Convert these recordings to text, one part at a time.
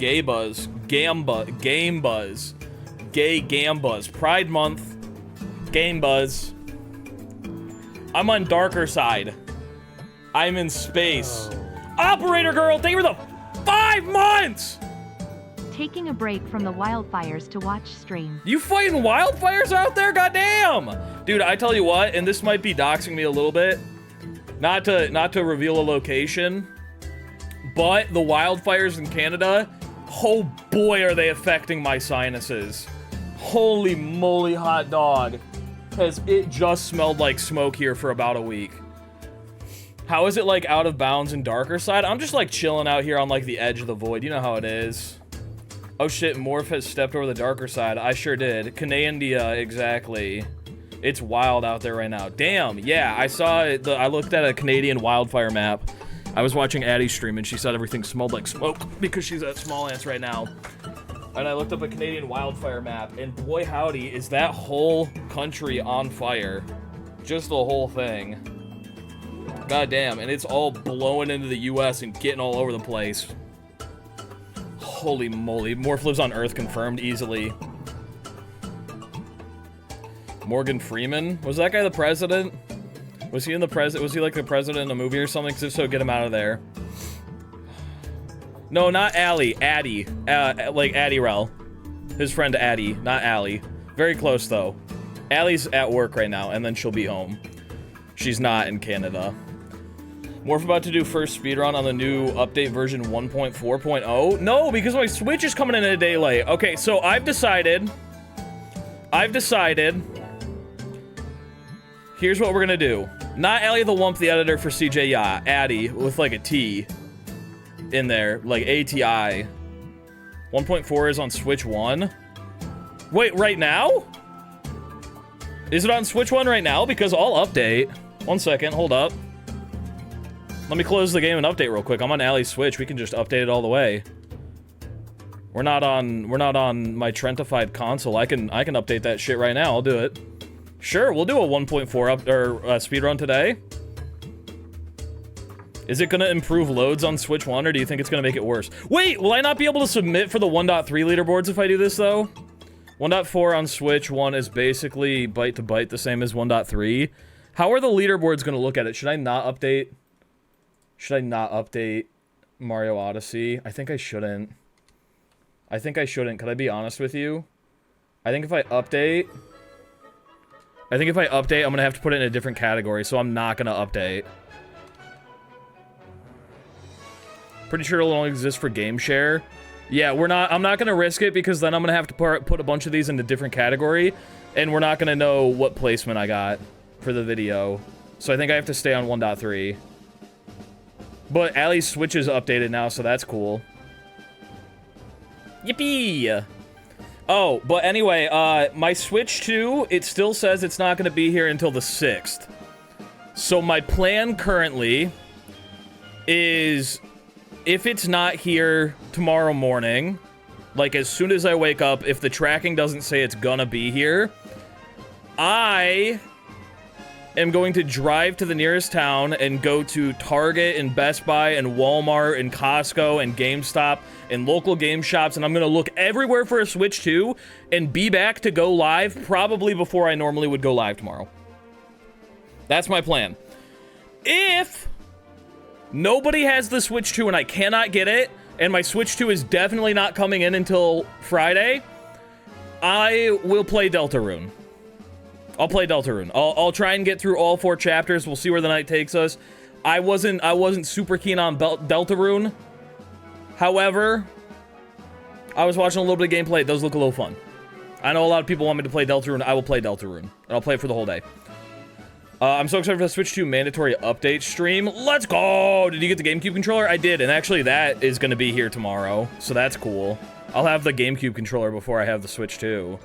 Gay Buzz. Game Buzz. Gay Gambuzz. Pride Month. Game Buzz. I'm on darker side. I'm in space. Operator girl, thank you for the 5 months! Taking a break from the wildfires to watch stream. You fighting wildfires out there? Goddamn! Dude, I tell you what, and this might be doxing me a little bit. Not to reveal a location, but the wildfires in Canada, oh boy, are they affecting my sinuses. Holy moly, hot dog. Has it just smelled like smoke here for about a week. How is it like out of bounds and darker side? I'm just like chilling out here on like the edge of the void. You know how it is. Oh shit, Morph has stepped over the darker side. I sure did. Canandia, exactly. It's wild out there right now. Damn, yeah, I saw it. I looked at a Canadian wildfire map. I was watching Addie's stream and she said everything smelled like smoke because she's at Small Ants right now. And I looked up a Canadian wildfire map and boy howdy, is that whole country on fire. Just the whole thing. God damn, and it's all blowing into the US and getting all over the place. Holy moly, Morph lives on Earth confirmed easily. Morgan Freeman? Was that guy the president? Was he in the was he like the president in a movie or something? 'Cause if so, get him out of there. No, not Allie, Addie. Like Addie Rel. His friend Addie, not Allie. Very close though. Allie's at work right now and then she'll be home. She's not in Canada. Morph about to do first speedrun on the new update version 1.4.0? No, because my Switch is coming in a day late. Okay, so I've decided. Here's what we're gonna do. Not Allie the Lump, the editor for CJ Yacht. Addie, with like a T in there, like ATI. 1.4 is on Switch 1. Wait, right now? Is it on Switch 1 right now? Because I'll update. 1 second, hold up. Let me close the game and update real quick. I'm on Allie's Switch. We can just update it all the way. We're not on my Trentified console. I can update that shit right now. I'll do it. Sure, we'll do a 1.4 speedrun today. Is it gonna improve loads on Switch 1 or do you think it's gonna make it worse? Wait, will I not be able to submit for the 1.3 leaderboards if I do this though? 1.4 on Switch 1 is basically byte to byte the same as 1.3. How are the leaderboards gonna look at it? Should I not update? Should I not update Mario Odyssey? I think I shouldn't. Could I be honest with you? I think if I update, I'm gonna have to put it in a different category, so I'm not gonna update. Pretty sure it'll only exist for game share. Yeah, I'm not gonna risk it because then I'm gonna have to put a bunch of these in a different category, and we're not gonna know what placement I got for the video. So I think I have to stay on 1.3. But Allie's Switch is updated now, so that's cool. Yippee! Oh, but anyway, my Switch 2, it still says it's not going to be here until the 6th. So my plan currently is, if it's not here tomorrow morning, like as soon as I wake up, if the tracking doesn't say it's gonna be here, I am going to drive to the nearest town and go to Target and Best Buy and Walmart and Costco and GameStop and local game shops, and I'm going to look everywhere for a Switch 2 and be back to go live probably before I normally would go live tomorrow. That's my plan. If nobody has the Switch 2 and I cannot get it, and my Switch 2 is definitely not coming in until Friday, I will play Deltarune. I'll play Deltarune. I'll try and get through all 4 chapters. We'll see where the night takes us. I wasn't super keen on Deltarune. However, I was watching a little bit of gameplay. It does look a little fun. I know a lot of people want me to play Deltarune. I will play Deltarune. And I'll play it for the whole day. I'm so excited for the Switch 2 mandatory update stream. Let's go! Did you get the GameCube controller? I did, and actually that is going to be here tomorrow. So that's cool. I'll have the GameCube controller before I have the Switch 2.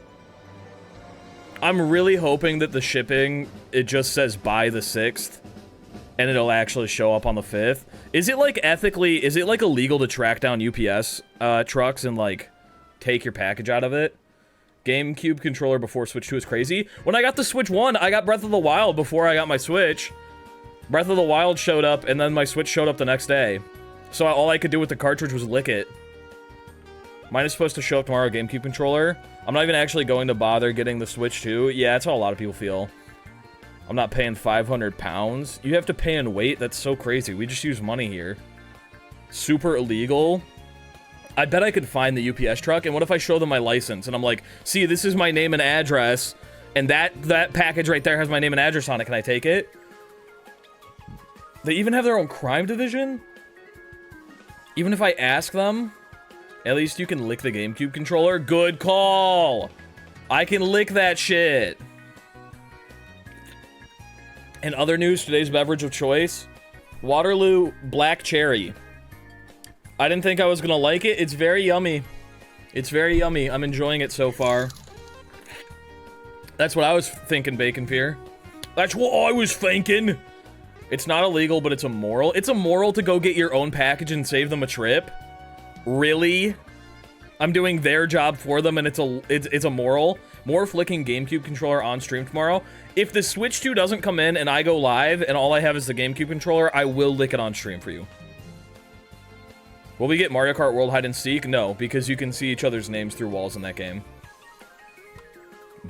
I'm really hoping that the shipping, it just says by the 6th, and it'll actually show up on the 5th. Is it like ethically, is it like illegal to track down UPS trucks and like take your package out of it? GameCube controller before Switch 2 is crazy. When I got the Switch 1, I got Breath of the Wild before I got my Switch. Breath of the Wild showed up, and then my Switch showed up the next day. So all I could do with the cartridge was lick it. Mine is supposed to show up tomorrow, GameCube controller. I'm not even actually going to bother getting the Switch 2. Yeah, that's how a lot of people feel. I'm not paying 500 pounds. You have to pay in weight? That's so crazy. We just use money here. Super illegal. I bet I could find the UPS truck, and what if I show them my license, and I'm like, see, this is my name and address, and that package right there has my name and address on it. Can I take it? They even have their own crime division? Even if I ask them, at least you can lick the GameCube controller. Good call. I can lick that shit. In other news, today's beverage of choice, Waterloo Black Cherry. I didn't think I was gonna like it. It's very yummy. It's very yummy. I'm enjoying it so far. That's what I was thinking, Bacon Fear. That's what I was thinking. It's not illegal, but it's immoral. It's immoral to go get your own package and save them a trip. Really? I'm doing their job for them, and it's immoral. More flicking GameCube controller on stream tomorrow. If the Switch 2 doesn't come in and I go live and all I have is the GameCube controller, I will lick it on stream for you. Will we get Mario Kart World Hide and Seek? No, because you can see each other's names through walls in that game.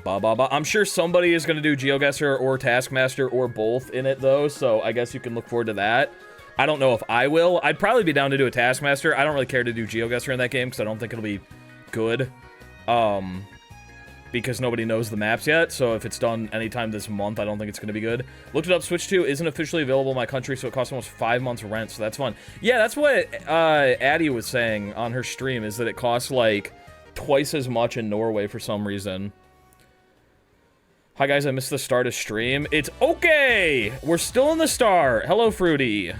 I'm sure somebody is going to do GeoGuessr or Taskmaster or both in it, though, so I guess you can look forward to that. I don't know if I will. I'd probably be down to do a Taskmaster. I don't really care to do GeoGuessr in that game, because I don't think it'll be good. Because nobody knows the maps yet, so if it's done anytime this month, I don't think it's going to be good. Looked it up, Switch 2 isn't officially available in my country, so it costs almost 5 months rent, so that's fun. Yeah, that's what Addie was saying on her stream, is that it costs, like, twice as much in Norway for some reason. Hi, guys, I missed the start of stream. It's okay! We're still in the start. Hello, Fruity.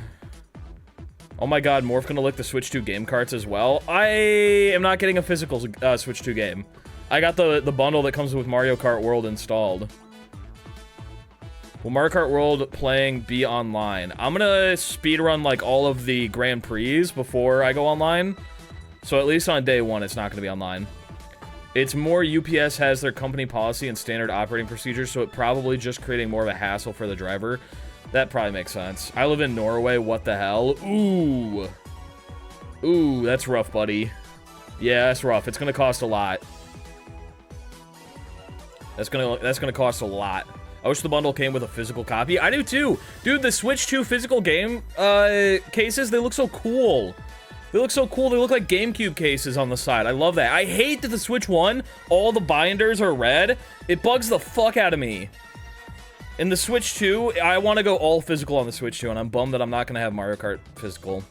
Oh my god, Morph gonna lick the Switch 2 game carts as well. I am not getting a physical Switch 2 game. I got the bundle that comes with Mario Kart World installed. Will Mario Kart World playing be online? I'm gonna speedrun like all of the Grand Prix before I go online. So at least on day one, it's not gonna be online. It's more UPS has their company policy and standard operating procedures, so it probably just creating more of a hassle for the driver. That probably makes sense. I live in Norway, what the hell? Ooh. Ooh, that's rough, buddy. Yeah, that's rough. It's gonna cost a lot. That's gonna cost a lot. I wish the bundle came with a physical copy. I do too! Dude, the Switch 2 physical game cases, they look so cool. They look so cool. They look like GameCube cases on the side. I love that. I hate that the Switch 1, all the binders are red. It bugs the fuck out of me. In the Switch 2, I want to go all physical on the Switch 2, and I'm bummed that I'm not going to have Mario Kart physical.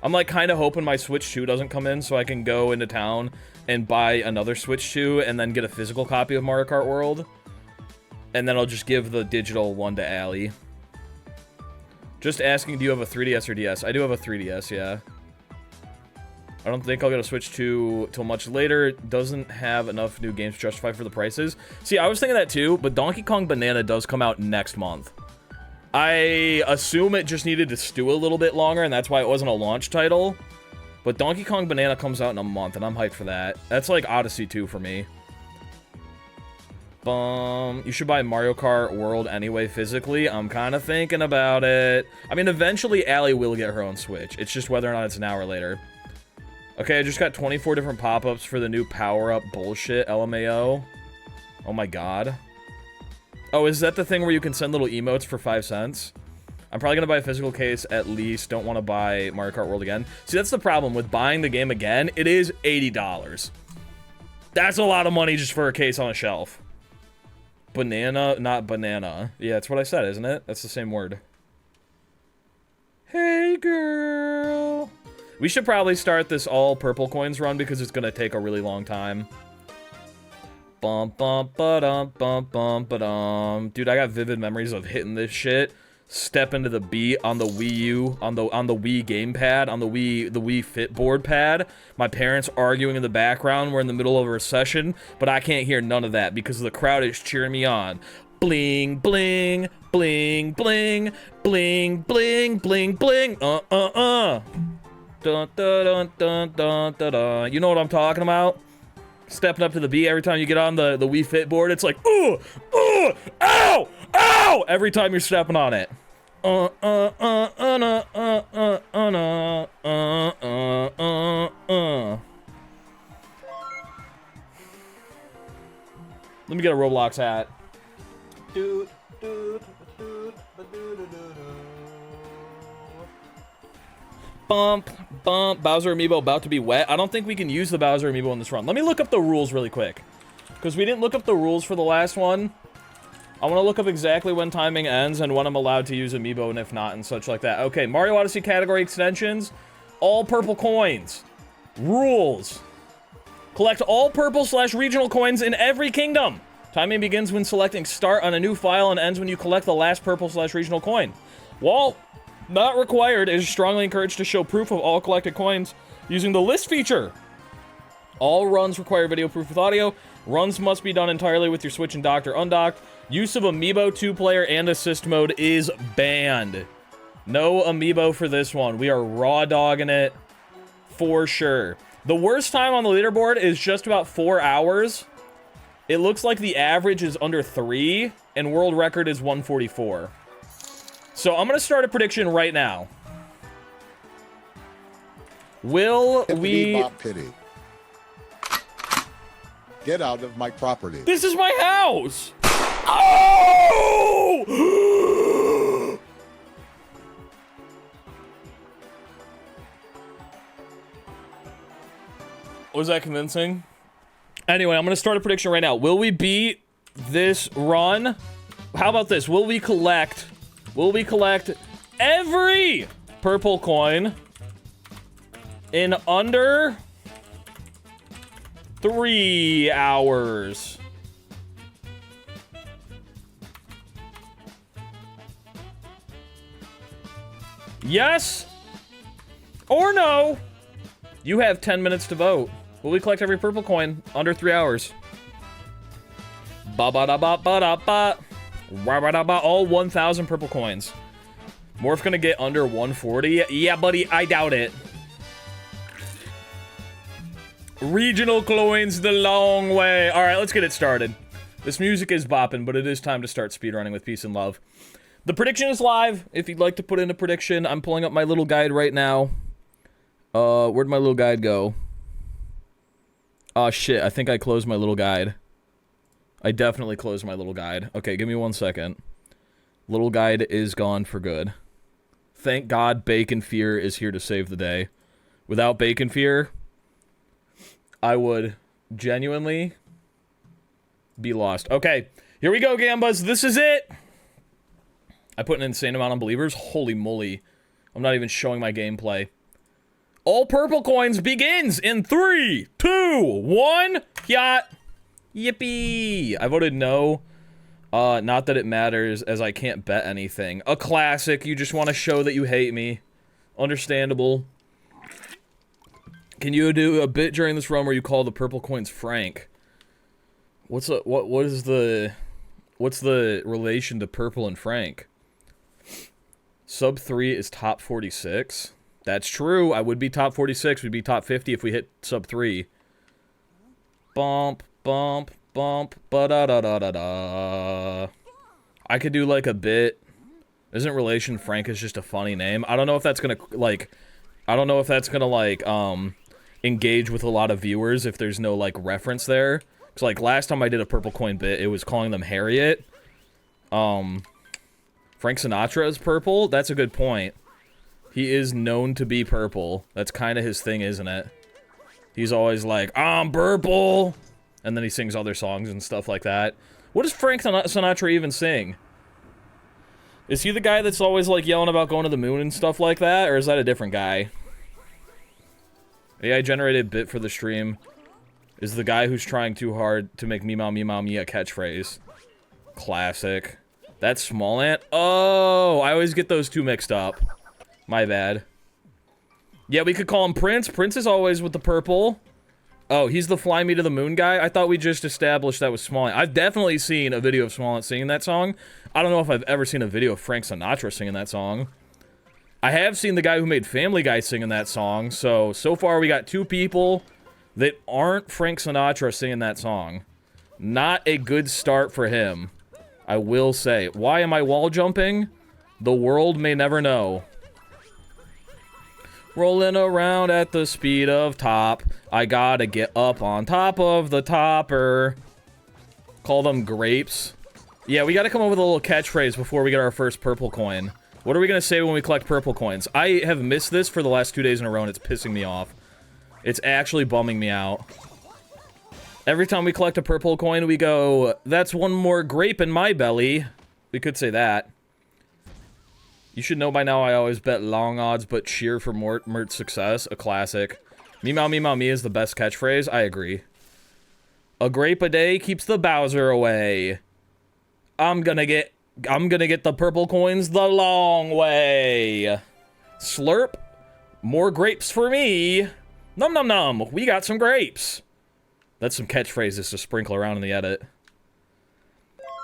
I'm like kind of hoping my Switch 2 doesn't come in so I can go into town and buy another Switch 2 and then get a physical copy of Mario Kart World. And then I'll just give the digital one to Allie. Just asking, do you have a 3DS or DS? I do have a 3DS, yeah. I don't think I'll get a Switch 2 till much later. It doesn't have enough new games to justify for the prices. See, I was thinking that too, but Donkey Kong Banana does come out next month. I assume it just needed to stew a little bit longer, and that's why it wasn't a launch title. But Donkey Kong Banana comes out in a month, and I'm hyped for that. That's like Odyssey 2 for me. You should buy Mario Kart World anyway physically. I'm kind of thinking about it. I mean, eventually Allie will get her own Switch. It's just whether or not it's now or later. Okay, I just got 24 different pop-ups for the new power-up bullshit, LMAO. Oh my god. Oh, is that the thing where you can send little emotes for 5 cents? I'm probably gonna buy a physical case at least. Don't want to buy Mario Kart World again. See, that's the problem with buying the game again. It is $80. That's a lot of money just for a case on a shelf. Banana, not banana. Yeah, that's what I said, isn't it? That's the same word. Hey, girl. We should probably start this all purple coins run because it's gonna take a really long time. Bum bum ba-dum bum bum ba-dum. Dude, I got vivid memories of hitting this shit. Step into the beat on the Wii U, on the Wii gamepad, on the Wii Fit board pad. My parents arguing in the background. We're in the middle of a recession, but I can't hear none of that because the crowd is cheering me on. Bling bling bling bling bling bling bling bling. Dun dun dun dun dun dun dun. You know what I'm talking about? Stepping up to the beat every time you get on the Wii Fit board. It's like ooh, ow, ow! Every time you're stepping on it. Let me get a Roblox hat. Bump, bump. Bowser amiibo about to be wet. I don't think we can use the Bowser amiibo in this run. Let me look up the rules really quick. Because we didn't look up the rules for the last one. I want to look up exactly when timing ends and when I'm allowed to use amiibo and if not and such like that. Okay, Mario Odyssey category extensions. All purple coins. Rules. Collect all purple/regional coins in every kingdom. Timing begins when selecting start on a new file and ends when you collect the last purple/regional coin. While not required, it is strongly encouraged to show proof of all collected coins using the list feature. All runs require video proof with audio. Runs must be done entirely with your Switch and docked or undocked. Use of amiibo 2-player and assist mode is banned. No amiibo for this one. We are raw dogging it for sure. The worst time on the leaderboard is just about 4 hours. It looks like the average is under 3, and world record is 144. So I'm going to start a prediction right now. Will we... Pity. Get out of my property. This is my house! Oh! Was that convincing? Anyway, I'm going to start a prediction right now. Will we beat this run? How about this? Will we collect every purple coin in under 3 hours? Yes or no? You have 10 minutes to vote. Will we collect every purple coin under 3 hours? Ba-ba-da-ba-ba-da-ba. Ba-ba-da-ba. All 1,000 purple coins. Morph gonna get under 140? Yeah, buddy, I doubt it. Regional coins the long way. Alright, let's get it started. This music is bopping, but it is time to start speedrunning with peace and love. The prediction is live. If you'd like to put in a prediction, I'm pulling up my little guide right now. Where'd my little guide go? Oh, shit. I think I closed my little guide. I definitely closed my little guide. Okay, give me 1 second. Little guide is gone for good. Thank God Bacon Fear is here to save the day. Without Bacon Fear, I would genuinely be lost. Okay, here we go, Gambas. This is it. I put an insane amount on believers. Holy moly. I'm not even showing my gameplay. All purple coins begins in 3, 2, 1. Yacht. Yippee. I voted no. Not that it matters, as I can't bet anything. A classic. You just want to show that you hate me. Understandable. Can you do a bit during this run where you call the purple coins Frank? What's the relation to purple and Frank? Sub 3 is top 46. That's true. I would be top 46. We'd be top 50 if we hit sub 3. Bump, bump, bump, ba-da-da-da-da-da. I could do, like, a bit. Isn't relation Frank is just a funny name? I don't know if that's gonna, like... engage with a lot of viewers if there's no, like, reference there. Because, like, last time I did a purple coin bit, it was calling them Harriet. Frank Sinatra is purple? That's a good point. He is known to be purple. That's kind of his thing, isn't it? He's always like, I'm purple! And then he sings other songs and stuff like that. What does Frank Sinatra even sing? Is he the guy that's always, like, yelling about going to the moon and stuff like that? Or is that a different guy? AI generated bit for the stream is the guy who's trying too hard to make me a catchphrase. Classic. That's Small Ant? Oh, I always get those two mixed up. My bad. Yeah, we could call him Prince. Prince is always with the purple. Oh, he's the Fly Me to the Moon guy? I thought we just established that was Small Ant. I've definitely seen a video of Small Ant singing that song. I don't know if I've ever seen a video of Frank Sinatra singing that song. I have seen the guy who made Family Guy singing that song, so far we got 2 people that aren't Frank Sinatra singing that song. Not a good start for him, I will say. Why am I wall jumping? The world may never know. Rolling around at the speed of top. I gotta get up on top of the topper. Call them grapes. Yeah, we gotta come up with a little catchphrase before we get our first purple coin. What are we gonna say when we collect purple coins? I have missed this for the last 2 days in a row, and it's pissing me off. It's actually bumming me out. Every time we collect a purple coin, we go, that's one more grape in my belly. We could say that. You should know by now I always bet long odds but cheer for Mert's success. A classic. Me me is the best catchphrase. I agree. A grape a day keeps the Bowser away. I'm gonna get the purple coins the long way. Slurp. More grapes for me. Num num num. We got some grapes. That's some catchphrases to sprinkle around in the edit.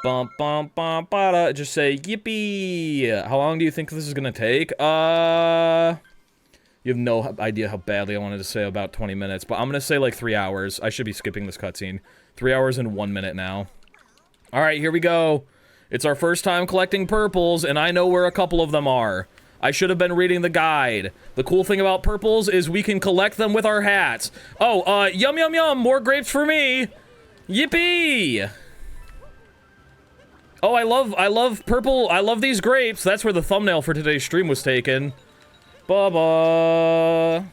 Bum bum bum bada. Just say yippee. How long do you think this is gonna take? You have no idea how badly I wanted to say about 20 minutes, but I'm gonna say like 3 hours. I should be skipping this cutscene. 3 hours and 1 minute now. Alright, here we go. It's our first time collecting purples, and I know where a couple of them are. I should have been reading the guide. The cool thing about purples is we can collect them with our hats. Oh, yum yum yum, more grapes for me. Yippee! Oh, I love purple, I love these grapes. That's where the thumbnail for today's stream was taken. Ba-ba.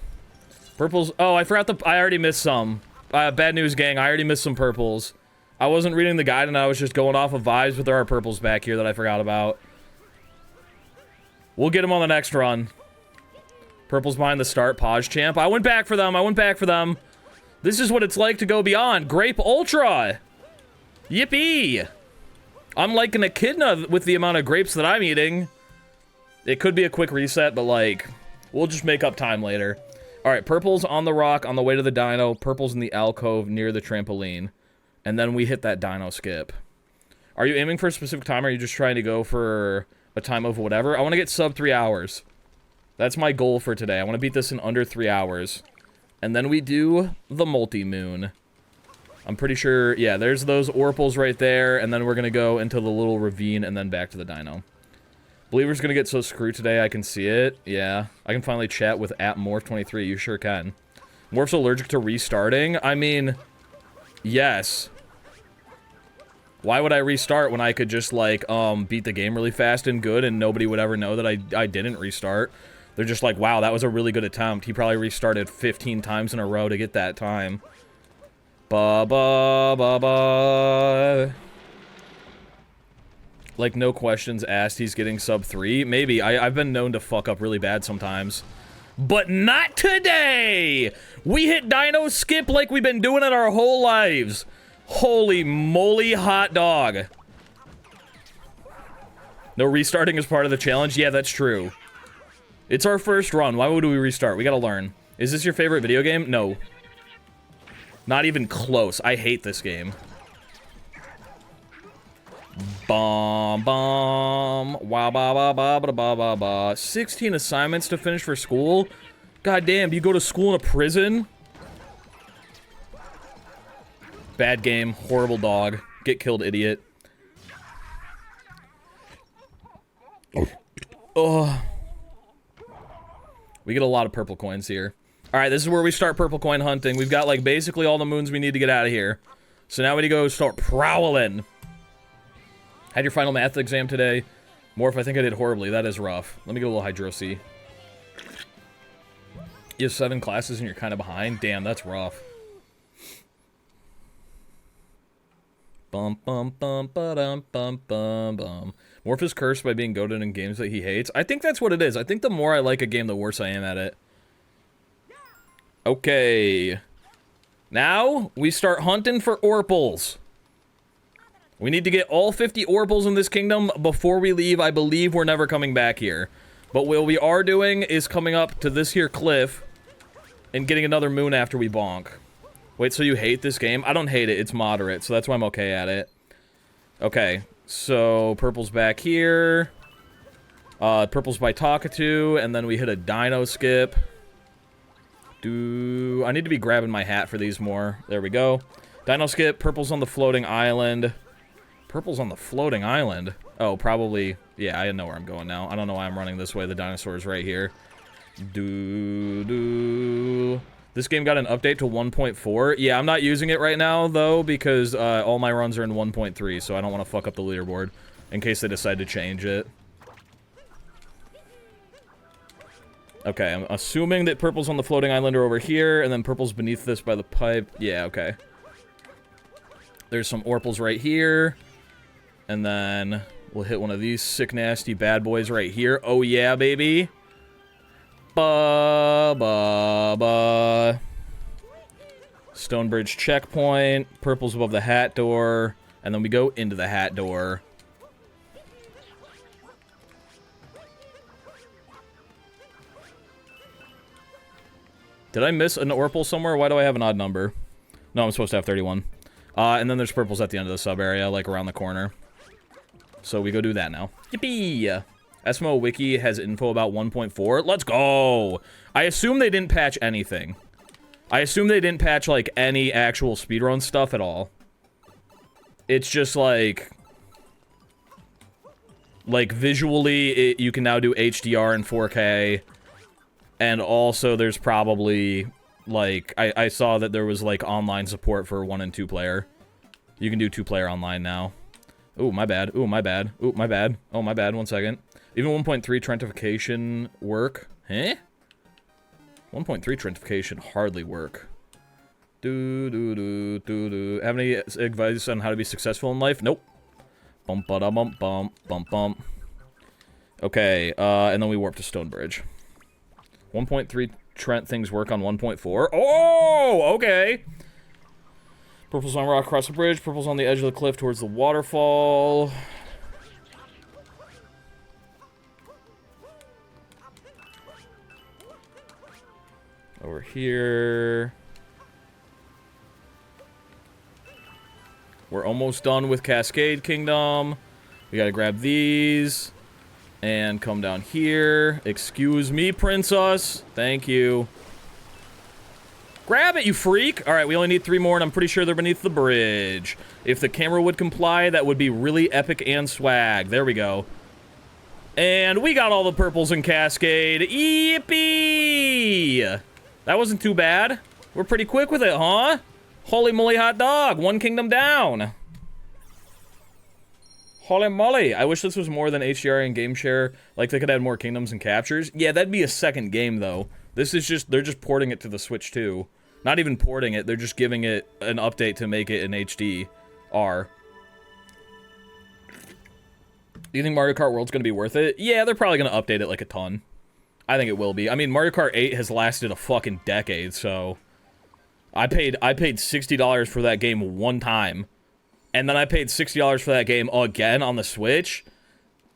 Purples, oh, I already missed some. Bad news, gang, I already missed some purples. I wasn't reading the guide and I was just going off of vibes, but there are purples back here that I forgot about. We'll get them on the next run. Purple's behind the start, Pause Champ. I went back for them, This is what it's like to go beyond. Grape Ultra! Yippee! I'm like an echidna with the amount of grapes that I'm eating. It could be a quick reset, but like, we'll just make up time later. Alright, purple's on the rock on the way to the dino. Purple's in the alcove near the trampoline. And then we hit that dino skip. Are you aiming for a specific time, or are you just trying to go for a time of whatever? I want to get sub 3 hours. That's my goal for today. I want to beat this in under 3 hours. And then we do the multi-moon. I'm pretty sure, yeah, there's those orpals right there, and then we're going to go into the little ravine and then back to the dino. Believer's going to get so screwed today, I can see it. Yeah, I can finally chat with @Morph23. You sure can. Morph's allergic to restarting? I mean, yes. Why would I restart when I could just, like, beat the game really fast and good and nobody would ever know that I didn't restart? They're just like, wow, that was a really good attempt. He probably restarted 15 times in a row to get that time. Ba-ba-ba-ba. Like, no questions asked, he's getting sub 3? Maybe. I've been known to fuck up really bad sometimes. But not today! We hit dino skip like we've been doing it our whole lives. Holy moly, hot dog. No restarting is part of the challenge? Yeah, that's true. It's our first run. Why would we restart? We gotta learn. Is this your favorite video game? No. Not even close. I hate this game. Bom, bom. Wow, ba, ba, ba, ba, ba, ba, ba. 16 assignments to finish for school? God damn, do you go to school in a prison? Bad game. Horrible dog. Get killed, idiot. Oh. We get a lot of purple coins here. Alright, this is where we start purple coin hunting. We've got, like, basically all the moons we need to get out of here. So now we need to go start prowling. Had your final math exam today. Morph, I think I did horribly. That is rough. Let me get a little Hydro-C. You have 7 classes and you're kind of behind? Damn, that's rough. Bum bum bum ba-dum bum bum bum. Morph is cursed by being goated in games that he hates. I think that's what it is. I think the more I like a game, the worse I am at it. Okay. Now, we start hunting for orpals. We need to get all 50 orpals in this kingdom before we leave. I believe we're never coming back here. But what we are doing is coming up to this here cliff and getting another moon after we bonk. Wait, so you hate this game? I don't hate it. It's moderate, so that's why I'm okay at it. Okay, so purple's back here. Purple's by Talkatoo, and then we hit a dino skip. I need to be grabbing my hat for these more. There we go. Dino skip, purple's on the floating island. Purple's on the floating island? Oh, probably. Yeah, I know where I'm going now. I don't know why I'm running this way. The dinosaur's right here. This game got an update to 1.4. Yeah, I'm not using it right now, though, because all my runs are in 1.3, so I don't want to fuck up the leaderboard in case they decide to change it. Okay, I'm assuming that purple's on the floating island or over here, and then purple's beneath this by the pipe. Yeah, okay. There's some orpals right here. And then we'll hit one of these sick, nasty bad boys right here. Oh, yeah, baby. Ba-ba-ba. Stonebridge checkpoint. Purple's above the hat door. And then we go into the hat door. Did I miss an orpal somewhere? Why do I have an odd number? No, I'm supposed to have 31. And then there's purples at the end of the sub area, like around the corner. So we go do that now. Yippee! SMO Wiki has info about 1.4. Let's go! I assume they didn't patch anything. I assume they didn't patch, like, any actual speedrun stuff at all. It's just, like, visually, you can now do HDR and 4K. And also, there's probably, like, I saw that there was, like, online support for 1 and 2 player. You can do 2-player online now. Ooh, my bad. Ooh, my bad. Ooh, my bad. Oh, my bad. 1 second. Even 1.3 Trentification work? Huh? 1.3 Trentification hardly work. Have any advice on how to be successful in life? Nope. Bump, ba da bump, bump, bump, bump. Okay, and then we warp to Stonebridge. 1.3 Trent things work on 1.4. Oh, okay. Purple's on rock across the bridge. Purple's on the edge of the cliff towards the waterfall. Over here. We're almost done with Cascade Kingdom. We gotta grab these. And come down here. Excuse me, princess. Thank you. Grab it, you freak! Alright, we only need 3 more, and I'm pretty sure they're beneath the bridge. If the camera would comply, that would be really epic and swag. There we go. And we got all the purples in Cascade. Yippee! That wasn't too bad. We're pretty quick with it, huh? Holy moly hot dog! 1 kingdom down. Holy moly. I wish this was more than HDR and game share. Like, they could add more kingdoms and captures. Yeah, that'd be a second game, though. This is just, they're just porting it to the Switch, too. Not even porting it, they're just giving it an update to make it an HDR. Do you think Mario Kart World's gonna be worth it? Yeah, they're probably gonna update it like a ton. I think it will be. I mean, Mario Kart 8 has lasted a fucking decade, so... I paid $60 for that game 1 time. And then I paid $60 for that game again on the Switch.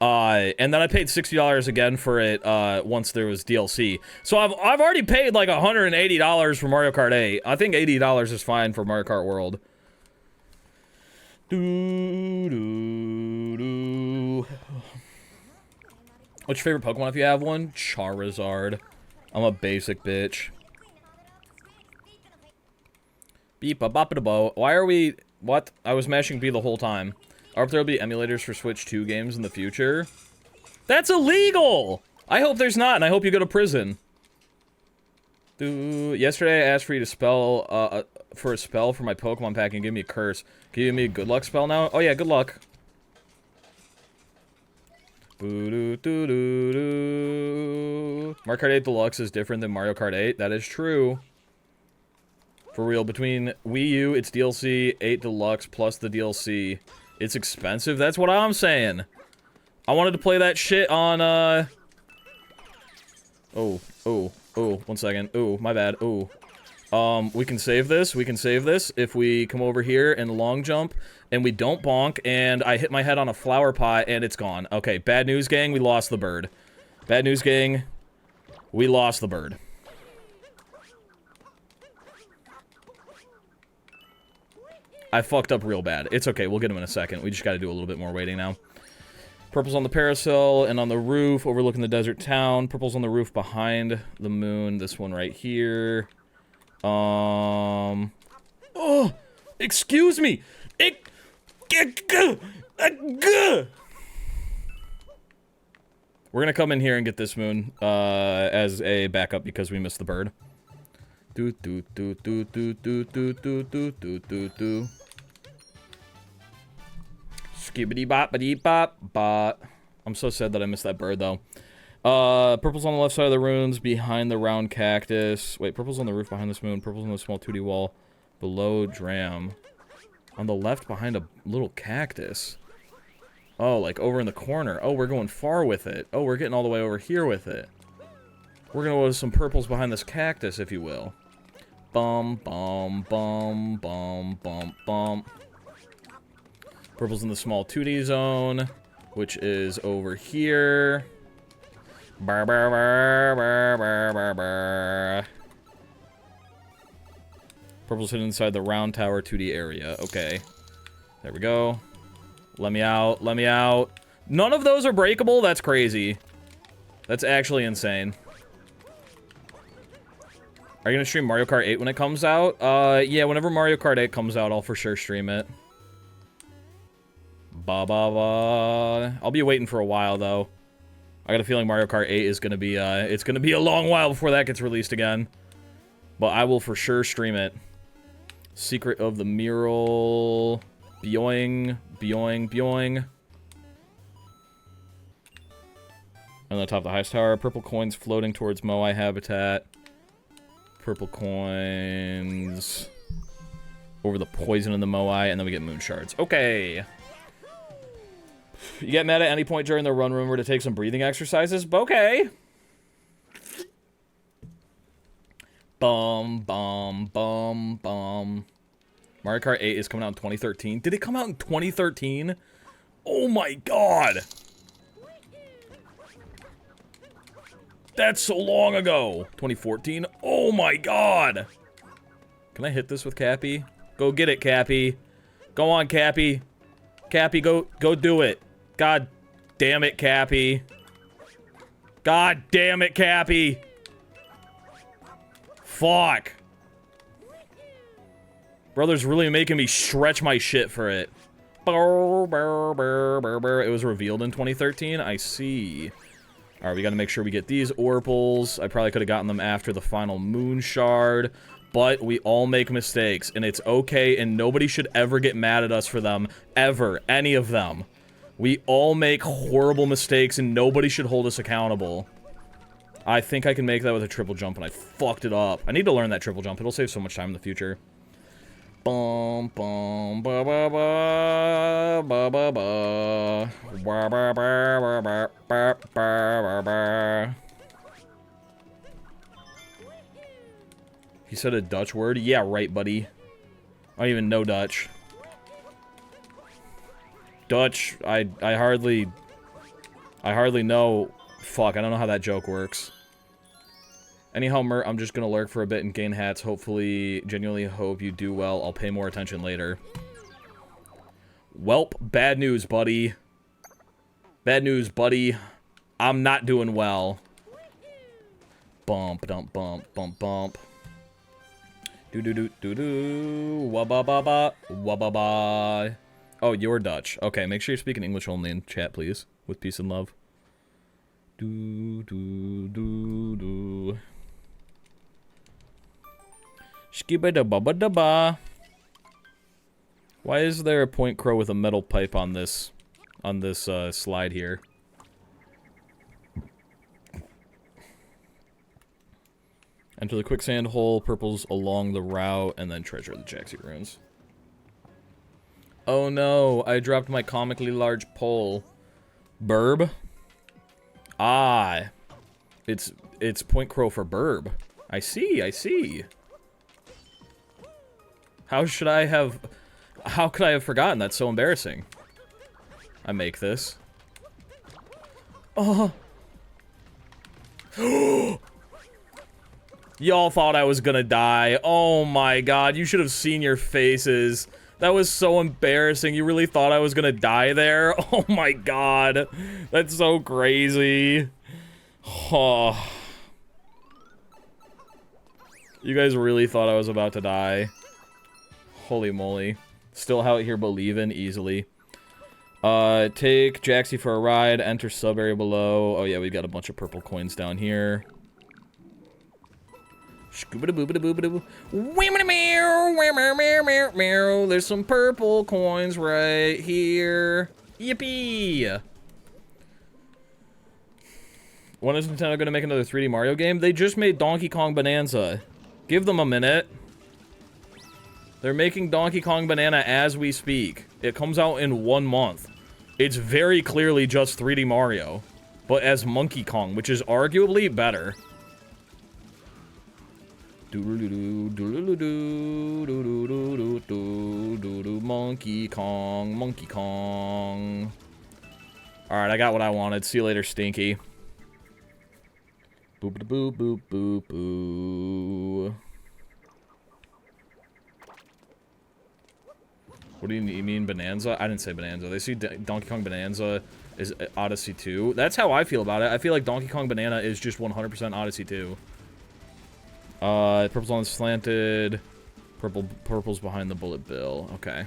And then I paid $60 again for it, once there was DLC. So I've already paid like $180 for Mario Kart 8. I think $80 is fine for Mario Kart World. What's your favorite Pokemon if you have one? Charizard. I'm a basic bitch. Beep a bop a bo. Why are we... What? I was mashing B the whole time. I hope there'll be emulators for Switch 2 games in the future. That's illegal! I hope there's not, and I hope you go to prison. Yesterday I asked for you to spell, for a spell for my Pokemon pack and give me a curse. Can you give me a good luck spell now? Oh yeah, good luck. Mario Kart 8 Deluxe is different than Mario Kart 8. That is true. For real, between Wii U, it's DLC, 8 Deluxe, plus the DLC. It's expensive? That's what I'm saying. I wanted to play that shit on, Oh, 1 second. Oh, my bad. Oh. We can save this. We can save this if we come over here and long jump, and we don't bonk, and I hit my head on a flower pot, and it's gone. Okay, bad news, gang. We lost the bird. Bad news, gang. We lost the bird. I fucked up real bad. It's okay, we'll get him in a second. We just gotta do a little bit more waiting now. Purple's on the parasol and on the roof overlooking the desert town. Purple's on the roof behind the moon. This one right here. Oh! Excuse me! We're gonna come in here and get this moon, as a backup because we missed the bird. Do do do do do do do do do do do do. Skibbity bop bitty bop bop. I'm so sad that I missed that bird though. Purple's on the left side of the ruins behind the round cactus. Wait, purple's on the roof behind this moon. Purple's on the small 2D wall below Dram. On the left behind a little cactus. Oh, like over in the corner. Oh, we're going far with it. Oh, we're getting all the way over here with it. We're gonna go to some purples behind this cactus, if you will. Bum, bum, bum, bum, bum, bum. Purple's in the small 2D zone, which is over here. Burr, burr, burr, burr, burr, burr, burr. Purple's hidden inside the round tower 2D area. Okay. There we go. Let me out. Let me out. None of those are breakable? That's crazy. That's actually insane. Are you gonna stream Mario Kart 8 when it comes out? Yeah, whenever Mario Kart 8 comes out, I'll for sure stream it. Ba ba ba. I'll be waiting for a while, though. I got a feeling Mario Kart 8 is gonna be, it's gonna be a long while before that gets released again. But I will for sure stream it. Secret of the Mural. Byoing, byoing, byoing. On the top of the highest tower, purple coins floating towards Moai habitat. Purple coins over the poison in the Moai, and then we get moon shards. Okay. You get mad at any point during the run rumor to take some breathing exercises? Okay. Bum, bum, bum, bum. Mario Kart 8 is coming out in 2013. Did it come out in 2013? Oh my god. That's so long ago. 2014? Oh my god. Can I hit this with Cappy? Go get it, Cappy. Go on, Cappy. Cappy, go do it. God damn it, Cappy. God damn it, Cappy. Fuck. Brother's really making me stretch my shit for it. It was revealed in 2013? I see. Alright, we gotta make sure we get these Orpals. I probably could have gotten them after the final Moon Shard. But we all make mistakes, and it's okay, and nobody should ever get mad at us for them. Ever. Any of them. We all make horrible mistakes, and nobody should hold us accountable. I think I can make that with a triple jump, and I fucked it up. I need to learn that triple jump. It'll save so much time in the future. Bum, bum, ba, ba, ba, ba, ba, ba. Ba, ba, ba, ba, ba, ba, ba, ba. He said a Dutch word? Yeah, right, buddy. I don't even know Dutch. Dutch, I hardly know. Fuck, I don't know how that joke works. Anyhow, Mert, I'm just gonna lurk for a bit and gain hats. Hopefully, genuinely hope you do well. I'll pay more attention later. Welp, bad news, buddy. Bad news, buddy. I'm not doing well. Bump, dump, bump, bump, bump. Do do do do do. Wabba ba ba. Wabba ba. Oh, you're Dutch. Okay, make sure you're speaking English only in chat, please. With peace and love. Do do do do. Skibba da bubba da ba. Why is there a point crow with a metal pipe on this slide here? Enter the quicksand hole, purples along the route, and then treasure the Jaxie ruins. Oh no, I dropped my comically large pole. Burb? Ah. It's point crow for burb. I see, I see. How could I have forgotten? That's so embarrassing. I make this. Oh. Y'all thought I was gonna die. Oh my god, you should have seen your faces. That was so embarrassing. You really thought I was gonna die there? Oh my god. That's so crazy. Oh. You guys really thought I was about to die. Holy moly. Still out here believing easily. Take Jaxie for a ride. Enter sub area below. Oh yeah, we've got a bunch of purple coins down here. There's some purple coins right here. Yippee! When is Nintendo gonna make another 3D Mario game? They just made Donkey Kong Bonanza. Give them a minute. They're making Donkey Kong Banana as we speak. It comes out in 1 month. It's very clearly just 3D Mario, but as Monkey Kong, which is arguably better. Monkey Kong, Monkey Kong. Alright, I got what I wanted. See you later, Stinky. Boop boop boop boop boo. What do you mean, Bonanza? I didn't say Bonanza. They see Donkey Kong Bonanza is Odyssey 2. That's how I feel about it. I feel like Donkey Kong Banana is just 100% Odyssey 2. Purple's on slanted. Purple's behind the bullet bill. Okay.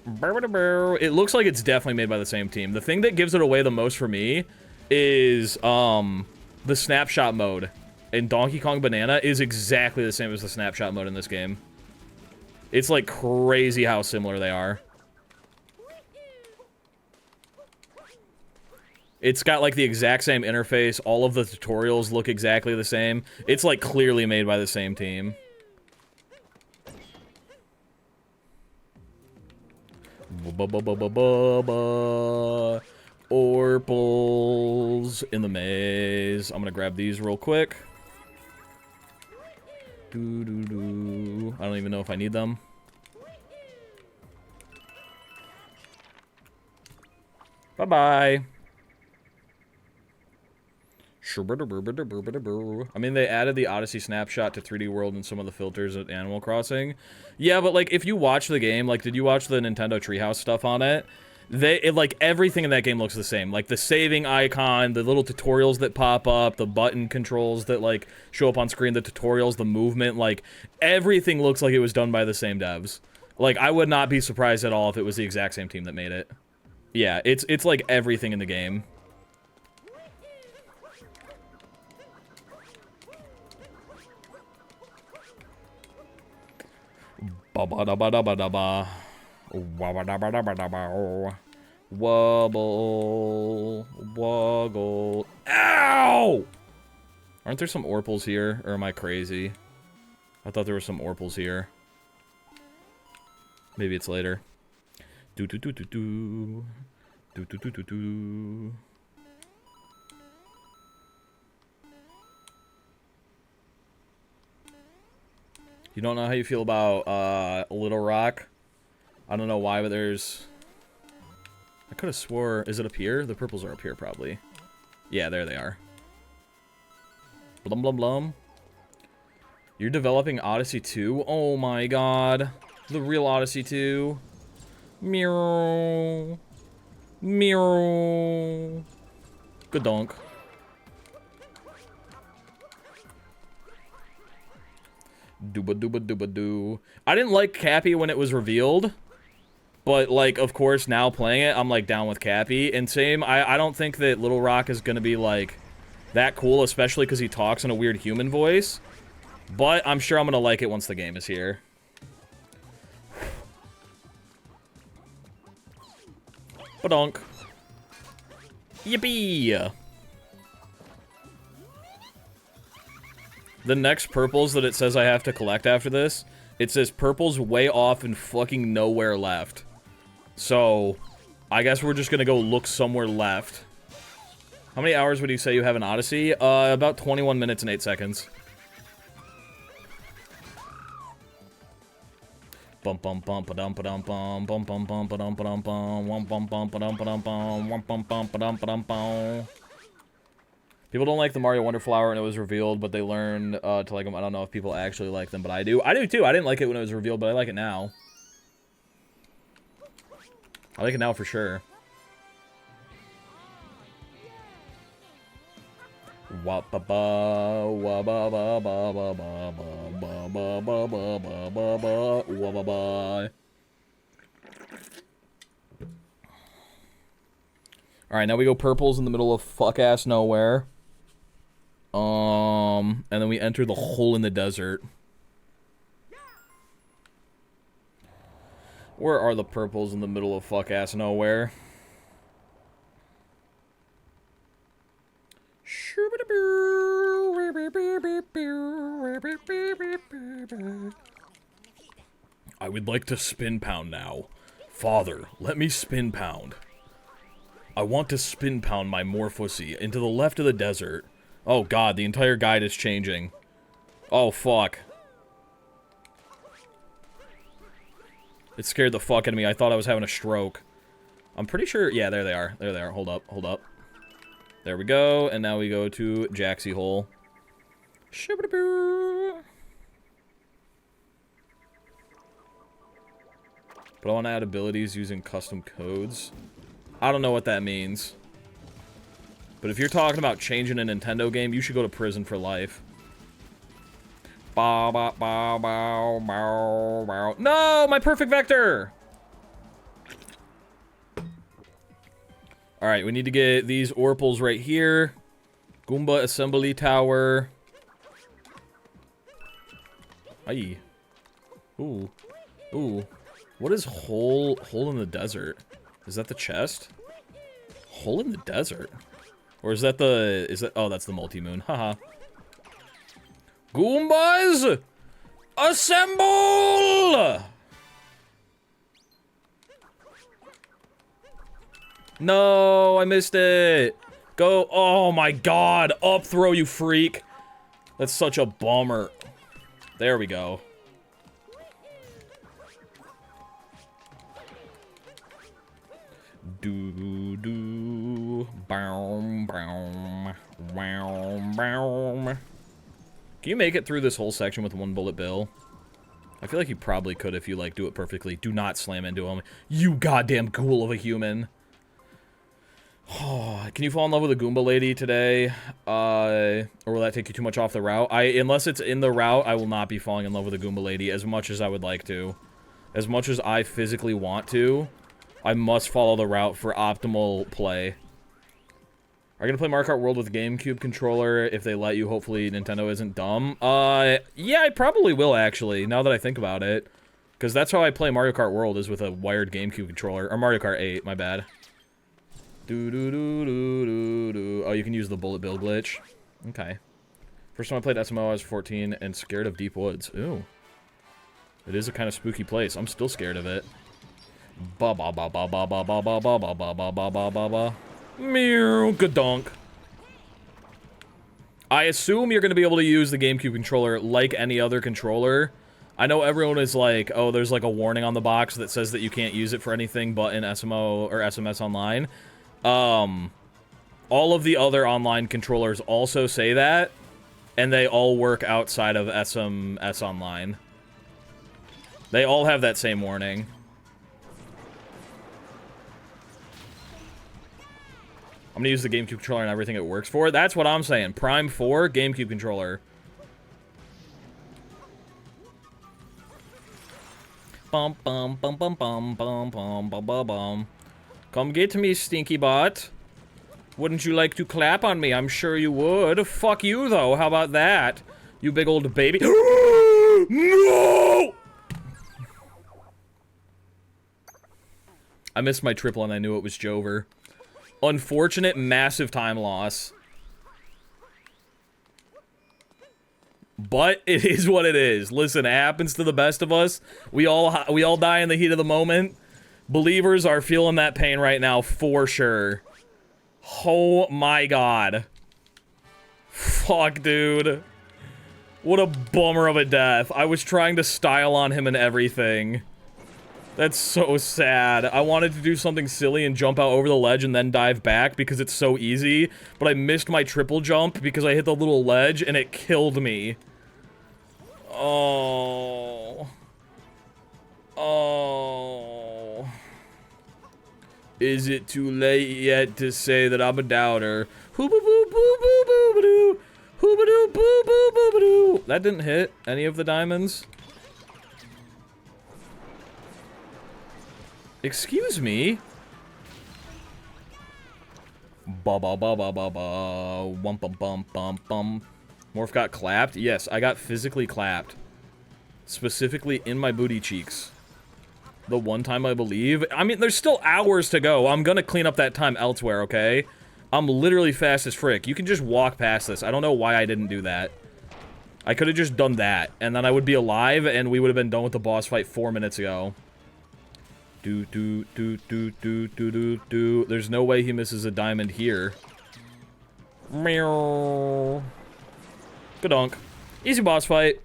It looks like it's definitely made by the same team. The thing that gives it away the most for me is, the snapshot mode in Donkey Kong Banana is exactly the same as the snapshot mode in this game. It's like crazy how similar they are. It's got like the exact same interface. All of the tutorials look exactly the same. It's like clearly made by the same team. Orples in the maze. I'm gonna grab these real quick. I don't even know if I need them. Bye-bye. I mean, they added the Odyssey snapshot to 3D World and some of the filters at Animal Crossing. Yeah, but, like, if you watch the game, like, did you watch the Nintendo Treehouse stuff on it? Like, everything in that game looks the same. Like, the saving icon, the little tutorials that pop up, the button controls that, like, show up on screen, the tutorials, the movement, like, everything looks like it was done by the same devs. Like, I would not be surprised at all if it was the exact same team that made it. Yeah, it's like everything in the game. Ba-ba-da-ba-da-ba-da-ba. Wobble. Woggle. Ow! Aren't there some Orples here? Or am I crazy? I thought there were some Orples here. Maybe it's later. Do-do-do-do-do. Do-do-do-do-do. You don't know how you feel about Little Rock? I don't know why, but there's... I could have swore... Is it up here? The purples are up here, probably. Yeah, there they are. Blum blum blum. You're developing Odyssey 2? Oh my god. The real Odyssey 2. Meow. Meow. Good donk. Dooba dooba dooba doo. I didn't like Cappy when it was revealed. But, like, of course, now playing it, I'm, like, down with Cappy. And same, I don't think that Little Rock is gonna be, like, that cool, especially because he talks in a weird human voice. But I'm sure I'm gonna like it once the game is here. Badonk. Yippee! The next purples that it says I have to collect after this, it says purples way off and fucking nowhere left. So, I guess we're just gonna go look somewhere left. How many hours would you say you have in Odyssey? About 21 minutes and 8 seconds. Bum bum bum ba dum ba dum bum bum bum bum ba dum ba dum bum bum bum bum ba dum ba dum bum bum bum bum ba dum ba dum bum. People don't like the Mario Wonder Flower and it was revealed, but they learned to like them. I don't know if people actually like them, but I do. I do too. I didn't like it when it was revealed, but I like it now. I like it now for sure. Wa ba ba wa ba ba ba ba ba ba ba ba ba ba ba ba wa ba ba. All right, now we go purples in the middle of fuck ass nowhere. And then we enter the hole in the desert. Where are the purples in the middle of fuck-ass nowhere? I would like to spin pound now. Father, let me spin pound. I want to spin pound my Morphosi into the left of the desert. Oh god, the entire guide is changing. Oh fuck. It scared the fuck out of me. I thought I was having a stroke. I'm pretty sure... Yeah, there they are. There they are. Hold up. Hold up. There we go. And now we go to Jaxie Hole. But I want to add abilities using custom codes. I don't know what that means. But if you're talking about changing a Nintendo game, you should go to prison for life. Bow, bow, bow, bow, bow, bow. No, my perfect vector! Alright, we need to get these Orpals right here. Goomba Assembly Tower. Aye. Ooh. Ooh. What is hole in the desert? Is that the chest? Hole in the desert? Or is that the... Oh, that's the multi-moon. Haha. Goombas! Assemble! No, I missed it. Go. Oh my god. Up throw, you freak. That's such a bummer. There we go. Do boom boom boom boom. Can you make it through this whole section with one bullet bill? I feel like you probably could if you like do it perfectly. Do not slam into him. You goddamn ghoul of a human. Oh, can you fall in love with a Goomba lady today? Or will that take you too much off the route? Unless it's in the route, I will not be falling in love with a Goomba lady as much as I would like to. As much as I physically want to, I must follow the route for optimal play. Are you gonna play Mario Kart World with GameCube controller if they let you? Hopefully Nintendo isn't dumb. Yeah, I probably will actually, now that I think about it. Because that's how I play Mario Kart World, is with a wired GameCube controller. Or Mario Kart 8, my bad. Oh, you can use the bullet bill glitch. Okay. First time I played SMO, I was 14 and scared of deep woods. Ooh. It is a kind of spooky place. I'm still scared of it. Ba ba ba ba ba ba ba ba ba ba ba ba ba ba ba ba. Meow, gadonk. I assume you're going to be able to use the GameCube controller like any other controller. I know everyone is like, oh, there's like a warning on the box that says that you can't use it for anything but in SMO or SMS Online. All of the other online controllers also say that, and they all work outside of SMS Online. They all have that same warning. I'm gonna use the GameCube controller and everything it works for. That's what I'm saying. Prime 4, GameCube controller. Bum bum bum bum bum bum bum bum bum bum. Come get me, stinky bot. Wouldn't you like to clap on me? I'm sure you would. Fuck you, though. How about that? You big old baby. No! I missed my triple and I knew it was Jover. Unfortunate, massive time loss. But it is what it is. Listen, it happens to the best of us. We all die in the heat of the moment. Believers are feeling that pain right now for sure. Oh my god. Fuck, dude. What a bummer of a death. I was trying to style on him and everything. That's so sad. I wanted to do something silly and jump out over the ledge and then dive back because it's so easy, but I missed my triple jump because I hit the little ledge and it killed me. Oh. Oh. Is it too late yet to say that I'm a doubter? Hoo-ba-boo-boo-boo-boo-ba-doo. Hoo-ba-doo-boo-boo-boo-ba-doo. That didn't hit any of the diamonds. Excuse me? Ba ba ba ba ba ba. Wum bum bum bum bum. Morph got clapped? Yes, I got physically clapped. Specifically in my booty cheeks. The one time, I believe. I mean, there's still hours to go. I'm gonna clean up that time elsewhere, okay? I'm literally fast as frick. You can just walk past this. I don't know why I didn't do that. I could have just done that, and then I would be alive, and we would have been done with the boss fight 4 minutes ago. Do, do, do, do, do, do, do, do. There's no way he misses a diamond here. Meow. Gadonk. Easy boss fight.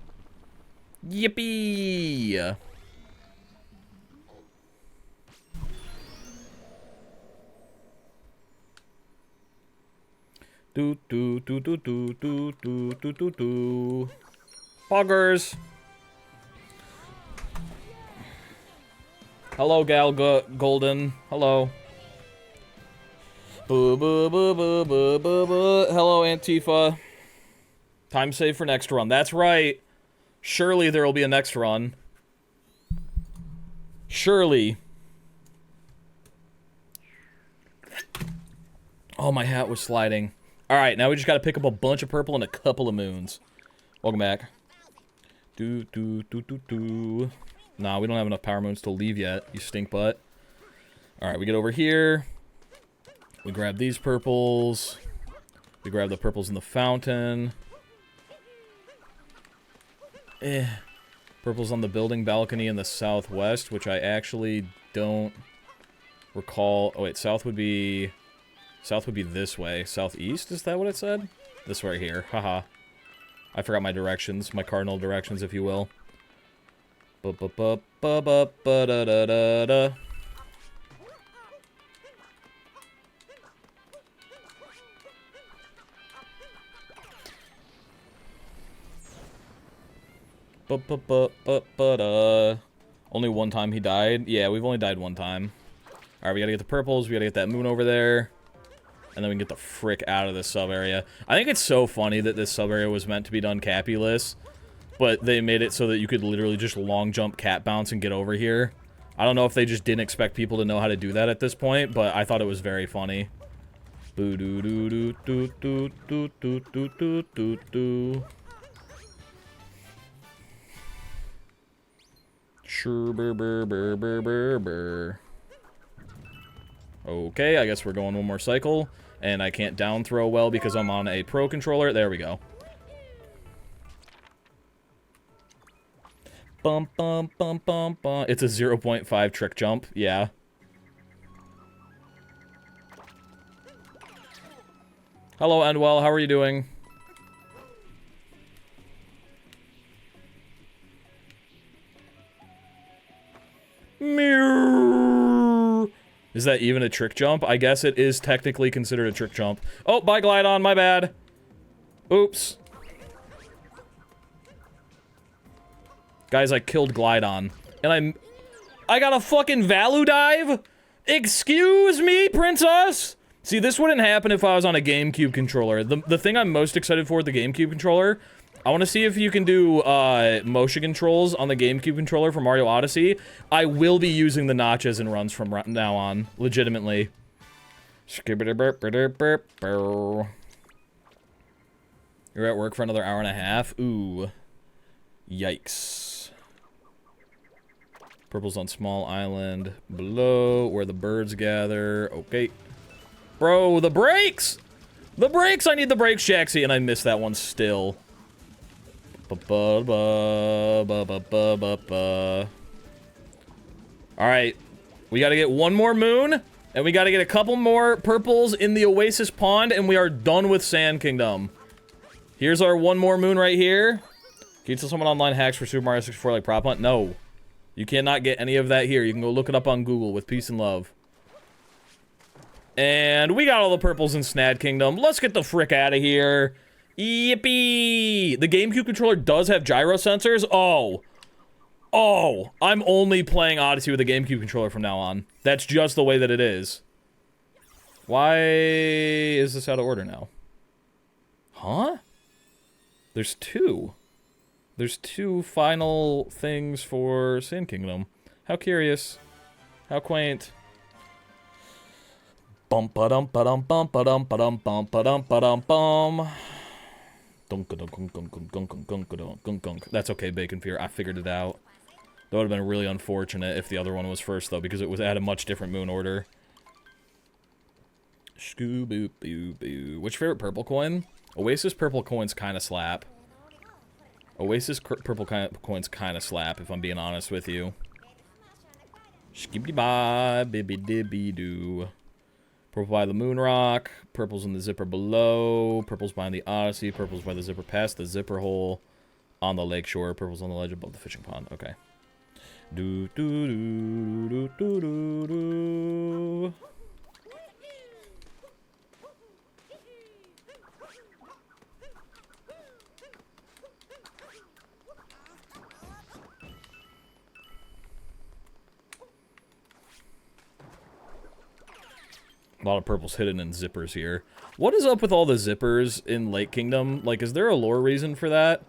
Yippee! Do do do do do do do do do do. Poggers. Hello, Golden. Hello. Boo boo boo boo boo boo boo. Hello, Antifa. Time save for next run. That's right. Surely there will be a next run. Surely. Oh, my hat was sliding. Alright, now we just gotta pick up a bunch of purple and a couple of moons. Welcome back. Do, do, do, do, do. Nah, we don't have enough power moons to leave yet, you stink butt. Alright, we get over here. We grab these purples. We grab the purples in the fountain. Purples on the building balcony in the southwest, which I actually don't recall. Oh, wait, south would be this way. Southeast, is that what it said? This right here. Haha. I forgot my directions, my cardinal directions, if you will. Ba-ba-ba-ba-ba-da-da-da-da. Ba-ba-ba-ba-ba-da. Only one time he died? Yeah, we've only died one time. Alright, we gotta get the purples, we gotta get that moon over there. And then we can get the frick out of this sub-area. I think it's so funny that this sub-area was meant to be done cappy-less, but they made it so that you could literally just long jump cat bounce and get over here. I don't know if they just didn't expect people to know how to do that at this point, but I thought it was very funny. Boo doo doo doo doo doo doo doo doo doo doo doo. Sure, burr, burr, burr, burr, burr, burr. Okay, I guess we're going one more cycle. And I can't down throw well because I'm on a pro controller. There we go. Bum, bum, bum, bum, bum. It's a 0.5 trick jump. Yeah. Hello, Endwell. How are you doing? Meow. Is that even a trick jump? I guess it is technically considered a trick jump. Oh, bye, Glydon. My bad. Oops. Guys, I killed Glydon. And I got a fucking Value dive? Excuse me, princess? See, this wouldn't happen if I was on a GameCube controller. The thing I'm most excited for with the GameCube controller, I want to see if you can do motion controls on the GameCube controller for Mario Odyssey. I will be using the notches and runs from now on, legitimately. You're at work for another hour and a half? Ooh. Yikes. Purple's on small island below where the birds gather. Okay. Bro, the brakes! The brakes! I need the brakes, Jaxie, and I missed that one still. Alright. We gotta get one more moon, and we gotta get a couple more purples in the Oasis Pond, and we are done with Sand Kingdom. Here's our one more moon right here. Can you tell someone online hacks for Super Mario 64 like Prop Hunt? No. You cannot get any of that here. You can go look it up on Google with peace and love. And we got all the purples in Snad Kingdom. Let's get the frick out of here. Yippee! The GameCube controller does have gyro sensors. Oh. Oh. I'm only playing Odyssey with a GameCube controller from now on. That's just the way that it is. Why is this out of order now? Huh? There's two. There's two final things for Sand Kingdom. How curious. How quaint. Bum ba dum ba dum bum ba dum ba dum bum ba dum ba dum bum. That's okay, Bacon Fear. I figured it out. That would have been really unfortunate if the other one was first, though, because it was at a much different moon order. Scoo-boo-boo-boo. Which favorite purple coin? Oasis purple coins kind of slap. Oasis purple coins kind of slap, if I'm being honest with you. Skibbity-bye, bibby-dibby-doo. Purple by the moon rock. Purple's in the zipper below. Purple's behind the Odyssey. Purple's by the zipper past the zipper hole on the lakeshore. Purple's on the ledge above the fishing pond. Okay. Do do do do do do do. A lot of purples hidden in zippers here. What is up with all the zippers in Lake Kingdom? Like, is there a lore reason for that?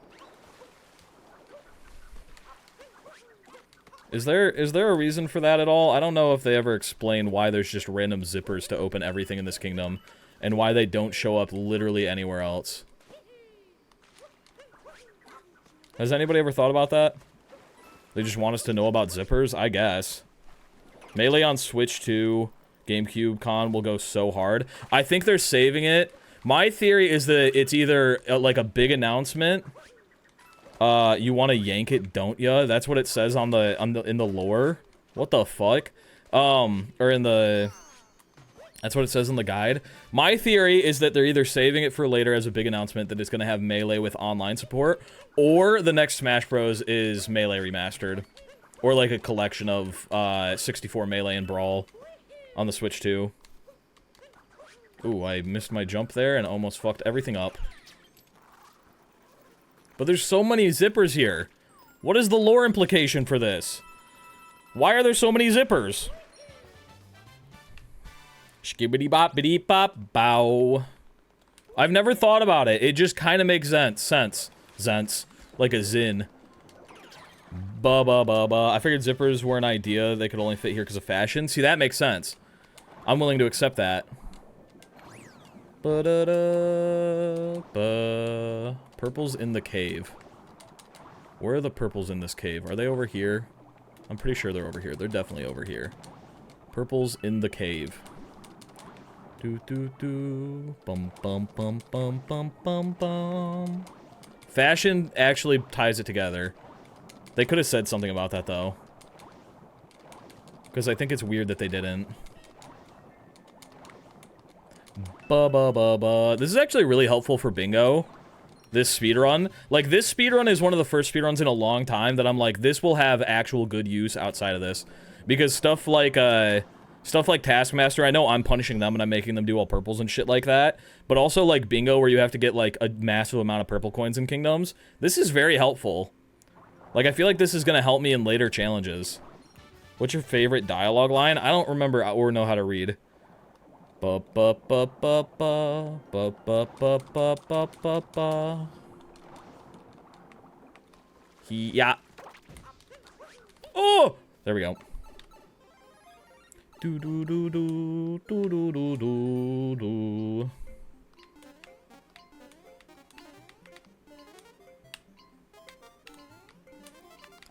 Is there a reason for that at all? I don't know if they ever explain why there's just random zippers to open everything in this kingdom, and why they don't show up literally anywhere else. Has anybody ever thought about that? They just want us to know about zippers? I guess. Melee on Switch 2, GameCube Con will go so hard. I think they're saving it. My theory is that it's either like a big announcement. You want to yank it, don't ya? That's what it says in the lore. What the fuck? That's what it says in the guide. My theory is that they're either saving it for later as a big announcement that it's going to have Melee with online support, or the next Smash Bros. Is Melee remastered. Or like a collection of 64 Melee and Brawl on the Switch 2. Ooh, I missed my jump there and almost fucked everything up. But there's so many zippers here. What is the lore implication for this? Why are there so many zippers? Skibbity bop biddy bop bow. I've never thought about it. It just kind of makes sense. Zents. Like a zin. Ba ba ba ba. I figured zippers were an idea. They could only fit here because of fashion. See, that makes sense. I'm willing to accept that. Ba-da-da-ba. Purples in the cave. Where are the purples in this cave? Are they over here? I'm pretty sure they're over here. They're definitely over here. Purples in the cave. Do do do. Bum bum bum bum bum bum bum. Fashion actually ties it together. They could have said something about that though. Because I think it's weird that they didn't. Ba-ba-ba-ba. This is actually really helpful for bingo. This speedrun. Like, this speedrun is one of the first speedruns in a long time that I'm like, this will have actual good use outside of this. Because stuff like Taskmaster, I know I'm punishing them and I'm making them do all purples and shit like that. But also, like, bingo, where you have to get, like, a massive amount of purple coins in Kingdoms. This is very helpful. Like, I feel like this is gonna help me in later challenges. What's your favorite dialogue line? I don't remember or know how to read. Ba ba ba ba ba ba ba ba ba ba ba ba. Yeah. Oh, there we go. Do do do do do do do do do.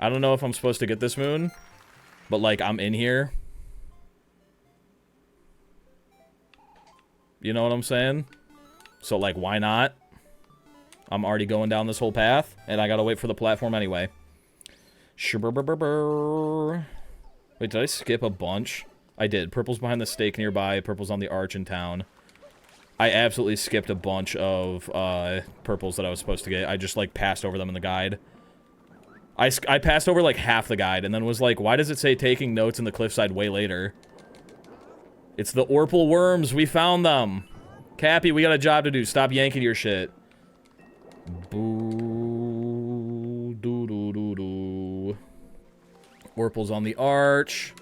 I don't know if I'm supposed to get this moon, but like I'm in here. You know what I'm saying? So, like, why not? I'm already going down this whole path, and I gotta wait for the platform anyway. Wait, did I skip a bunch? I did. Purple's behind the stake nearby. Purple's on the arch in town. I absolutely skipped a bunch of purples that I was supposed to get. I just, like, passed over them in the guide. I passed over, like, half the guide, and then was like, why does it say taking notes in the cliffside way later? It's the Orpal worms. We found them. Cappy, we got a job to do. Stop yanking your shit. Boo. Doo doo doo doo. Orpal's on the arch.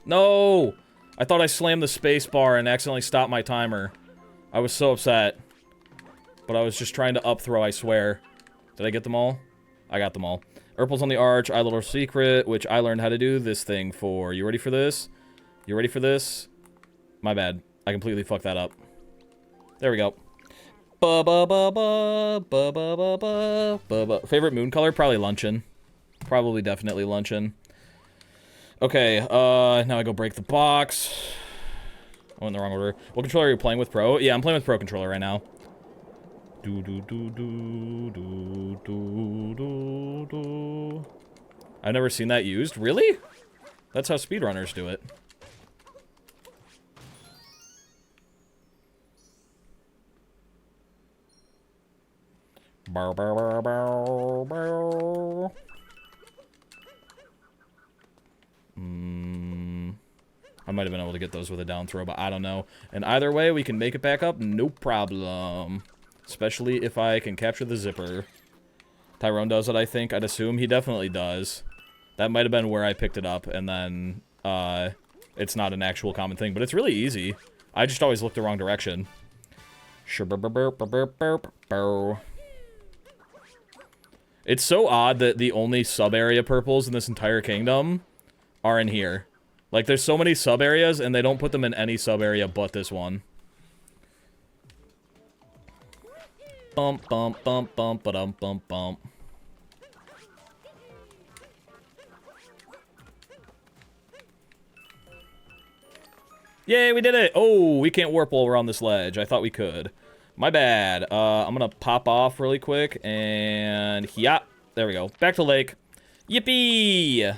No! I thought I slammed the space bar and accidentally stopped my timer. I was so upset. But I was just trying to up throw, I swear. Did I get them all? I got them all. Orpal's on the arch. I little secret, which I learned how to do this thing for. You ready for this? You ready for this? My bad. I completely fucked that up. There we go. Ba ba ba ba ba ba ba ba ba ba. Favorite moon color? Probably luncheon. Probably definitely luncheon. Okay, now I go break the box. I went in the wrong order. What controller are you playing with, Pro? Yeah, I'm playing with Pro controller right now. Do do do do do do do do. I've never seen that used. Really? That's how speedrunners do it. Bow, bow, bow, bow, bow. I might have been able to get those with a down throw, but I don't know. And either way, we can make it back up, no problem. Especially if I can capture the zipper. Tyrone does it, I think. I'd assume he definitely does. That might have been where I picked it up, and then it's not an actual common thing, but it's really easy. I just always look the wrong direction. It's so odd that the only sub-area purples in this entire kingdom are in here. Like, there's so many sub-areas, and they don't put them in any sub-area but this one. Bump, bump, bump, bump, ba-dum, bump, bump. Yay, we did it! Oh, we can't warp while we're on this ledge. I thought we could. My bad. I'm gonna pop off really quick, and yeah, there we go. Back to lake. Yippee!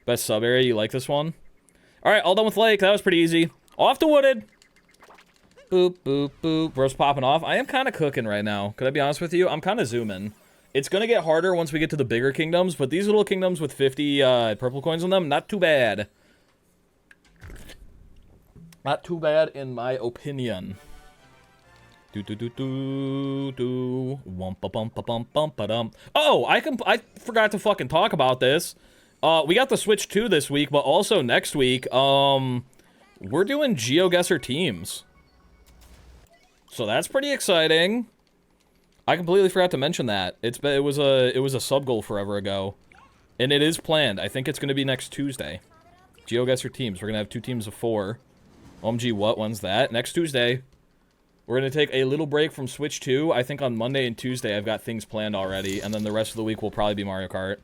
Best sub area, you like this one? Alright, all done with lake. That was pretty easy. Off to wooded! Boop, boop, boop. Bro's popping off. I am kind of cooking right now. Could I be honest with you? I'm kind of zooming. It's gonna get harder once we get to the bigger kingdoms, but these little kingdoms with 50 purple coins on them, not too bad. Not too bad in my opinion. Do do do do do. Wumpa bumpa bump bumpa dum. Oh, I forgot to fucking talk about this. We got the Switch 2 this week, but also next week, we're doing GeoGuessr teams. So that's pretty exciting. I completely forgot to mention that. It was a sub goal forever ago, and it is planned. I think it's going to be next Tuesday. GeoGuessr teams. We're gonna have 2 teams of 4. OMG, what? When's that? Next Tuesday. We're gonna take a little break from Switch 2. I think on Monday and Tuesday I've got things planned already, and then the rest of the week will probably be Mario Kart.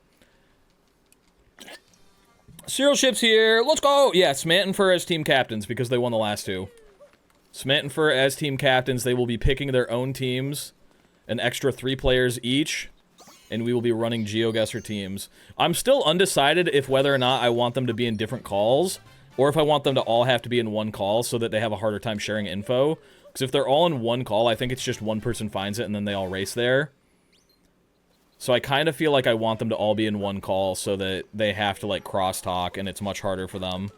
Serial Ship's here. Let's go! Yeah, Smant and Fur as team captains because they won the last 2. Smant and Fur as team captains. They will be picking their own teams, an extra 3 players each, and we will be running GeoGuessr teams. I'm still undecided if whether or not I want them to be in different calls, or if I want them to all have to be in one call so that they have a harder time sharing info. Because if they're all in one call, I think it's just one person finds it and then they all race there. So I kind of feel like I want them to all be in one call so that they have to, like, crosstalk, and it's much harder for them.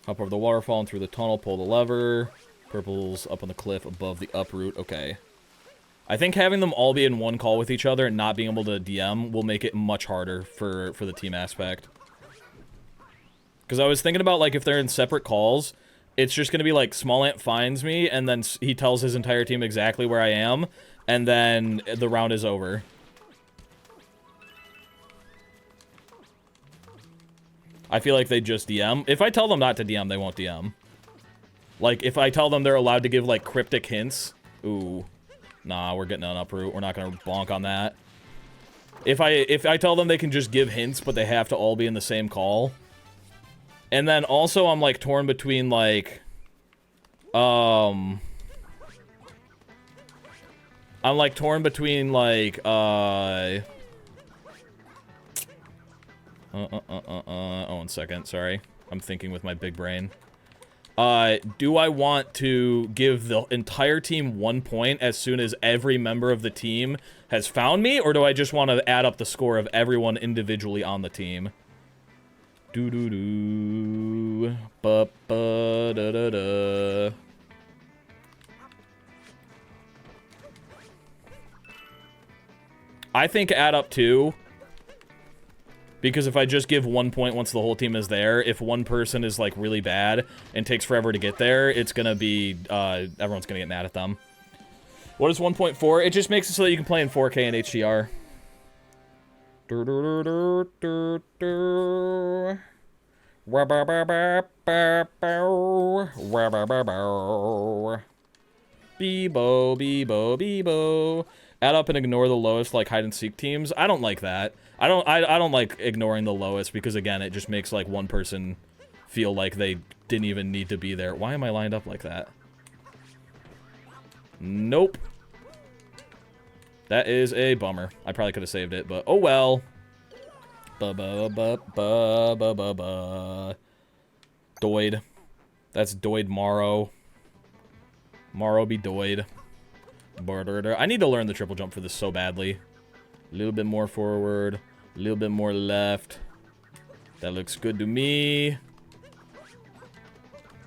Hop over the waterfall and through the tunnel, pull the lever. Purple's up on the cliff above the uproot. Okay. I think having them all be in one call with each other and not being able to DM will make it much harder for the team aspect. Because I was thinking about, like, if they're in separate calls, it's just going to be, like, Small Ant finds me, and then he tells his entire team exactly where I am, and then the round is over. I feel like they just DM. If I tell them not to DM, they won't DM. Like, if I tell them they're allowed to give, like, cryptic hints, ooh. Nah, we're getting an uproot. We're not going to bonk on that. If I tell them they can just give hints, but they have to all be in the same call. And then also I'm, like, torn between, like, I'm, like, torn between, like, oh, 1 second, sorry. I'm thinking with my big brain. Do I want to give the entire team 1 point as soon as every member of the team has found me, or do I just want to add up the score of everyone individually on the team? Do-do-do. Ba-ba-da-da-da. I think add up 2. Because if I just give 1 point once the whole team is there, if one person is, like, really bad and takes forever to get there, it's gonna be, everyone's gonna get mad at them. What is 1.4? It just makes it so that you can play in 4K and HDR. Bebo, Bebo, Bebo. Add up and ignore the lowest, like hide and seek teams. I don't like that. I don't like ignoring the lowest because again, it just makes like one person feel like they didn't even need to be there. Why am I lined up like that? Nope. That is a bummer. I probably could have saved it, but oh well. Ba-ba-ba-ba-ba-ba-ba. Doid. That's Doid Morrow. Morrow be Doid. I need to learn the triple jump for this so badly. A little bit more forward. A little bit more left. That looks good to me.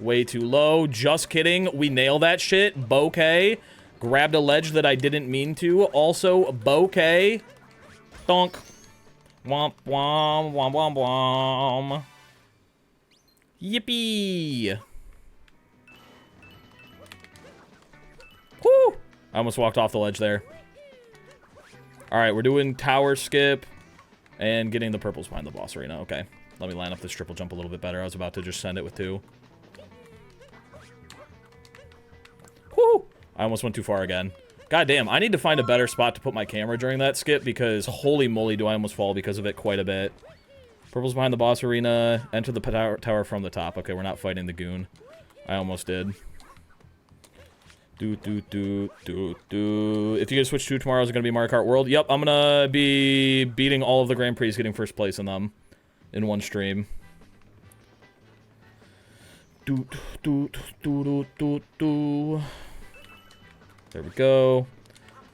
Way too low. Just kidding. We nail that shit. Bokeh. Grabbed a ledge that I didn't mean to. Also, bokeh. Donk. Womp womp womp womp womp. Yippee. Woo! I almost walked off the ledge there. Alright, we're doing tower skip and getting the purples behind the boss arena. Okay. Let me line up this triple jump a little bit better. I was about to just send it with 2. Woo! I almost went too far again. God damn, I need to find a better spot to put my camera during that skip because holy moly do I almost fall because of it quite a bit. Purple's behind the boss arena. Enter the tower from the top. Okay, we're not fighting the goon. I almost did. If you get Switch 2 tomorrow, is it going to be Mario Kart World? Yep, I'm going to be beating all of the Grand Prix, getting first place in them in one stream. There we go.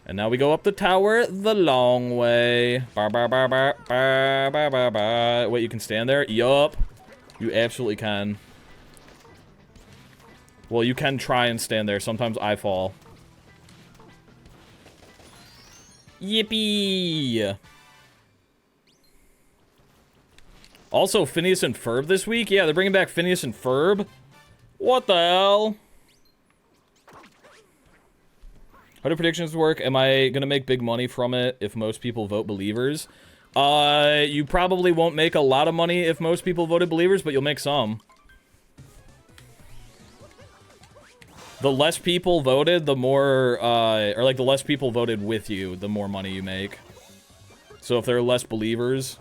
And now we go up the tower the long way. Wait, you can stand there? Yup. You absolutely can. Well, you can try and stand there. Sometimes I fall. Yippee! Also, Phineas and Ferb this week? Yeah, they're bringing back Phineas and Ferb. What the hell? How do predictions work? Am I gonna make big money from it if most people vote believers? You probably won't make a lot of money if most people voted believers, but you'll make some. The less people voted, the more, or like the less people voted with you, the more money you make. So if there are less believers,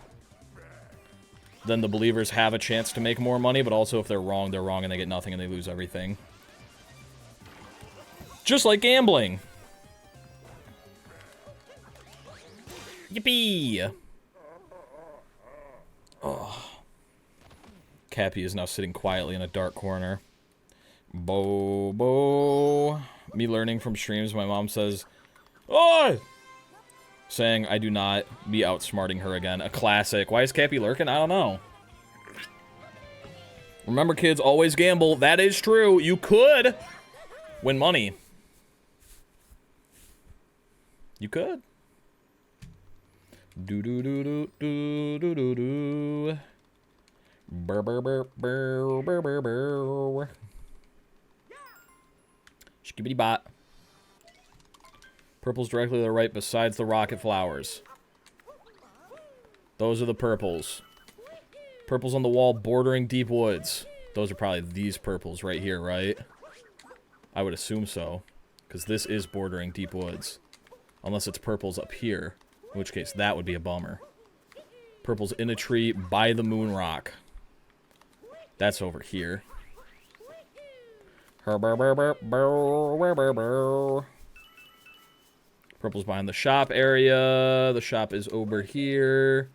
then the believers have a chance to make more money, but also if they're wrong and they get nothing and they lose everything. Just like gambling. Yippee! Oh. Cappy is now sitting quietly in a dark corner. Bo. Me learning from streams, my mom says, "Oi!" Saying I do not, be outsmarting her again. A classic. Why is Cappy lurking? I don't know. Remember, kids, always gamble. That is true. You could win money. You could. Do. Burr. Skibbity bot. Purple's directly to the right besides the rocket flowers. Those are the purples. Purples on the wall bordering deep woods. Those are probably these purples right here, right? I would assume so. Because this is bordering deep woods. Unless it's purples up here. In which case, that would be a bummer. Purple's in a tree by the moon rock. That's over here. Purple's behind the shop area. The shop is over here.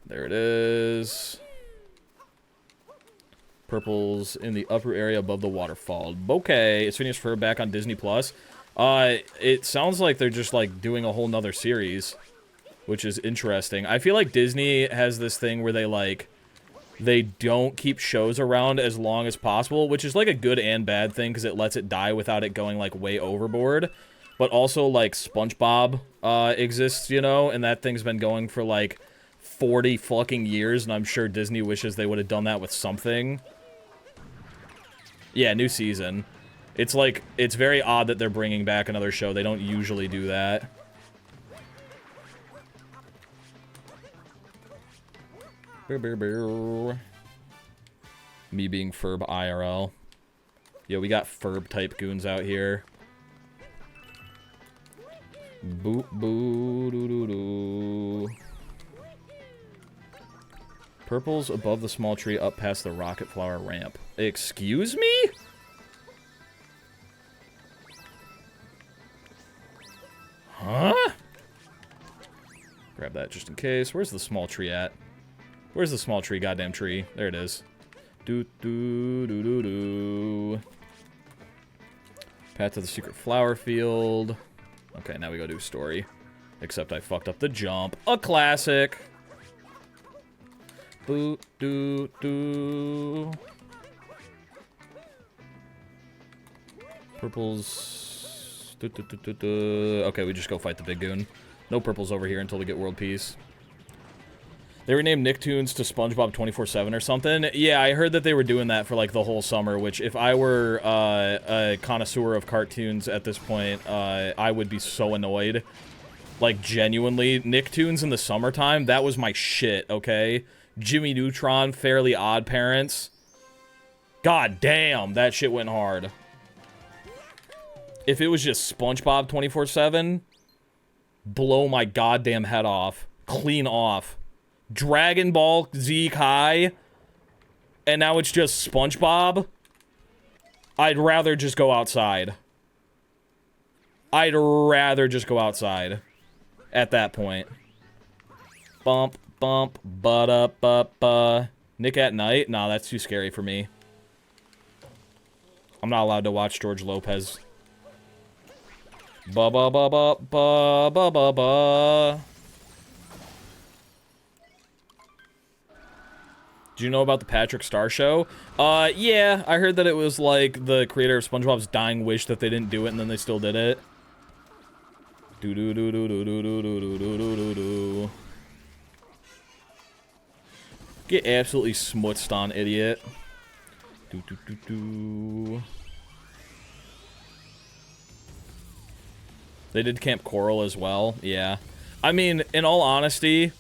There it is. Purple's in the upper area above the waterfall. Bokeh. Is Phineas Ferb back on Disney Plus? It sounds like they're just, like, doing a whole nother series, which is interesting. I feel like Disney has this thing where they, like, they don't keep shows around as long as possible, which is, like, a good and bad thing, because it lets it die without it going, like, way overboard. But also, like, SpongeBob, exists, you know, and that thing's been going for, like, 40 fucking years, and I'm sure Disney wishes they would have done that with something. Yeah, new season. It's like, it's very odd that they're bringing back another show. They don't usually do that. Me being Ferb IRL. Yo, we got Ferb type goons out here. Boop boo doo doo doo. Purple's above the small tree up past the rocket flower ramp. Excuse me? Huh? Grab that just in case. Where's the small tree at? Where's the small tree? Goddamn tree. There it is. Doo doo doo doo doo. Path to the secret flower field. Okay, now we go do story. Except I fucked up the jump. A classic. Boo doo doo. Purples. Doo, doo, doo, doo, doo. Okay, we just go fight the big goon. No purples over here until we get world peace. They renamed Nicktoons to SpongeBob 24/7 or something. Yeah, I heard that they were doing that for like the whole summer, which if I were a connoisseur of cartoons at this point, I would be so annoyed. Like, genuinely, Nicktoons in the summertime, that was my shit, okay? Jimmy Neutron, Fairly Odd Parents. God damn, that shit went hard. If it was just SpongeBob 24/7, blow my goddamn head off. Clean off. Dragon Ball Z Kai, and now it's just SpongeBob. I'd rather just go outside. I'd rather just go outside at that point. Bump, bump, ba-da-ba-ba. Nick at Night? Nah, that's too scary for me. I'm not allowed to watch George Lopez. Ba-ba-ba-ba-ba-ba-ba-ba. Do you know about the Patrick Star Show? Yeah, I heard that it was like the creator of SpongeBob's dying wish that they didn't do it, and then they still did it. Do do do do do do do do do do do do. Get absolutely smutzed on, idiot. Do do do do. They did Camp Coral as well. Yeah, I mean, in all honesty,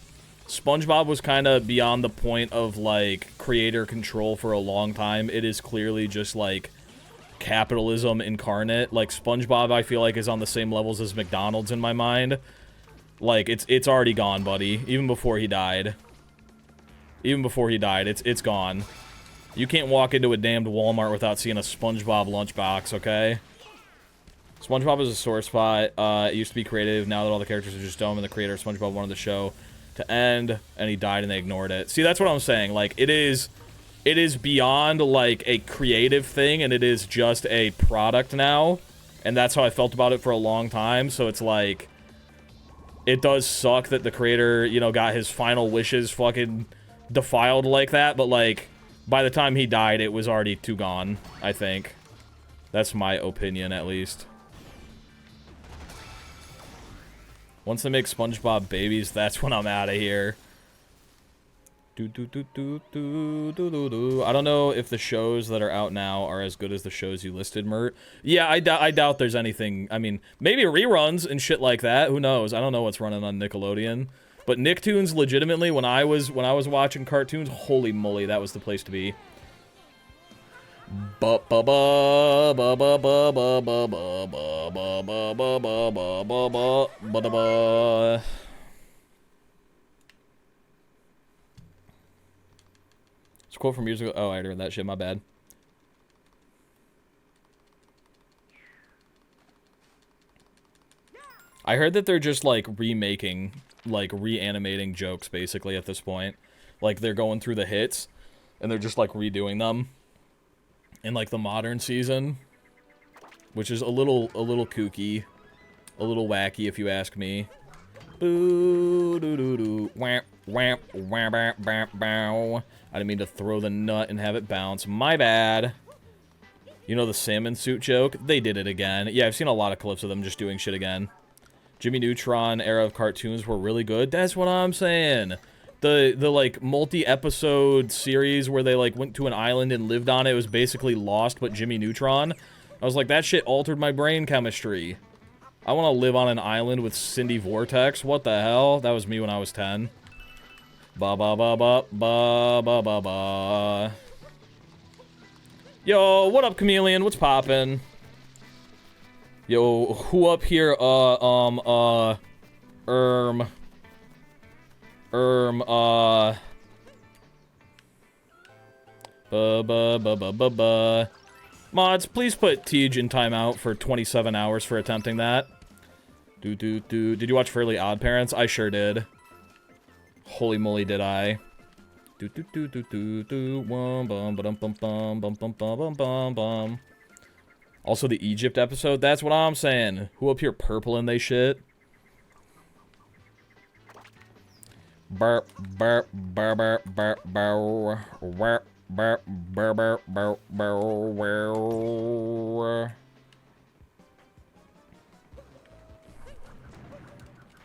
SpongeBob was kind of beyond the point of, like, creator control for a long time. It is clearly just, like, capitalism incarnate. Like, SpongeBob, I feel like, is on the same levels as McDonald's in my mind. Like, it's already gone, buddy. Even before he died. Even before he died, it's gone. You can't walk into a damned Walmart without seeing a SpongeBob lunchbox, okay? SpongeBob is a sore spot. It used to be creative. Now that all the characters are just dumb and the creator of SpongeBob wanted the show to end, and he died and they ignored it. See, that's what I'm saying. Like, it is beyond, like, a creative thing, and it is just a product now, and that's how I felt about it for a long time. So it's like, it does suck that the creator, you know, got his final wishes fucking defiled like that, but, like, by the time he died, it was already too gone, I think. That's my opinion, at least. Once they make SpongeBob babies, that's when I'm out of here. Do do do do do do do do. I don't know if the shows that are out now are as good as the shows you listed, Mert. Yeah, I doubt there's anything. I mean, maybe reruns and shit like that. Who knows? I don't know what's running on Nickelodeon. But Nicktoons, legitimately, when I was watching cartoons, holy moly, that was the place to be. Ba ba ba ba ba ba ba ba ba ba ba ba ba ba ba ba ba ba. It's a quote from years ago. Oh, I already read that shit. My bad. I heard that they're just like remaking, like reanimating jokes basically at this point. Like they're going through the hits, and they're just like redoing them. In, like, the modern season, which is a little kooky, a little wacky, if you ask me. Boo doo doo doo, wham wham wham bam bam bow. I didn't mean to throw the nut and have it bounce. My bad. You know the salmon suit joke? They did it again. Yeah, I've seen a lot of clips of them just doing shit again. Jimmy Neutron era of cartoons were really good. That's what I'm saying. The like multi-episode series where they like went to an island and lived on it was basically Lost but Jimmy Neutron. I was like, that shit altered my brain chemistry. I want to live on an island with Cindy Vortex. What the hell? That was me when I was 10. Ba ba ba ba ba ba ba ba. Yo, what up, Chameleon? What's poppin'? Yo, who up here? Ba ba ba ba ba ba. Mods, please put Tej in timeout for 27 hours for attempting that. Did you watch Fairly Odd Parents? I sure did. Holy moly, did I. Also the Egypt episode, that's what I'm saying. Who up here purple and they shit? Burp, burp, burp, burp, burp, burp, burp, burp, burp, burp, burp.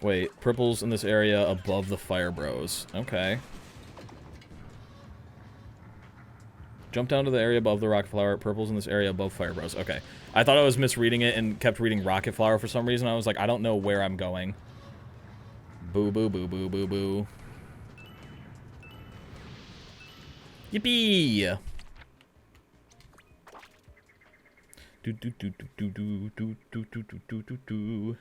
Wait, purple's in this area above the fire bros. Okay. Jump down to the area above the rocket flower. Purple's in this area above fire bros. Okay. I thought I was misreading it and kept reading rocket flower for some reason. I was like, I don't know where I'm going. Boo, boo, boo, boo, boo, boo. Yippee! Do do do do do do do do do do do do.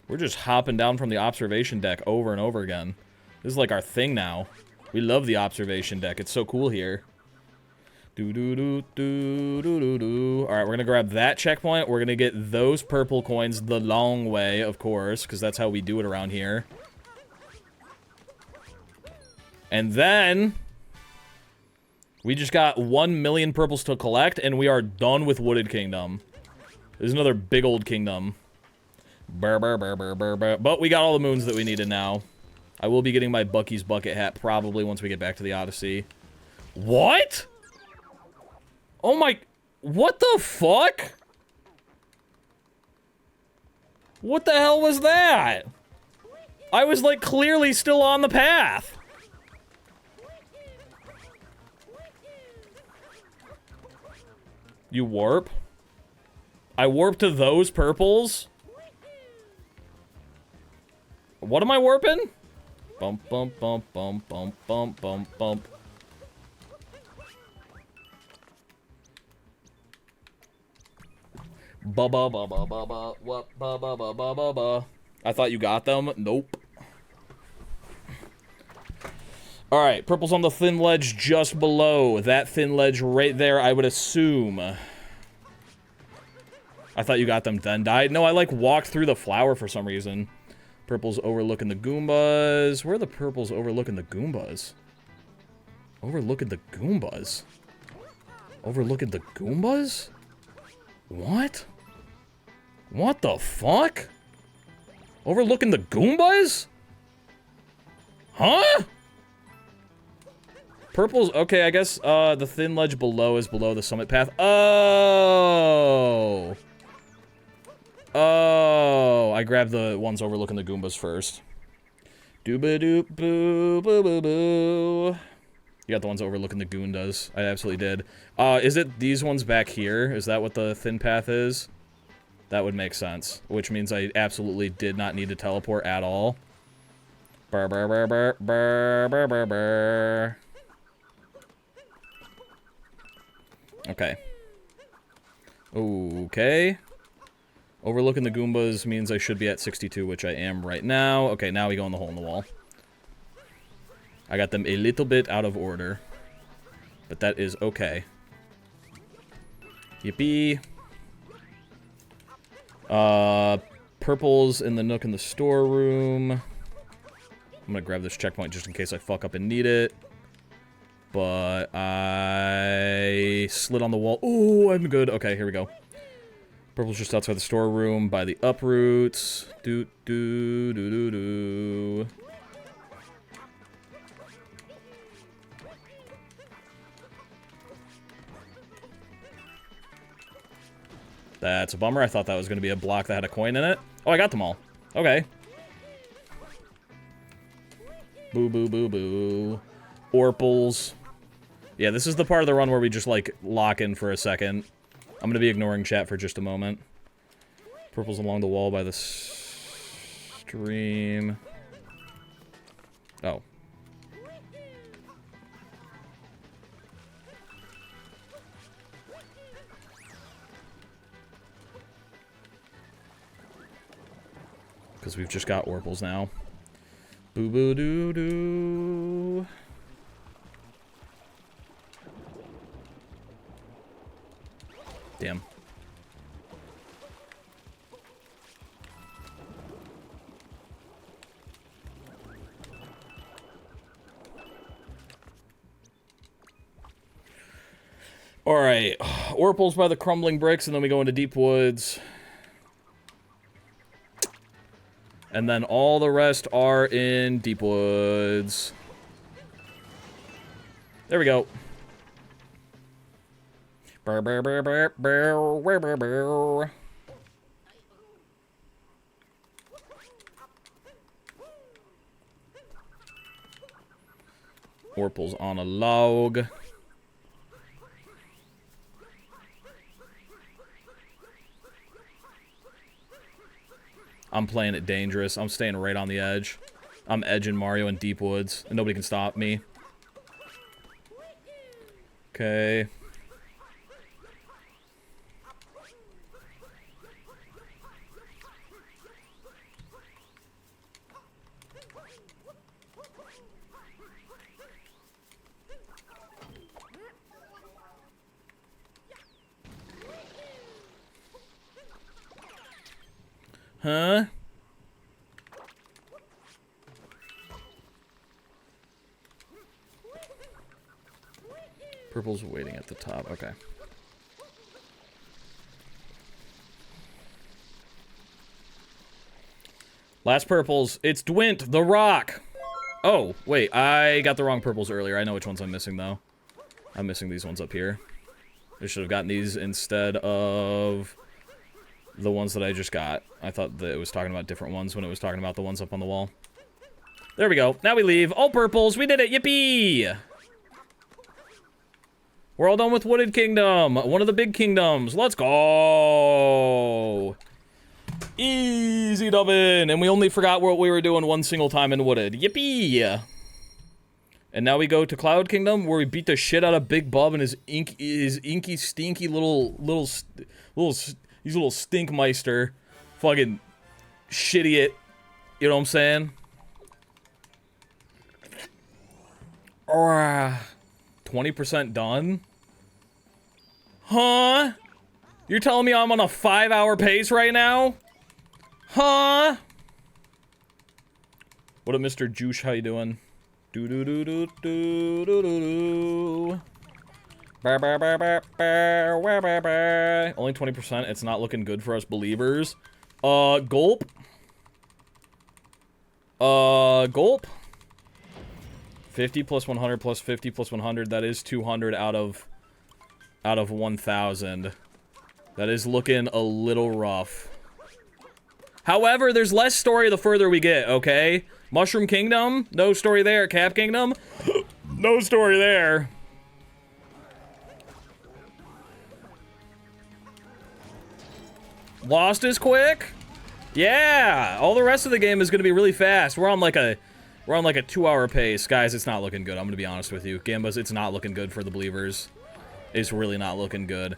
We're just hopping down from the observation deck over and over again. This is like our thing now. We love the observation deck. It's so cool here. Do do do do do do do. All right, we're gonna grab that checkpoint. We're gonna get those purple coins the long way, of course, because that's how we do it around here. And then we just got 1 million purples to collect, and we are done with Wooded Kingdom. There's another big old kingdom. Burr, burr, burr, burr, burr, burr. But we got all the moons that we needed now. I will be getting my Bucky's bucket hat probably once we get back to the Odyssey. What? Oh my... What the fuck? What the hell was that? I was, like, clearly still on the path. You warp? I warp to those purples? What am I warping? Bump, bump, bump, bump, bump, bump, bump, bump. Ba ba ba ba ba ba what ba ba ba ba ba ba. I thought you got them. Nope. Alright, purple's on the thin ledge just below. That thin ledge right there, I would assume. I thought you got them then died. No, I like walked through the flower for some reason. Purple's overlooking the Goombas. Where are the purples overlooking the Goombas? Overlooking the Goombas? Overlooking the Goombas? What? What the fuck? Overlooking the Goombas? Huh? Purple's... Okay, I guess the thin ledge below is below the summit path. Oh! Oh, I grabbed the ones overlooking the Goombas first. Dooba-doop boo boo boo boo. You got the ones overlooking the Goondas. I absolutely did. Is it these ones back here? Is that what the thin path is? That would make sense. Which means I absolutely did not need to teleport at all. Burr burr burr burr burr burr burr burr. Okay. Okay. Overlooking the Goombas means I should be at 62, which I am right now. Okay, now we go in the hole in the wall. I got them a little bit out of order. But that is okay. Yippee. Purple's in the nook in the storeroom. I'm gonna grab this checkpoint just in case I fuck up and need it. But I slid on the wall. Ooh, I'm good. Okay, here we go. Purple's just outside the storeroom by the uproots. Doo doo doo doo doo. That's a bummer. I thought that was going to be a block that had a coin in it. Oh, I got them all. Okay. Boo boo boo boo. Orples. Yeah, this is the part of the run where we just, like, lock in for a second. I'm gonna be ignoring chat for just a moment. Purple's along the wall by the stream. Oh. Because we've just got Orpals now. Boo boo doo doo. Damn. All right, Orpals by the crumbling bricks, and then we go into Deep Woods. And then all the rest are in Deep Woods. There we go. Burr, burr, burr, burr, burr, burr, burr, burr. Orpals on a log. I'm playing it dangerous. I'm staying right on the edge. I'm edging Mario in Deep Woods, and nobody can stop me. Okay. Huh? Purple's waiting at the top. Okay. Last purples. It's Dwint, the Rock. Oh, wait. I got the wrong purples earlier. I know which ones I'm missing, though. I'm missing these ones up here. I should have gotten these instead of the ones that I just got. I thought that it was talking about different ones when it was talking about the ones up on the wall. There we go. Now we leave. All purples. We did it. Yippee! We're all done with Wooded Kingdom. One of the big kingdoms. Let's go! Easy dubbin'. And we only forgot what we were doing one single time in Wooded. Yippee! And now we go to Cloud Kingdom, where we beat the shit out of Big Bub and his inky, stinky he's a little stinkmeister. Fucking shit idiot. You know what I'm saying? 20% done? Huh? You're telling me I'm on a 5-hour pace right now? Huh? What up, Mr. Juice? How you doing? Do do do do do do do do. Only 20%. It's not looking good for us believers. Gulp. Gulp. 50 plus 100 plus 50 plus 100. That is 200 out of 1,000. That is looking a little rough. However, there's less story the further we get, okay? Mushroom Kingdom, no story there. Cap Kingdom, no story there. Lost is quick? Yeah, all the rest of the game is gonna be really fast. We're on like a 2-hour pace. Guys, it's not looking good. I'm gonna be honest with you. Gambas, it's not looking good for the believers. It's really not looking good.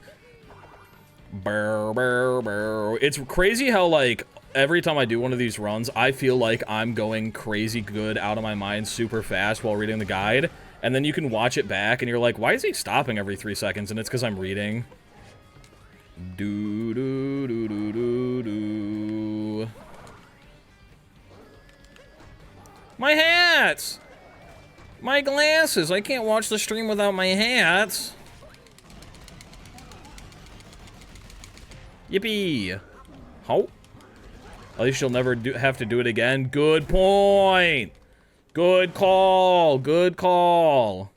Burr, burr, burr. It's crazy how, like, every time I do one of these runs, I feel like I'm going crazy good out of my mind super fast while reading the guide. And then you can watch it back and you're like, why is he stopping every 3 seconds? And it's because I'm reading. Do do do do do do. My hats! My glasses! I can't watch the stream without my hats. Yippee! How? At least you'll never have to do it again. Good point! Good call! Good call!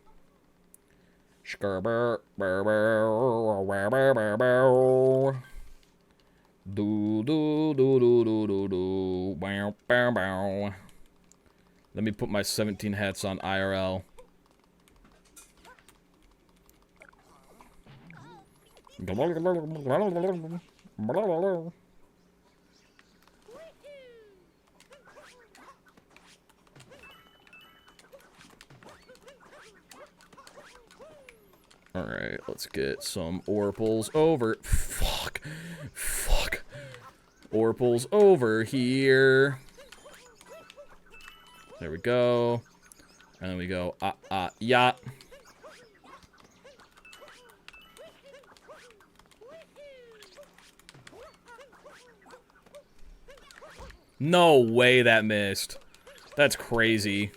Do do do do do do do. Bow bow bow. Let me put my 17 hats on IRL. Alright, let's get some Orpals over. Fuck. Fuck. Orpals over here. There we go. And then we go, yeah. No way that missed. That's crazy.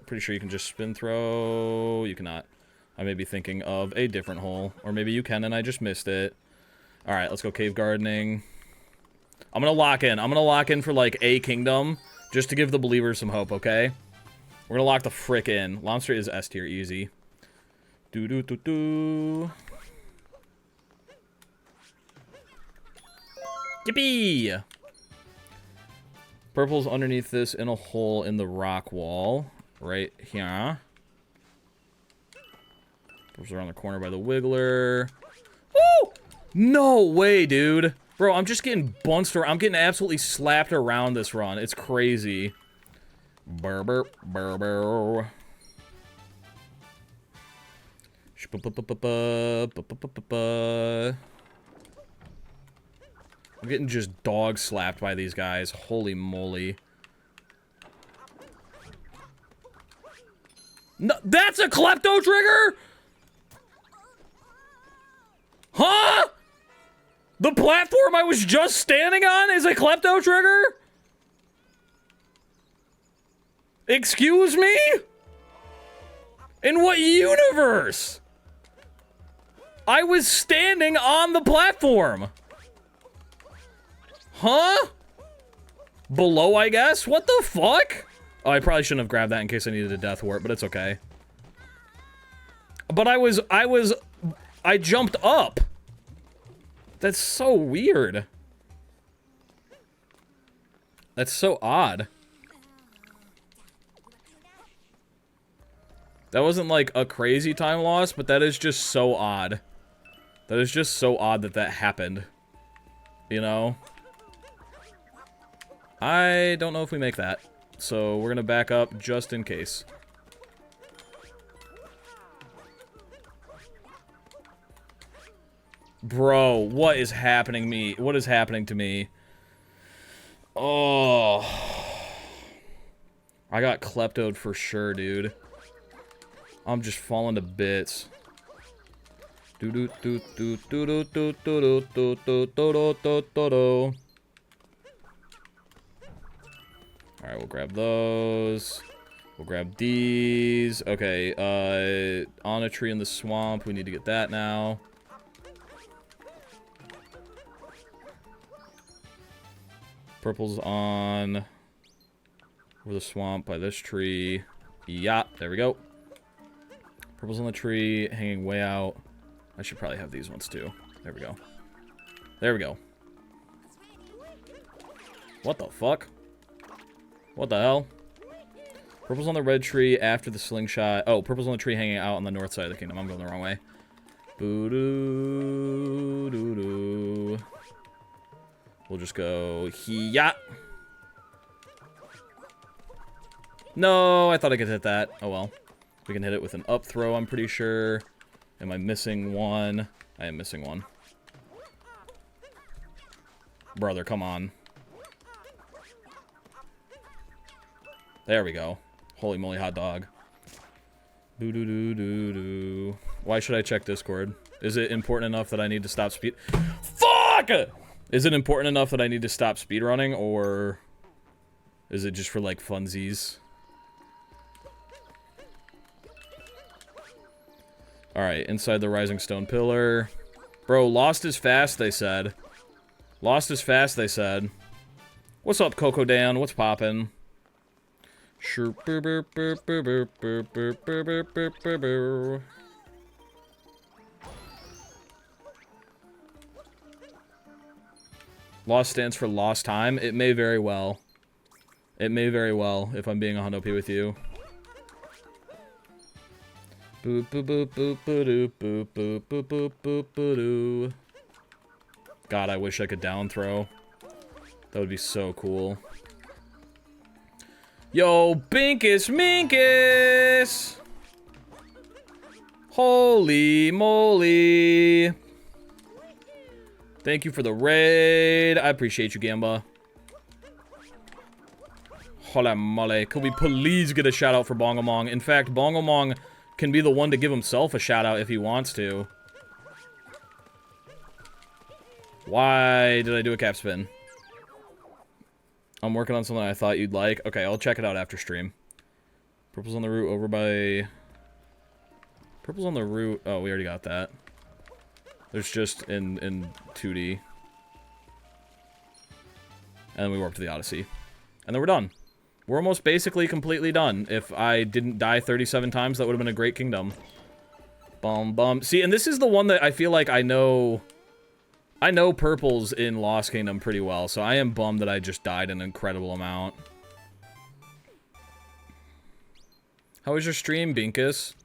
Pretty sure you can just spin throw. You cannot. I may be thinking of a different hole. Or maybe you can and I just missed it. Alright, let's go cave gardening. I'm gonna lock in. I'm gonna lock in for, like, a kingdom. Just to give the believers some hope, okay? We're gonna lock the frick in. Lobster is S tier, easy. Yippee! Purple's underneath this in a hole in the rock wall. Right here. Purple's around the corner by the wiggler. Woo! No way, dude. Bro, I'm just getting bunched around. I'm getting absolutely slapped around this run. It's crazy. Burr, burr, burr, burr. I'm getting just dog slapped by these guys. Holy moly. No, that's a klepto trigger? Huh? The platform I was just standing on is a klepto trigger? Excuse me? In what universe? I was standing on the platform. Huh? Below, I guess? What the fuck? Oh, I probably shouldn't have grabbed that in case I needed a death warp, but it's okay. But I jumped up. That's so weird. That's so odd. That wasn't like a crazy time loss, but that is just so odd. That is just so odd that that happened. You know? I don't know if we make that. So we're gonna back up just in case. Bro, what is happening me? What is happening to me? Oh. I got kleptoed for sure, dude. I'm just falling to bits. Alright, we'll grab those. We'll grab these. Okay, on a tree in the swamp. We need to get that now. Purple's on over the swamp by this tree. Yeah, there we go. Purple's on the tree, hanging way out. I should probably have these ones too. There we go. There we go. What the fuck? What the hell? Purple's on the red tree after the slingshot. Oh, purple's on the tree hanging out on the north side of the kingdom. I'm going the wrong way. Boo-doo-doo-doo. We'll just go here. No, I thought I could hit that. Oh well. We can hit it with an up throw, I'm pretty sure. Am I missing one? I am missing one. Brother, come on. There we go. Holy moly hot dog. Boo-doo-doo-doo-doo. Why should I check Discord? Is it important enough that I need to stop speed? Fuck! Is it important enough that I need to stop speedrunning, or is it just for, like, funsies? Alright, inside the Rising Stone Pillar. Bro, lost is fast, they said. Lost is fast, they said. What's up, Coco Dan? What's poppin'? Sure. Lost stands for lost time. It may very well. It may very well, if I'm being a hundo P with you. Boop boop boop boop boop boop boop boop boop boop boop. God, I wish I could down throw. That would be so cool. Yo, Binkus Minkus! Holy moly. Thank you for the raid. I appreciate you, Gamba. Hola moly. Could we please get a shout out for Bongomong? In fact, Bongomong can be the one to give himself a shout out if he wants to. Why did I do a cap spin? I'm working on something I thought you'd like. Okay, I'll check it out after stream. Purple's on the route over by... Purple's on the route... Oh, we already got that. There's just in 2D. And then we warp to the Odyssey. And then we're done. We're almost basically completely done. If I didn't die 37 times, that would have been a great kingdom. Bum bum. See, and this is the one that I feel like I know purples in Lost Kingdom pretty well, so I am bummed that I just died an incredible amount. How was your stream, Binkus?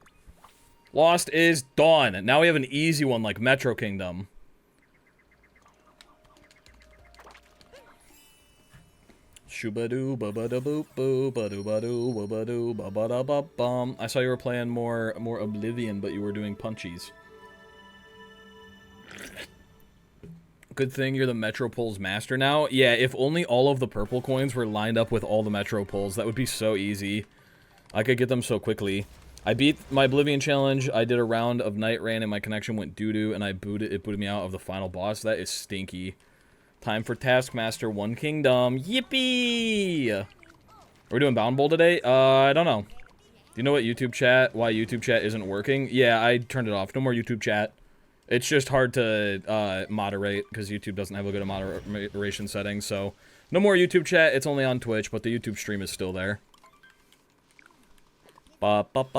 Lost is done. Now we have an easy one like Metro Kingdom. Shoo-ba-doo, ba-ba-da-boop, boo, ba-doo-ba-doo, ba-ba-doo, ba-ba-da-ba-bum. I saw you were playing more Oblivion, but you were doing punchies. Good thing you're the Metropoles master now. Yeah, if only all of the purple coins were lined up with all the Metropoles, that would be so easy. I could get them so quickly. I beat my Oblivion challenge, I did a round of Night Rain, and my connection went doo-doo, and it booted me out of the final boss. That is stinky. Time for Taskmaster 1 Kingdom. Yippee! Are we doing Bound Bowl today? I don't know. Do you know why YouTube chat isn't working? Yeah, I turned it off. No more YouTube chat. It's just hard to moderate, because YouTube doesn't have a good moderation setting, so... No more YouTube chat, it's only on Twitch, but the YouTube stream is still there. Alright.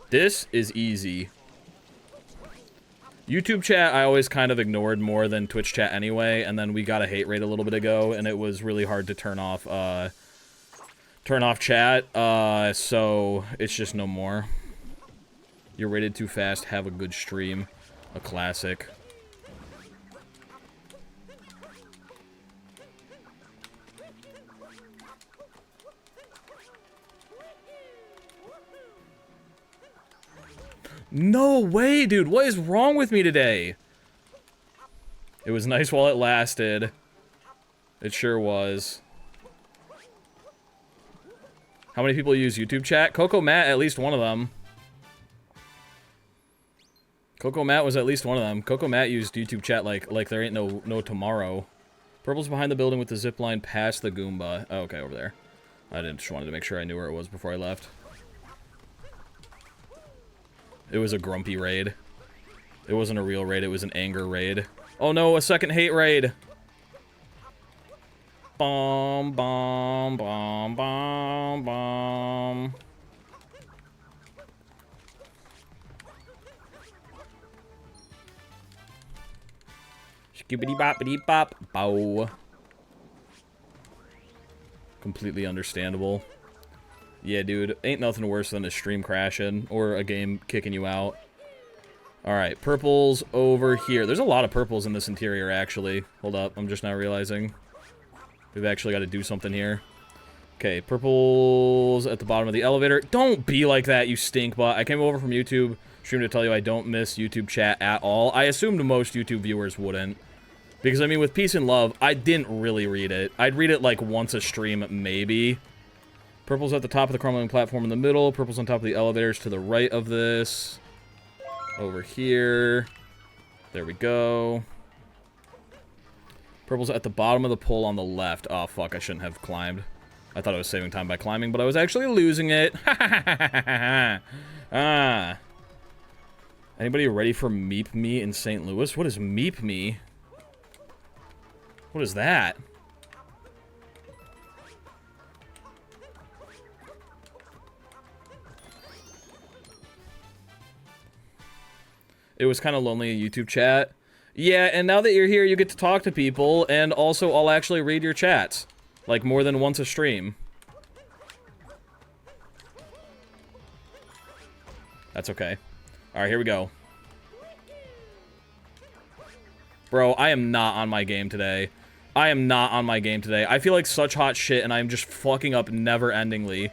This is easy. YouTube chat I always kind of ignored more than Twitch chat anyway, and then we got a hate raid a little bit ago, and it was really hard to turn off chat, so it's just no more. You're rated too fast, have a good stream. A classic. No way, dude. What is wrong with me today? It was nice while it lasted. It sure was. How many people use YouTube chat? Coco Matt, at least one of them. Coco Matt was at least one of them. Coco Matt used YouTube chat like there ain't no tomorrow. Purple's behind the building with the zip line past the Goomba. Oh, okay, over there. I just wanted to make sure I knew where it was before I left. It was a grumpy raid. It wasn't a real raid, it was an anger raid. Oh no, a second hate raid! Bom, bom, bom, bom, bom. Skibbity boppity bop, bow. Completely understandable. Yeah, dude, ain't nothing worse than a stream crashing or a game kicking you out. Alright, purples over here. There's a lot of purples in this interior, actually. Hold up, I'm just now realizing. We've actually got to do something here. Okay, purples at the bottom of the elevator. Don't be like that, you stink butt. I came over from YouTube stream to tell you I don't miss YouTube chat at all. I assumed most YouTube viewers wouldn't. Because, I mean, with Peace and Love, I didn't really read it. I'd read it, like, once a stream, maybe. Purple's at the top of the crumbling platform in the middle. Purple's on top of the elevators to the right of this. Over here. There we go. Purple's at the bottom of the pole on the left. Oh, fuck, I shouldn't have climbed. I thought I was saving time by climbing, but I was actually losing it. Ah. Anybody ready for Meep Me in St. Louis? What is Meep Me? What is that? It was kind of lonely in YouTube chat. Yeah, and now that you're here, you get to talk to people, and also I'll actually read your chats. Like, more than once a stream. That's okay. Alright, here we go. Bro, I am not on my game today. I am not on my game today. I feel like such hot shit, and I'm just fucking up never-endingly.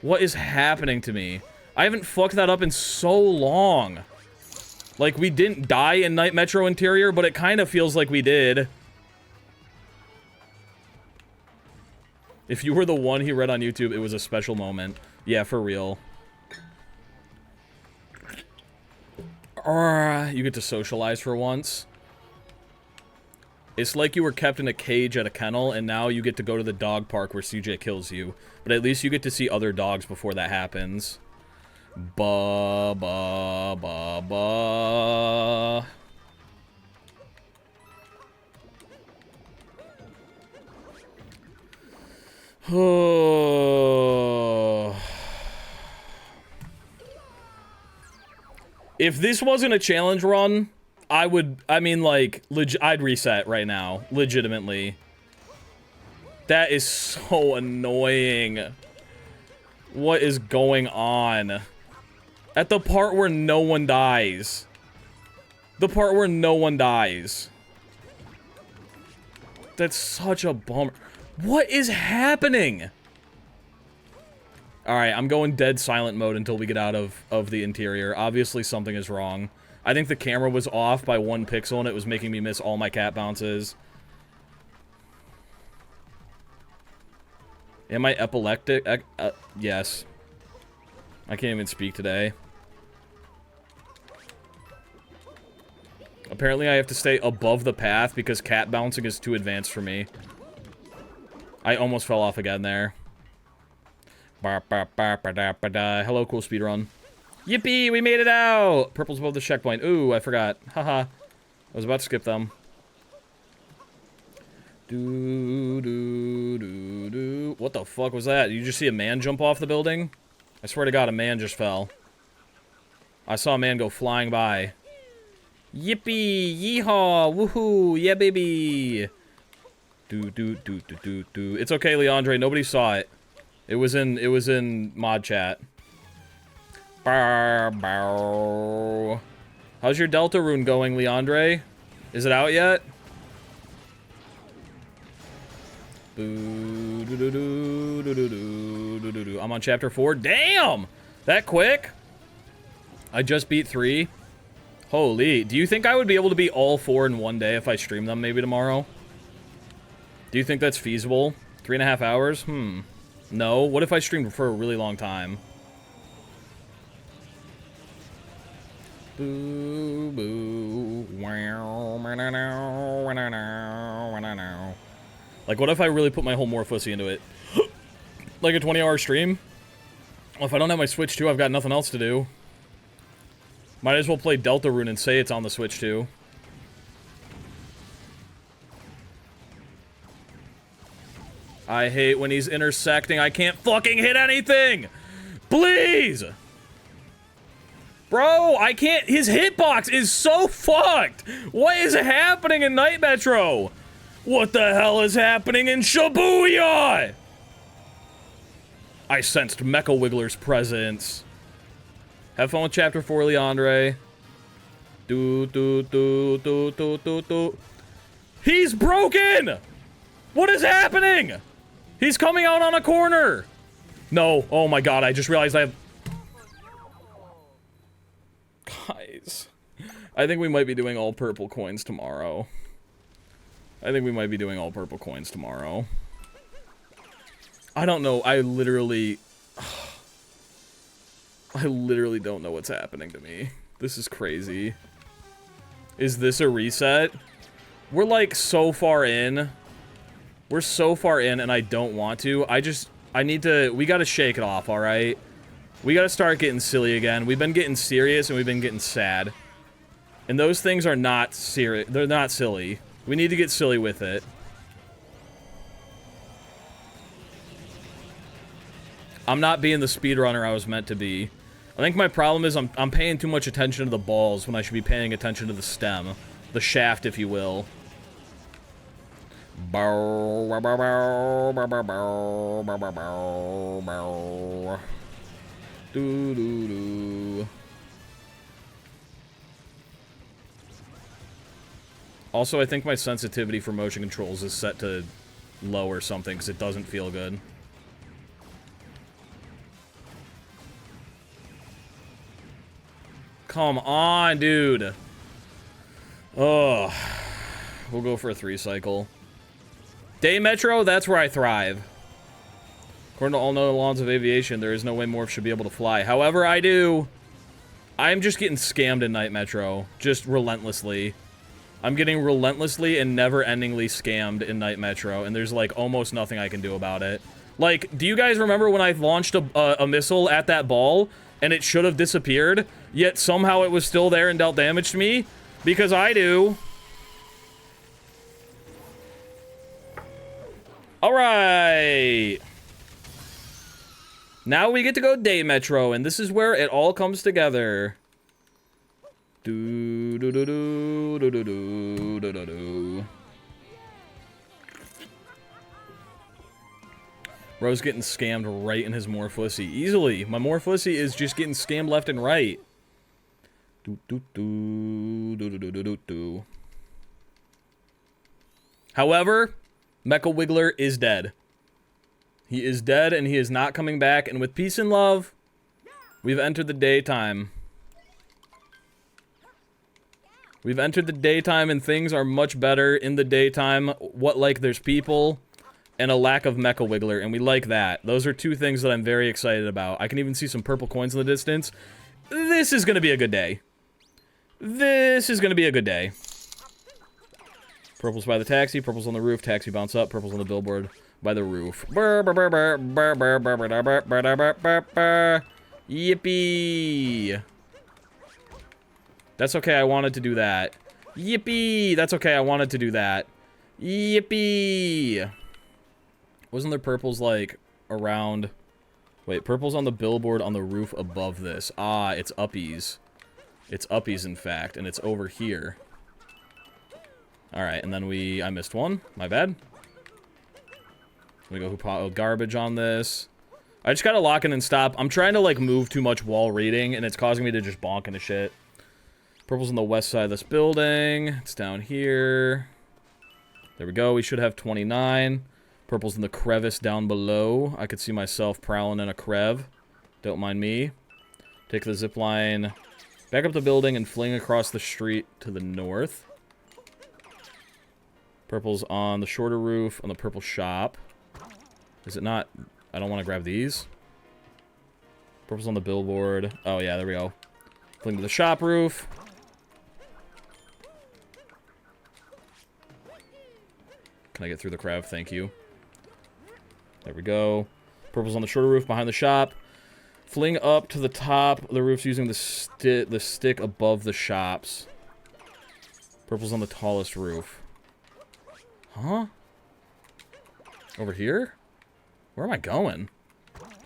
What is happening to me? I haven't fucked that up in so long. Like, we didn't die in Night Metro Interior, but it kind of feels like we did. If you were the one he read on YouTube, it was a special moment. Yeah, for real. You get to socialize for once. It's like you were kept in a cage at a kennel, and now you get to go to the dog park where CJ kills you. But at least you get to see other dogs before that happens. Ba ba ba ba. If this wasn't a challenge run, I mean, like, I'd reset right now, legitimately. That is so annoying. What is going on? At the part where no one dies. The part where no one dies. That's such a bummer. What is happening? Alright, I'm going dead silent mode until we get out of the interior. Obviously, something is wrong. I think the camera was off by 1 pixel and it was making me miss all my cat bounces. Am I epileptic? Yes. I can't even speak today. Apparently I have to stay above the path because cat bouncing is too advanced for me. I almost fell off again there. Hello, cool speedrun. Yippee, we made it out! Purple's above the checkpoint. Ooh, I forgot. Haha. I was about to skip them. What the fuck was that? Did you just see a man jump off the building? I swear to God, a man just fell. I saw a man go flying by. Yippee! Yeehaw! Woohoo! Yeah, baby! It's okay, Leandre. Nobody saw it. It was in mod chat. How's your Delta rune going, Leandre? Is it out yet? I'm on chapter 4. Damn! That quick? I just beat 3. Holy. Do you think I would be able to beat all 4 in one day if I stream them maybe tomorrow? Do you think that's feasible? 3.5 hours? No. What if I streamed for a really long time? Boo, boo. Like, what if I really put my whole Morphussy into it? Like a 20-hour stream? Well, if I don't have my Switch 2, I've got nothing else to do. Might as well play Deltarune and say it's on the Switch 2. I hate when he's intersecting. I can't fucking hit anything! Please! Bro, I can't. His hitbox is so fucked! What is happening in Night Metro? What the hell is happening in Shibuya? I sensed Mecha Wiggler's presence. Have fun with chapter 4, Leandre. He's broken! What is happening? He's coming out on a corner! No. Oh my god, I just realized I have... Guys. I think we might be doing all purple coins tomorrow. I don't know. I literally don't know what's happening to me. This is crazy. Is this a reset? We're like so far in. We're so far in and I don't want to. We gotta shake it off, alright? We gotta start getting silly again. We've been getting serious and we've been getting sad. And those things are not serious. They're not silly. We need to get silly with it. I'm not being the speedrunner I was meant to be. I think my problem is I'm paying too much attention to the balls when I should be paying attention to the stem. The shaft, if you will. Also, I think my sensitivity for motion controls is set to low or something, because it doesn't feel good. Come on, dude. Oh. We'll go for a 3 cycle. Day Metro, that's where I thrive. According to all known laws of aviation, there is no way Morph should be able to fly. However, I do. I'm just getting scammed in Night Metro. Just relentlessly. I'm getting relentlessly and never-endingly scammed in Night Metro, and there's, like, almost nothing I can do about it. Like, do you guys remember when I launched a missile at that ball, and it should have disappeared, yet somehow it was still there and dealt damage to me? Because I do. Alright. Now we get to go Day Metro, and this is where it all comes together. Do do do do do do do do do do. Bro's getting scammed right in his Morphussy. Easily. My Morphussy is just getting scammed left and right. Do do do do do do do do do. However, Mecha Wiggler is dead. He is dead, and he is not coming back. And with peace and love, we've entered the daytime. We've entered the daytime, and things are much better in the daytime. What, like, there's people and a lack of Mecha Wiggler, and we like that. Those are two things that I'm very excited about. I can even see some purple coins in the distance. This is going to be a good day. This is going to be a good day. Purple's by the taxi, purple's on the roof, taxi bounce up, purple's on the billboard by the roof. Yippee! That's okay, I wanted to do that. Yippee! That's okay, I wanted to do that. Yippee! Wasn't there purples, like, around... Wait, purple's on the billboard on the roof above this. Ah, it's uppies. It's uppies, in fact, and it's over here. Alright, and then I missed one. My bad. We go pile garbage on this. I just gotta lock in and stop. I'm trying to, like, move too much wall reading, and it's causing me to just bonk into shit. Purple's on the west side of this building. It's down here. There we go. We should have 29. Purple's in the crevice down below. I could see myself prowling in a crev. Don't mind me. Take the zip line back up the building and fling across the street to the north. Purple's on the shorter roof on the purple shop. Is it not? I don't want to grab these. Purple's on the billboard. Oh, yeah, there we go. Fling to the shop roof. Can I get through the crev? Thank you. There we go. Purple's on the shorter roof behind the shop. Fling up to the top of the roofs using the stick above the shops. Purple's on the tallest roof. Huh? Over here? Where am I going?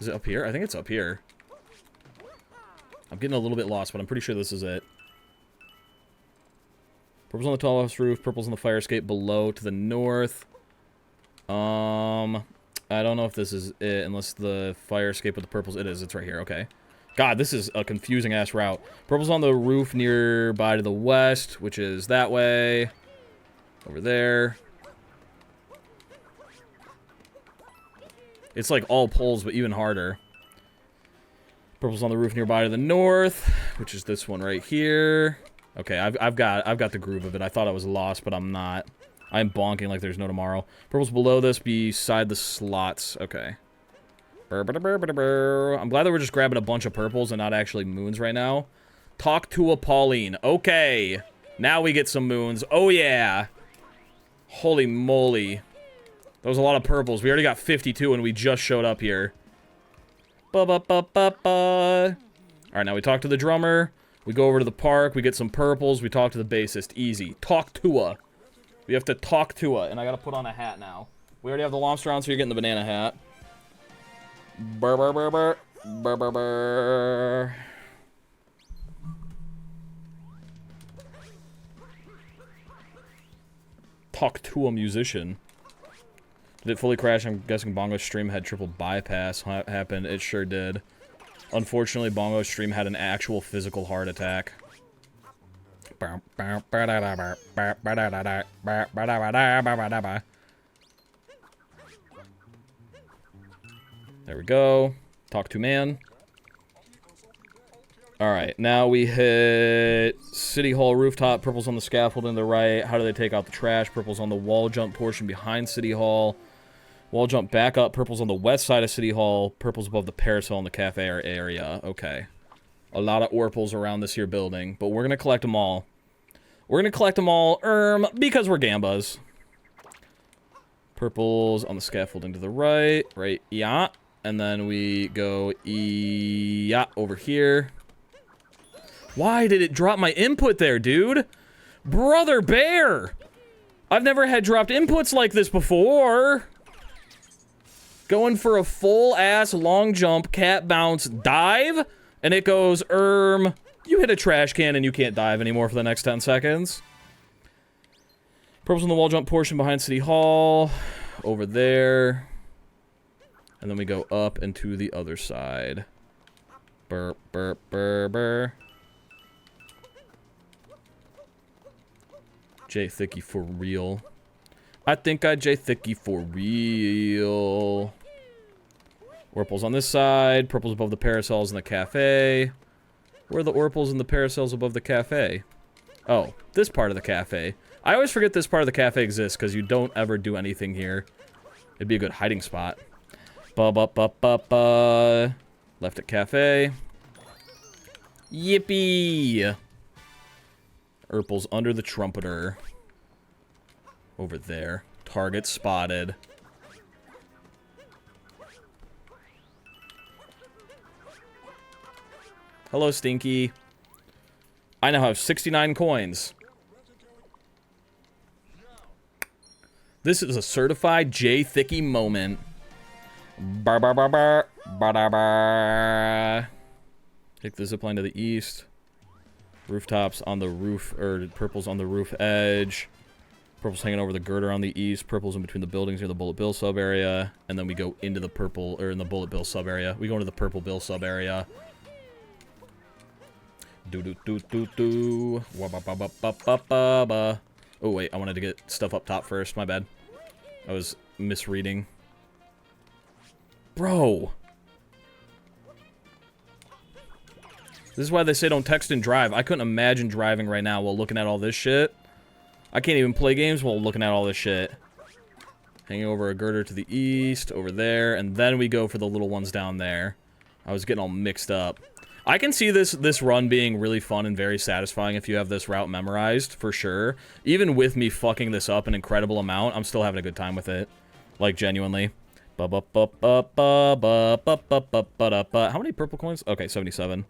Is it up here? I think it's up here. I'm getting a little bit lost, but I'm pretty sure this is it. Purple's on the tallest roof. Purple's on the fire escape below to the north. I don't know if this is it, unless the fire escape with the purples. It is. It's right here. Okay. God, this is a confusing-ass route. Purple's on the roof nearby to the west, which is that way. Over there. It's like all poles, but even harder. Purple's on the roof nearby to the north, which is this one right here. Okay, I've got the groove of it. I thought I was lost, but I'm not. I'm bonking like there's no tomorrow. Purple's below this, beside the slots. Okay. I'm glad that we're just grabbing a bunch of purples and not actually moons right now. Talk to a Pauline. Okay. Now we get some moons. Oh, yeah. Holy moly. That was a lot of purples. We already got 52 and we just showed up here. Alright, now we talk to the drummer. We go over to the park. We get some purples. We talk to the bassist. Easy. Talk to her. We have to talk to her. And I gotta put on a hat now. We already have the lobster on, so you're getting the banana hat. Burr, burr, burr, burr. Burr, burr, burr. Talk to a musician. Did it fully crash? I'm guessing Bongo's stream had triple bypass happen. It sure did. Unfortunately, Bongo's stream had an actual physical heart attack. There we go. Talk to man. Alright, now we hit City Hall rooftop. Purple's on the scaffold on the right. How do they take out the trash? Purple's on the wall jump portion behind City Hall. Wall jump back up. Purple's on the west side of City Hall. Purple's above the parasol in the cafe area. Okay. A lot of orpals around this here building, but we're going to collect them all. We're going to collect them all, because we're gambas. Purple's on the scaffolding to the right. Right, yeah. And then we go, yeah, over here. Why did it drop my input there, dude? Brother Bear! I've never had dropped inputs like this before. Going for a full-ass long jump, cat bounce, dive, and it goes, you hit a trash can and you can't dive anymore for the next 10 seconds. Purple's on the wall jump portion behind City Hall. Over there. And then we go up and to the other side. Burp, burp, burr, burr. J Thicky for real. I think I J Thicky for real. Orpals on this side. Purple's above the parasols in the cafe. Where are the orpals and the parasols above the cafe? Oh, this part of the cafe. I always forget this part of the cafe exists because you don't ever do anything here. It'd be a good hiding spot. Ba-ba-ba-ba-ba. Left at cafe. Yippee! Urple's under the trumpeter. Over there. Target spotted. Hello, Stinky. I now have 69 coins. This is a certified J Thicky moment. Bar bar bar bar bar bar bar. Take the zipline to the east. Rooftops on the roof, or purple's on the roof edge. Purple's hanging over the girder on the east. Purple's in between the buildings near the Bullet Bill sub area. And then we go into the purple, or in the Bullet Bill sub area. We go into the Purple Bill sub area. Do do do do do. Wa ba ba ba ba ba ba ba. Oh wait, I wanted to get stuff up top first. My bad. I was misreading. Bro. This is why they say don't text and drive. I couldn't imagine driving right now while looking at all this shit. I can't even play games while looking at all this shit. Hanging over a girder to the east, over there, and then we go for the little ones down there. I was getting all mixed up. I can see this run being really fun and very satisfying if you have this route memorized, for sure. Even with me fucking this up an incredible amount, I'm still having a good time with it. Like, genuinely. How many purple coins? Okay, 77.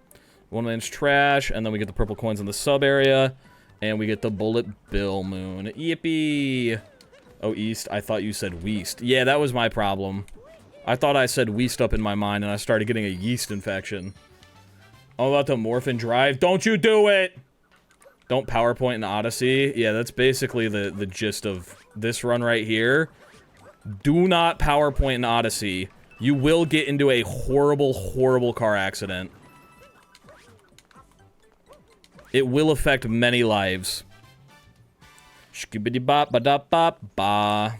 One man's trash, and then we get the purple coins in the sub area, and we get the Bullet Bill moon. Yippee! Oh, east. I thought you said weast. Yeah, that was my problem. I thought I said weast up in my mind, and I started getting a yeast infection. I'm about to morph and drive. Don't you do it! Don't PowerPoint in Odyssey. Yeah, that's basically the gist of this run right here. Do not PowerPoint in Odyssey. You will get into a horrible, horrible car accident. It will affect many lives. Shkibbidi-bop-ba-da-bop-ba.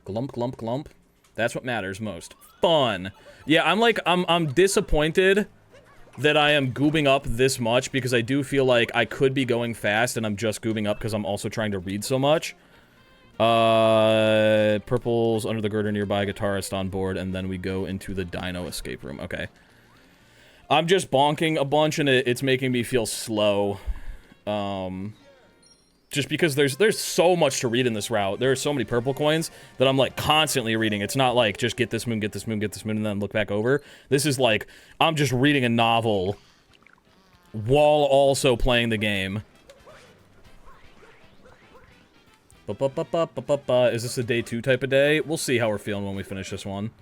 Glump, glump, glump. That's what matters most. Fun. Yeah, I'm disappointed that I am goobing up this much because I do feel like I could be going fast and I'm just goobing up because I'm also trying to read so much. Purple's under the girder nearby, guitarist on board, and then we go into the Dino escape room. Okay. I'm just bonking a bunch and it's making me feel slow. Just because there's so much to read in this route. There are so many purple coins that I'm like constantly reading. It's not like just get this moon, get this moon, get this moon, and then look back over. This is like I'm just reading a novel while also playing the game. Is this a day 2 type of day? We'll see how we're feeling when we finish this one.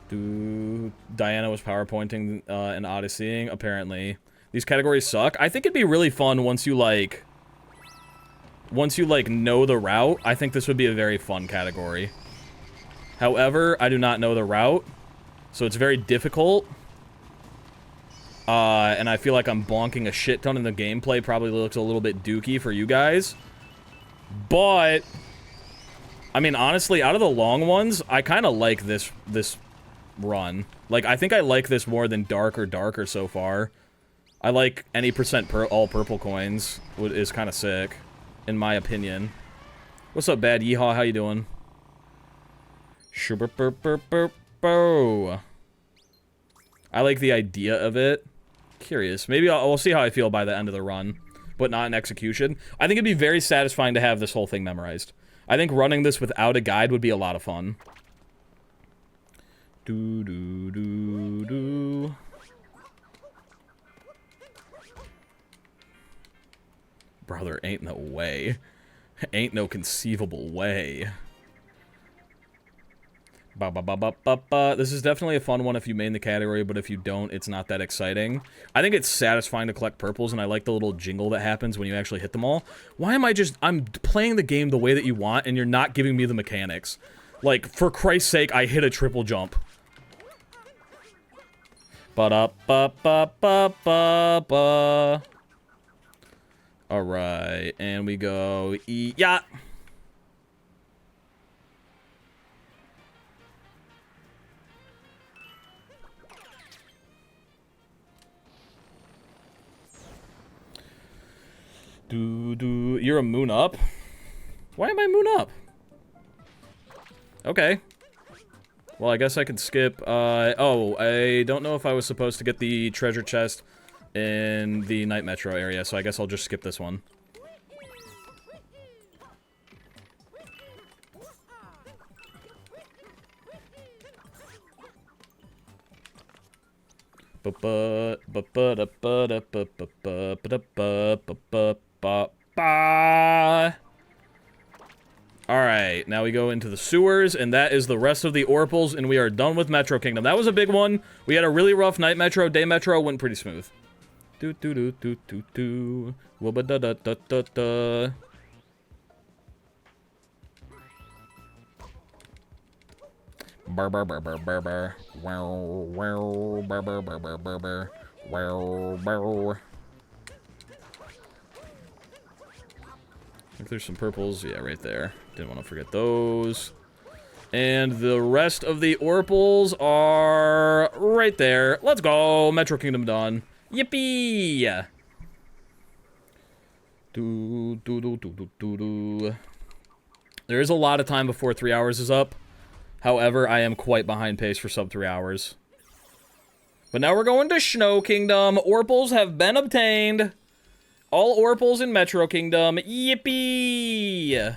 Diana was PowerPointing and Odysseying, apparently. These categories suck. I think it'd be really fun once you know the route. I think this would be a very fun category. However, I do not know the route, so it's very difficult. And I feel like I'm bonking a shit ton, and the gameplay probably looks a little bit dookie for you guys. But, I mean, honestly, out of the long ones, I kind of like this run. Like, I think I like this more than Darker so far. I like any percent all purple coins is kind of sick, in my opinion. What's up, Bad Yeehaw? How you doing? I like the idea of it. Curious. Maybe we'll see how I feel by the end of the run, but not in execution. I think it'd be very satisfying to have this whole thing memorized. I think running this without a guide would be a lot of fun. Brother, ain't no way. Ain't no conceivable way. This is definitely a fun one if you main the category, but if you don't, it's not that exciting. I think it's satisfying to collect purples, and I like the little jingle that happens when you actually hit them all. Why am I'm playing the game the way that you want, and you're not giving me the mechanics? Like, for Christ's sake, I hit a triple jump. Ba-da-ba-ba-ba-ba-ba. Alright, and we go... Yeah! You're a moon up? Why am I moon up? Okay. Well, I guess I could skip, oh, I don't know if I was supposed to get the treasure chest in the Night Metro area, so I guess I'll just skip this one. Alright, now we go into the sewers, and that is the rest of the Orpals, and we are done with Metro Kingdom. That was a big one. We had a really rough Night Metro. Day Metro went pretty smooth. Do-do-do-do-do-do. Wubba-da-da-da-da-da. Burr burr burr burr burr burr. Wow wow burr burr burr burr burr burr. Wow wow. I think there's some purples. Yeah, right there. Didn't want to forget those. And the rest of the Orpals are right there. Let's go. Metro Kingdom done. Yippee! There is a lot of time before 3 hours is up. However, I am quite behind pace for sub 3 hours. But now we're going to Snow Kingdom. Orpals have been obtained. All Orpals in Metro Kingdom. Yippee!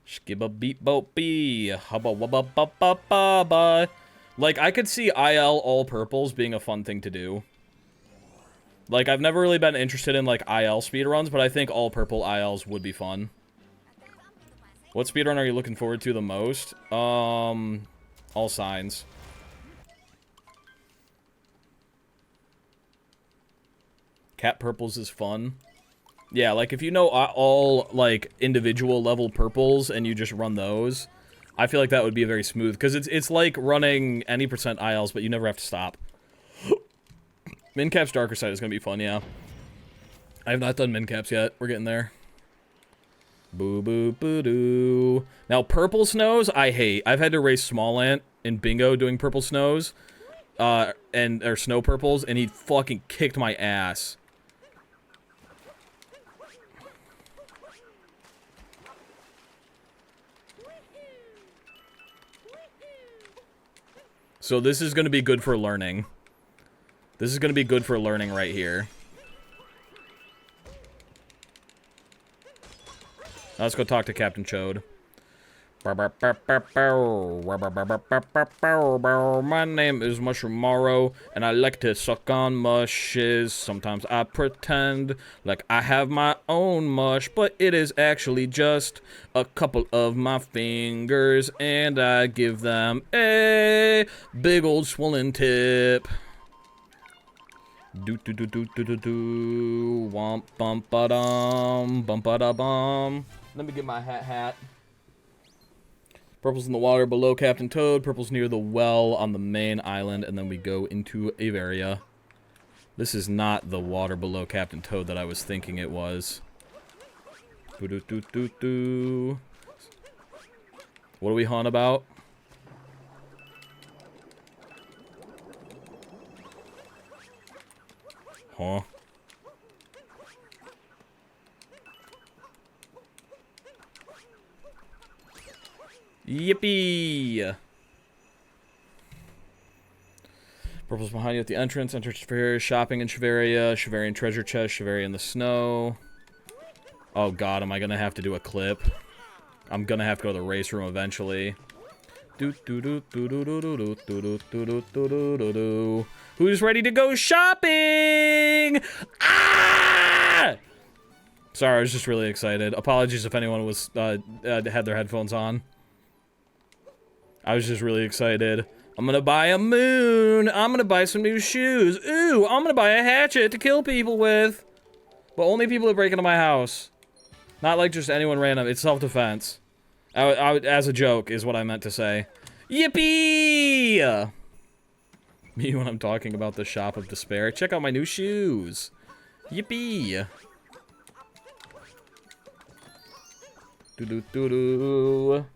Skibba beep boop bee. Hubba wubba ba ba ba ba. Like, I could see IL all purples being a fun thing to do. Like, I've never really been interested in, like, IL speedruns, but I think all purple ILs would be fun. What speedrun are you looking forward to the most? All signs. Cat purples is fun. Yeah, like, if you know all, like, individual level purples and you just run those, I feel like that would be very smooth. Because it's like running any percent ILs, but you never have to stop. Mincap's Darker Side is going to be fun, yeah. I have not done Mincaps yet. We're getting there. Boo boo boo doo. Now, purple snows, I hate. I've had to race Small Ant in bingo doing purple snows. Or snow purples, and he fucking kicked my ass. So this is going to be good for learning. This is going to be good for learning right here. Now let's go talk to Captain Chode. My name is Mushroom Morrow, and I like to suck on mushes. Sometimes I pretend like I have my own mush, but it is actually just a couple of my fingers, and I give them a big old swollen tip. Do do do do do do do. Womp bump ba dum bump ba da bum. Let me get my hat. Purple's in the water below Captain Toad. Purple's near the well on the main island, and then we go into Avaria. This is not the water below Captain Toad that I was thinking it was. Doo-doo-doo-doo-doo. What are we hawing about? Huh? Yippee! Purple's behind you at the entrance. Enter Shiveria, shopping in Shiveria. Shiverian treasure chest. Shiveria in the snow. Oh god, am I gonna have to do a clip? I'm gonna have to go to the race room eventually. Who's ready to go shopping? Ah! Sorry, I was just really excited. Apologies if anyone was had their headphones on. I was just really excited. I'm gonna buy a moon. I'm gonna buy some new shoes. Ooh, I'm gonna buy a hatchet to kill people with. But only people that break into my house. Not like just anyone random. It's self-defense. As a joke is what I meant to say. Yippee! Me when I'm talking about the shop of despair. Check out my new shoes. Yippee! Do-do-do-do.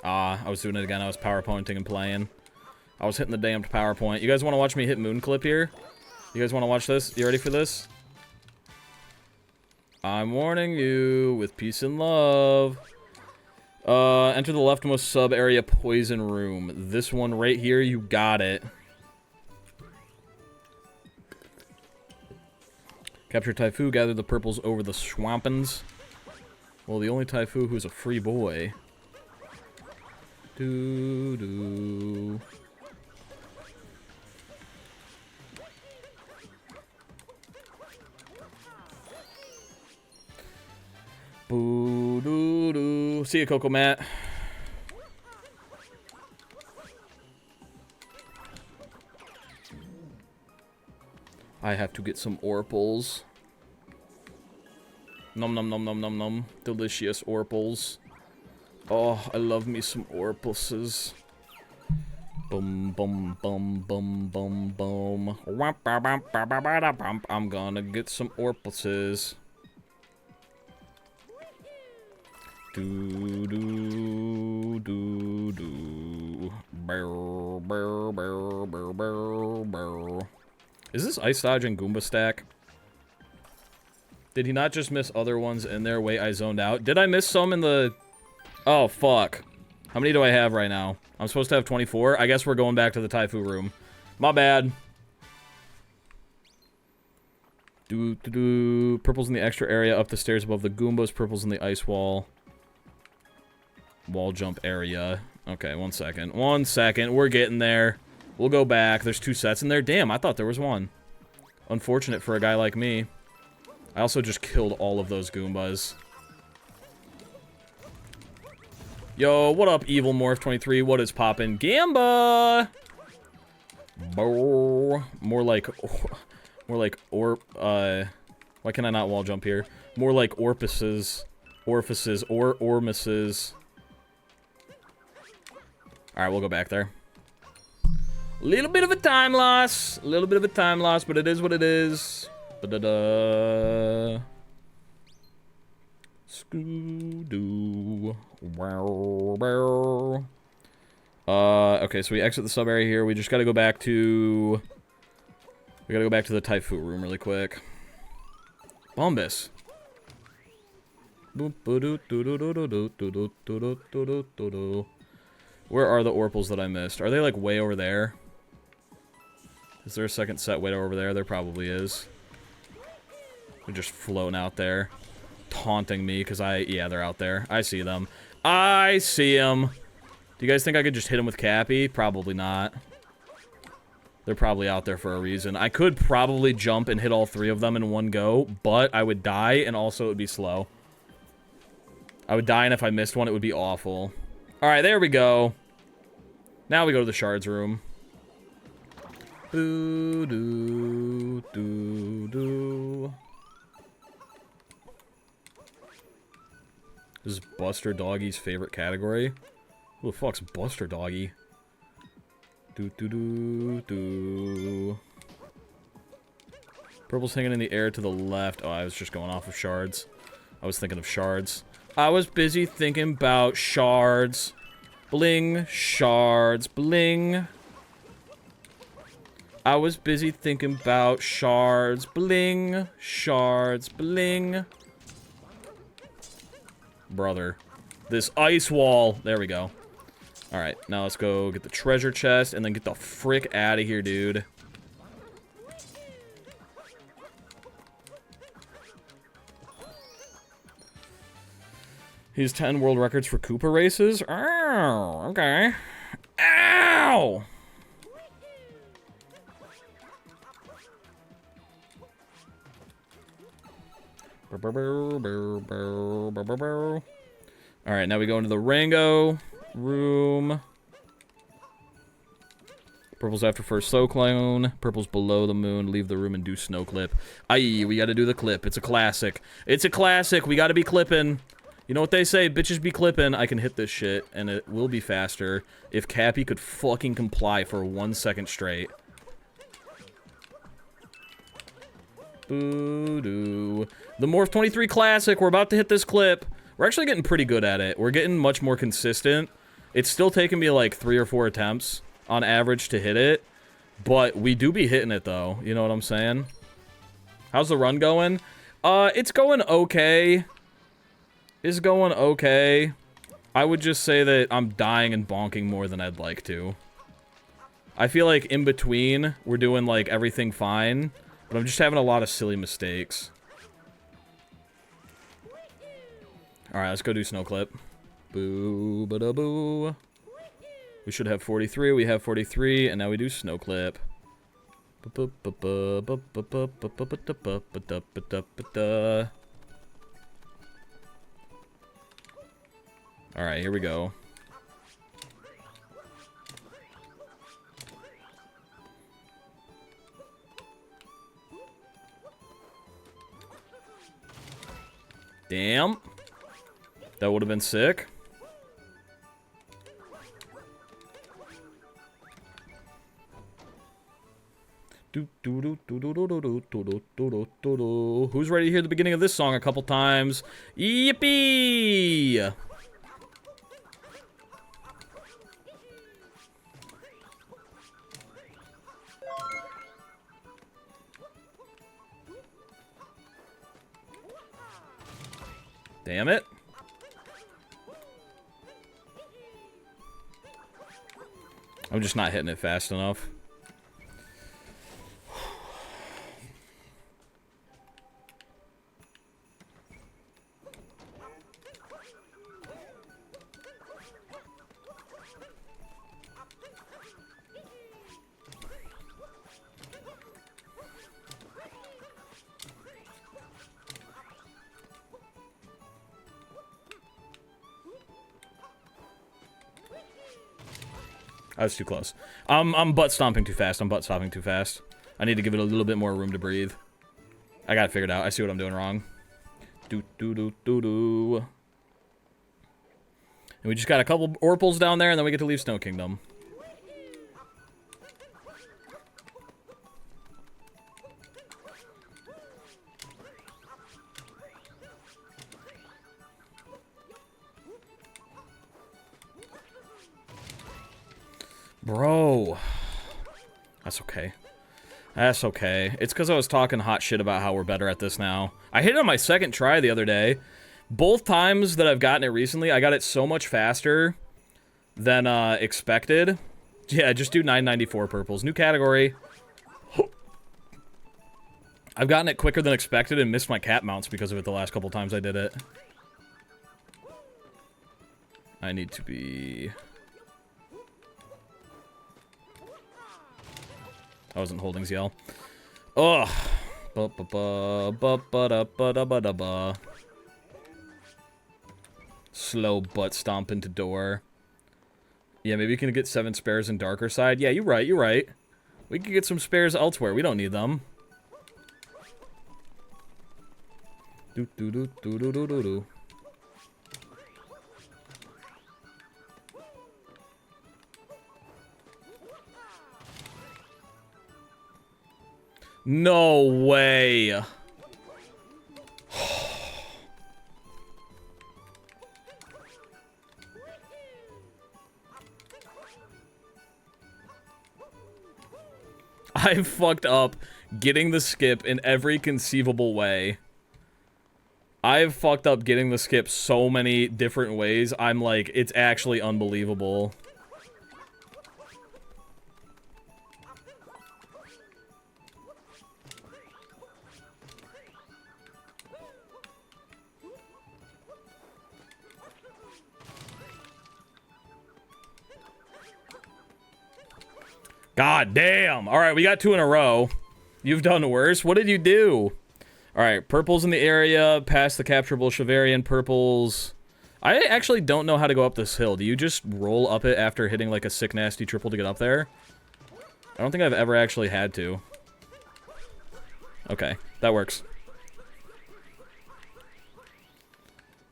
Ah, I was doing it again. I was PowerPointing and playing. I was hitting the damned PowerPoint. You guys want to watch me hit moon clip here? You guys want to watch this? You ready for this? I'm warning you with peace and love. Enter the leftmost sub area poison room. This one right here, you got it. Capture Taifu, gather the purples over the swampins. Well, the only Taifu who's a free boy. Doo-doo. Boo-doo-doo. See ya, Coco Matt. I have to get some orpals. Nom nom nom nom nom nom. Delicious orpals. Oh, I love me some orpalses. Boom, boom, boom, boom, boom, boom. I'm gonna get some orpalses. Do do do do. Bow, bow, bow, bow, bow, bow. Is this Ice Dodge and Goomba stack? Did he not just miss other ones in there? Wait, I zoned out. Did I miss some in the... Oh, fuck. How many do I have right now? I'm supposed to have 24. I guess we're going back to the Taifu room. My bad. Do. Purple's in the extra area up the stairs above the Goombas. Purple's in the ice wall. Wall jump area. Okay, 1 second. 1 second. We're getting there. We'll go back. There's 2 sets in there. Damn, I thought there was 1. Unfortunate for a guy like me. I also just killed all of those Goombas. Yo, what up, Evil Morph 23? What is poppin'? Gamba! Brrr. More like, why can I not wall jump here? More like orifices, ormises. Alright, we'll go back there. Little bit of a time loss. A little bit of a time loss, but it is what it is. Ba-da-da. Scoo-doo. Okay, so we exit the sub area here. We just gotta go back to... We gotta go back to the Taifu room really quick. Bombus. Where are the orpals that I missed? Are they, like, way over there? Is there a second set way over there? There probably is. They're just floating out there. Taunting me, because yeah, they're out there. I see them. I see them. Do you guys think I could just hit them with Cappy? Probably not. They're probably out there for a reason. I could probably jump and hit all 3 of them in one go, but I would die, and also it would be slow. I would die, and if I missed one, it would be awful. Alright, there we go. Now we go to the shards room. Boo doo doo doo. This is Buster Doggy's favorite category. Who the fuck's Buster Doggy? Do. Purple's hanging in the air to the left. Oh, I was just going off of shards. I was thinking of shards. I was busy thinking about shards. Bling, shards, bling. I was busy thinking about shards, bling, shards, bling. Brother. This ice wall. There we go. Alright, now let's go get the treasure chest and then get the frick out of here, dude. He has 10 world records for Koopa races? Oh, okay. Ow! Alright, now we go into the Rango room. Purple's after first slow clone. Purple's below the moon. Leave the room and do snow clip. Aye, we gotta do the clip. It's a classic. It's a classic. We gotta be clipping. You know what they say, bitches be clipping. I can hit this shit, and it will be faster if Cappy could fucking comply for 1 second straight. Boo-doo. The Morph 23 Classic, we're about to hit this clip. We're actually getting pretty good at it. We're getting much more consistent. It's still taking me like 3 or 4 attempts on average to hit it, but we do be hitting it though. You know what I'm saying? How's the run going? It's going okay. Is going okay. I would just say that I'm dying and bonking more than I'd like to. I feel like in between, we're doing like everything fine, but I'm just having a lot of silly mistakes. Alright, let's go do snow clip. Boo, ba da boo. We should have 43, we have 43, and now we do snow clip. Alright, here we go. Damn. That would have been sick. Who's ready to hear the beginning of this song a couple times? Yippee! Damn it. I'm just not hitting it fast enough. I was too close. I'm butt stomping too fast. I'm butt stomping too fast. I need to give it a little bit more room to breathe. I got it figured out. I see what I'm doing wrong. Do. And we just got a couple Orpals down there, and then we get to leave Snow Kingdom. Bro. That's okay. That's okay. It's because I was talking hot shit about how we're better at this now. I hit it on my second try the other day. Both times that I've gotten it recently, I got it so much faster than expected. Yeah, just do 994 purples. New category. I've gotten it quicker than expected and missed my cat mounts because of it the last couple times I did it. I need to be... I wasn't holding ZL. Ugh. Slow butt stomp into door. Yeah, maybe we can get 7 spares in darker side. Yeah, you're right, you're right. We can get some spares elsewhere. We don't need them. No way. I fucked up getting the skip in every conceivable way. I've fucked up getting the skip so many different ways. I'm like, it's actually unbelievable. God damn. All right, we got 2 in a row. You've done worse. What did you do? All right, purples in the area, past the capturable Shavarian. Purples. I actually don't know how to go up this hill. Do you just roll up it after hitting like a sick nasty triple to get up there? I don't think I've ever actually had to. Okay, that works.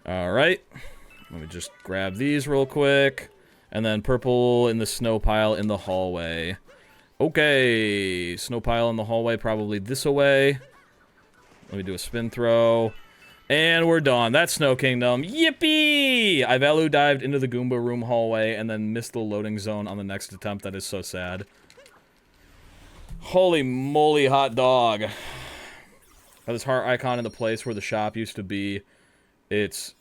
All right. Let me just grab these real quick. And then purple in the snow pile in the hallway. Okay, snow pile in the hallway, probably this away. Let me do a spin throw. And we're done. That's Snow Kingdom. Yippee! I value dived into the Goomba room hallway and then missed the loading zone on the next attempt. That is so sad. Holy moly, hot dog. Got this heart icon in the place where the shop used to be. Its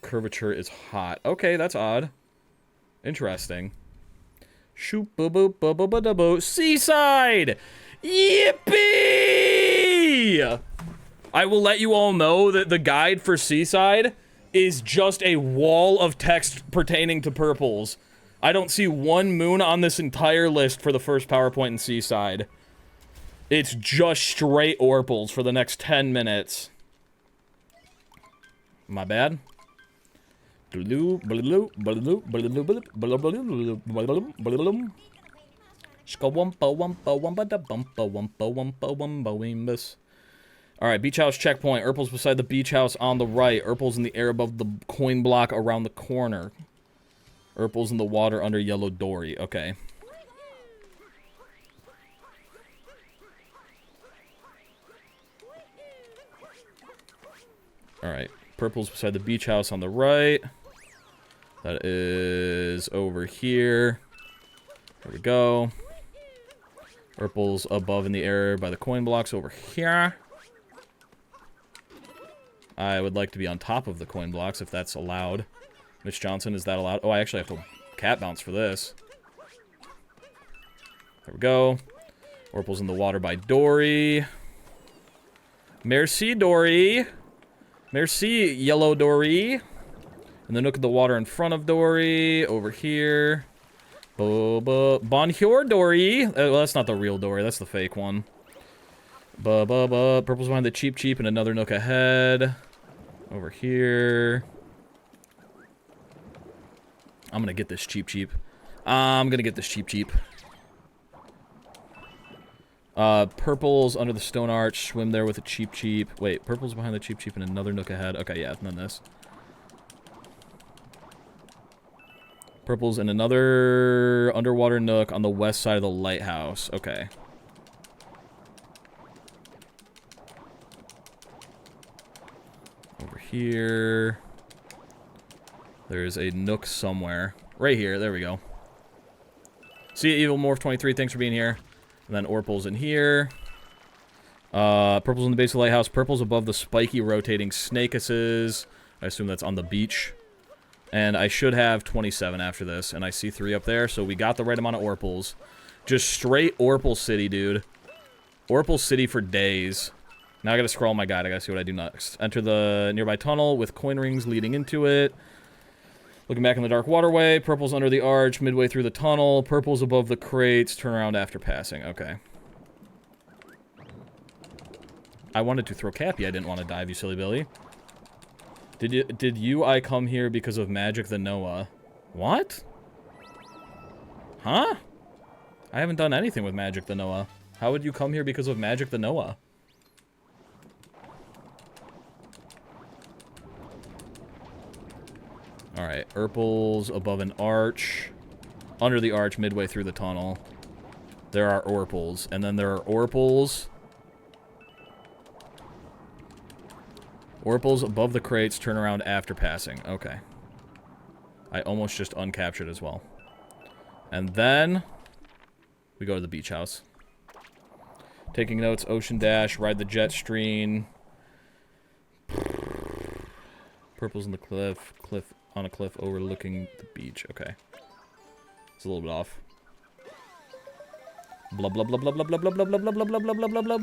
curvature is hot. Okay, that's odd. Interesting. Shoop boo boo boo boo boo boo. Seaside! Yippee! I will let you all know that the guide for Seaside is just a wall of text pertaining to purples. I don't see one moon on this entire list for the first PowerPoint in Seaside. It's just straight orpals for the next 10 minutes. My bad. Alright, beach house checkpoint. Urples beside the beach house on the right. Urples in the air above the coin block around the corner. Urples in the water under yellow dory. Okay. Alright. Purple's beside the beach house on the right. That is over here. There we go. Purple's above in the air by the coin blocks over here. I would like to be on top of the coin blocks if that's allowed. Mitch Johnson, is that allowed? Oh, I actually have to cat bounce for this. There we go. Orple's in the water by Dory. Merci, Dory. Merci, yellow Dory. And the nook of the water in front of Dory. Over here. Bonjour, Dory. Well, that's not the real Dory. That's the fake one. Purple's behind the Cheep Cheep and another nook ahead. Over here. I'm gonna get this Cheep Cheep. I'm gonna get this Cheep Cheep. Purple's under the stone arch. Swim there with a Cheep Cheep. Wait, purple's behind the Cheep Cheep and another nook ahead. Okay, yeah, and then this. Purple's in another underwater nook on the west side of the lighthouse. Okay. Over here. There's a nook somewhere. Right here. There we go. See ya, Evil Morph 23. Thanks for being here. And then Orple's in here. Purple's in the base of the lighthouse. Purple's above the spiky rotating snakuses. I assume that's on the beach. And I should have 27 after this. And I see 3 up there. So we got the right amount of Orples. Just straight Orple City, dude. Orple City for days. Now I gotta scroll my guide. I gotta see what I do next. Enter the nearby tunnel with coin rings leading into it. Looking back in the dark waterway. Purple's under the arch, midway through the tunnel. Purple's above the crates. Turn around after passing. Okay. I wanted to throw Cappy. I didn't want to dive, you silly Billy. Did I come here because of Magic the Noah? What? Huh? I haven't done anything with Magic the Noah. How would you come here because of Magic the Noah? Alright, Urple's above an arch. Under the arch, midway through the tunnel. There are Orples. And then there are Orples Orpals above the crates, turn around after passing. Okay. I almost just uncaptured as well. And then we go to the beach house. Taking notes, ocean dash, ride the jet stream. Purple's in the cliff, on a cliff overlooking the beach. Okay. It's a little bit off. Blah blah blah blah blah blah blah blah blah blah blah blah blah blah blah blah.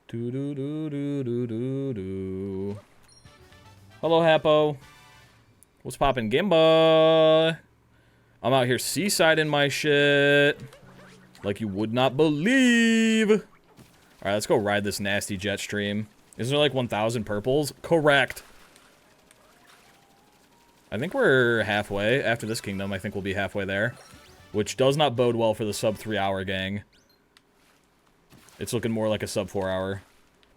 Do do do do do do do. Hello, Happo. What's poppin', Gimba? I'm out here seasiding my shit. Like you would not believe. Alright, let's go ride this nasty jet stream. Is there like 1,000 purples? Correct. I think we're halfway. After this kingdom, I think we'll be halfway there. Which does not bode well for the sub 3-hour gang. It's looking more like a sub 4-hour.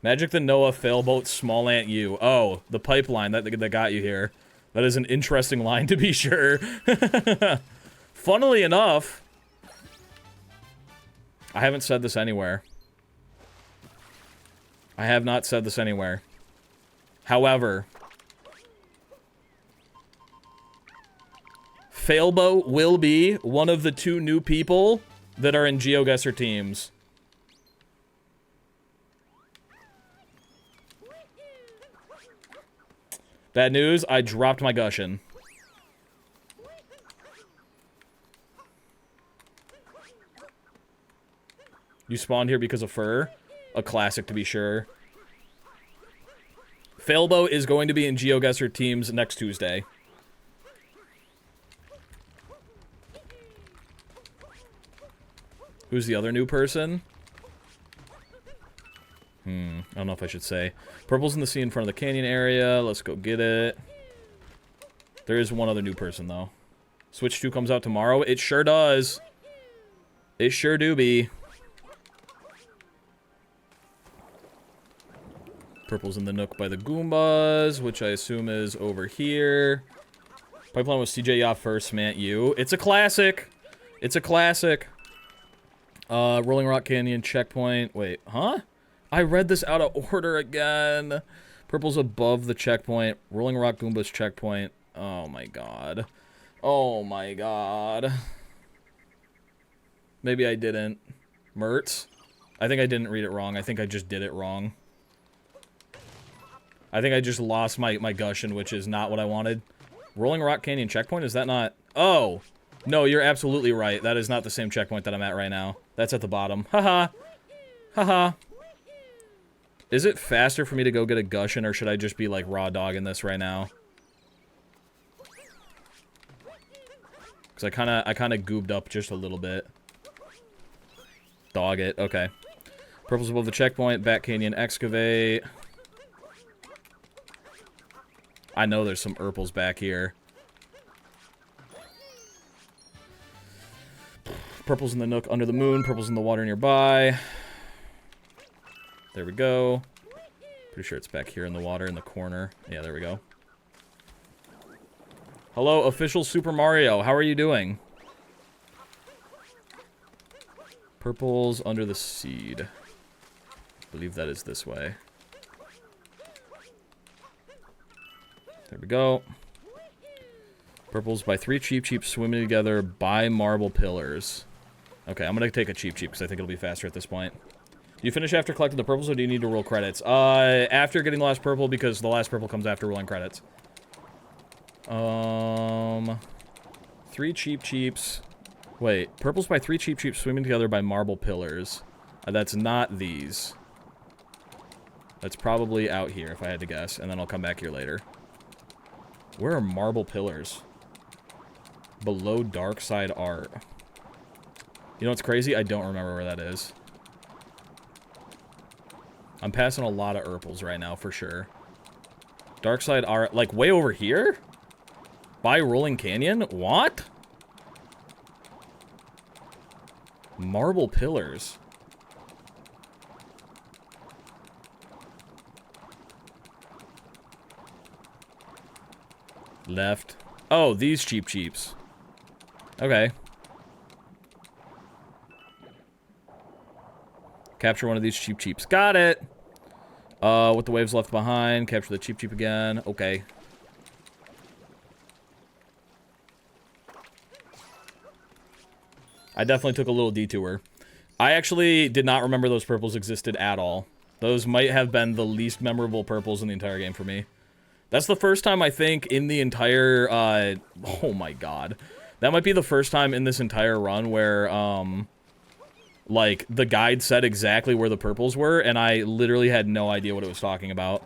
Magic the Noah, Failboat, Small Ant U. Oh, the pipeline that got you here. That is an interesting line to be sure. Funnily enough, I haven't said this anywhere. I have not said this anywhere. However, Failboat will be one of the 2 new people that are in GeoGuessr teams. Bad news, I dropped my Gushin. You spawned here because of fur? A classic to be sure. Failboat is going to be in GeoGuessr teams next Tuesday. Who's the other new person? I don't know if I should say. Purple's in the sea in front of the canyon area. Let's go get it. There is one other new person, though. Switch 2 comes out tomorrow. It sure does. It sure do be. Purple's in the nook by the Goombas, which I assume is over here. Pipeline was CJ Yacht first, Mant U. It's a classic. It's a classic. Rolling Rock Canyon checkpoint. Wait, huh? I read this out of order again. Purple's above the checkpoint. Rolling Rock Goombas checkpoint. Oh my god. Oh my god. Maybe I didn't. Mertz? I think I didn't read it wrong. I think I just did it wrong. I think I just lost my Gushin, which is not what I wanted. Rolling Rock Canyon checkpoint? Is that not... Oh! No, you're absolutely right. That is not the same checkpoint that I'm at right now. That's at the bottom. Haha. Haha. Is it faster for me to go get a Gushin, or should I just be, like, raw dogging this right now? Because I kinda goobed up just a little bit. Dog it. Okay. Purple's above the checkpoint. Back Canyon excavate. I know there's some Urples back here. Purple's in the nook under the moon. Purple's in the water nearby. There we go. Pretty sure it's back here in the water in the corner. Yeah, there we go. Hello, official Super Mario. How are you doing? Purple's under the seed. I believe that is this way. There we go. Purple's by 3 Cheep swimming together by marble pillars. Okay, I'm gonna take a Cheep because I think it'll be faster at this point. Do you finish after collecting the purples, or do you need to roll credits? After getting the last purple, because the last purple comes after rolling credits. 3 Cheeps. Wait, purples by 3 Cheeps swimming together by marble pillars. That's not these. That's probably out here, if I had to guess, and then I'll come back here later. Where are marble pillars? Below Dark Side Art. You know what's crazy? I don't remember where that is. I'm passing a lot of Urples right now, for sure. Dark Side Art, like, way over here? By Rolling Canyon? What? Marble pillars. Left. Oh, these Cheeps. Okay. Capture one of these Cheeps. Got it. With the waves left behind, capture the Cheep Cheep again. Okay. I definitely took a little detour. I actually did not remember those purples existed at all. Those might have been the least memorable purples in the entire game for me. That's the first time, I think, in the entire, oh my god. That might be the first time in this entire run where, like, the guide said exactly where the purples were, and I literally had no idea what it was talking about.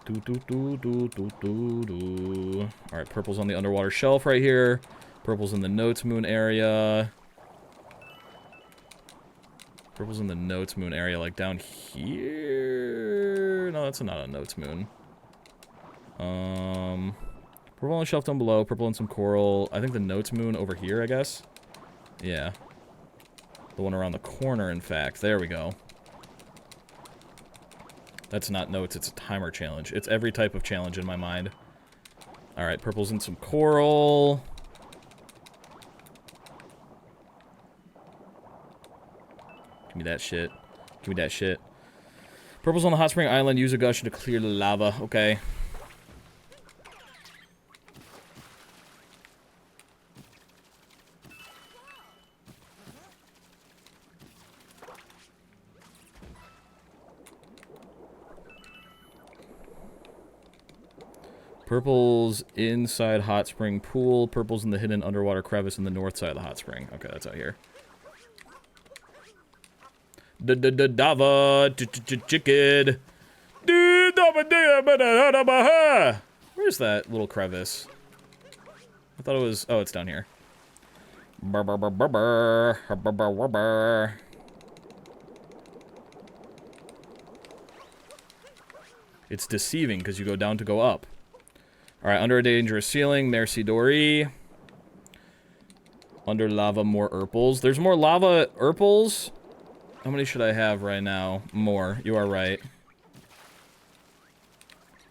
Alright, purple's on the underwater shelf right here. Purple's in the Notes Moon area. Purple's in the Notes Moon area, like down here. No, that's not a Notes Moon. Purple on the shelf down below. Purple and some coral. I think the Notes Moon over here, I guess. Yeah. The one around the corner, in fact. There we go. That's not notes, it's a timer challenge. It's every type of challenge in my mind. Alright, purple's in some coral. Give me that shit. Give me that shit. Purple's on the hot spring island. Use a gush to clear the lava. Okay. Purple's inside hot spring pool. Purple's in the hidden underwater crevice in the north side of the hot spring. Okay, that's out here. Dava chicken. Where's that little crevice? I thought it was. Oh, it's down here. It's deceiving because you go down to go up. Alright, under a dangerous ceiling, Merci Dory. Under lava, more Urples. There's more lava Urples. How many should I have right now? More. You are right.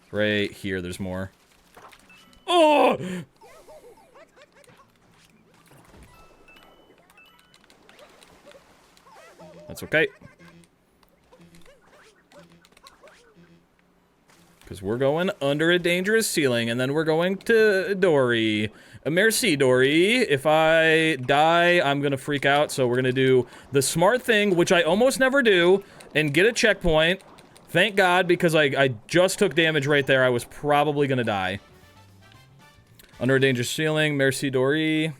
Right here, there's more. Oh! That's okay. Because we're going under a dangerous ceiling, and then we're going to Dory. Merci, Dory. If I die, I'm going to freak out, so we're going to do the smart thing, which I almost never do, and get a checkpoint. Thank God, because I just took damage right there. I was probably going to die. Under a dangerous ceiling. Merci, Dory.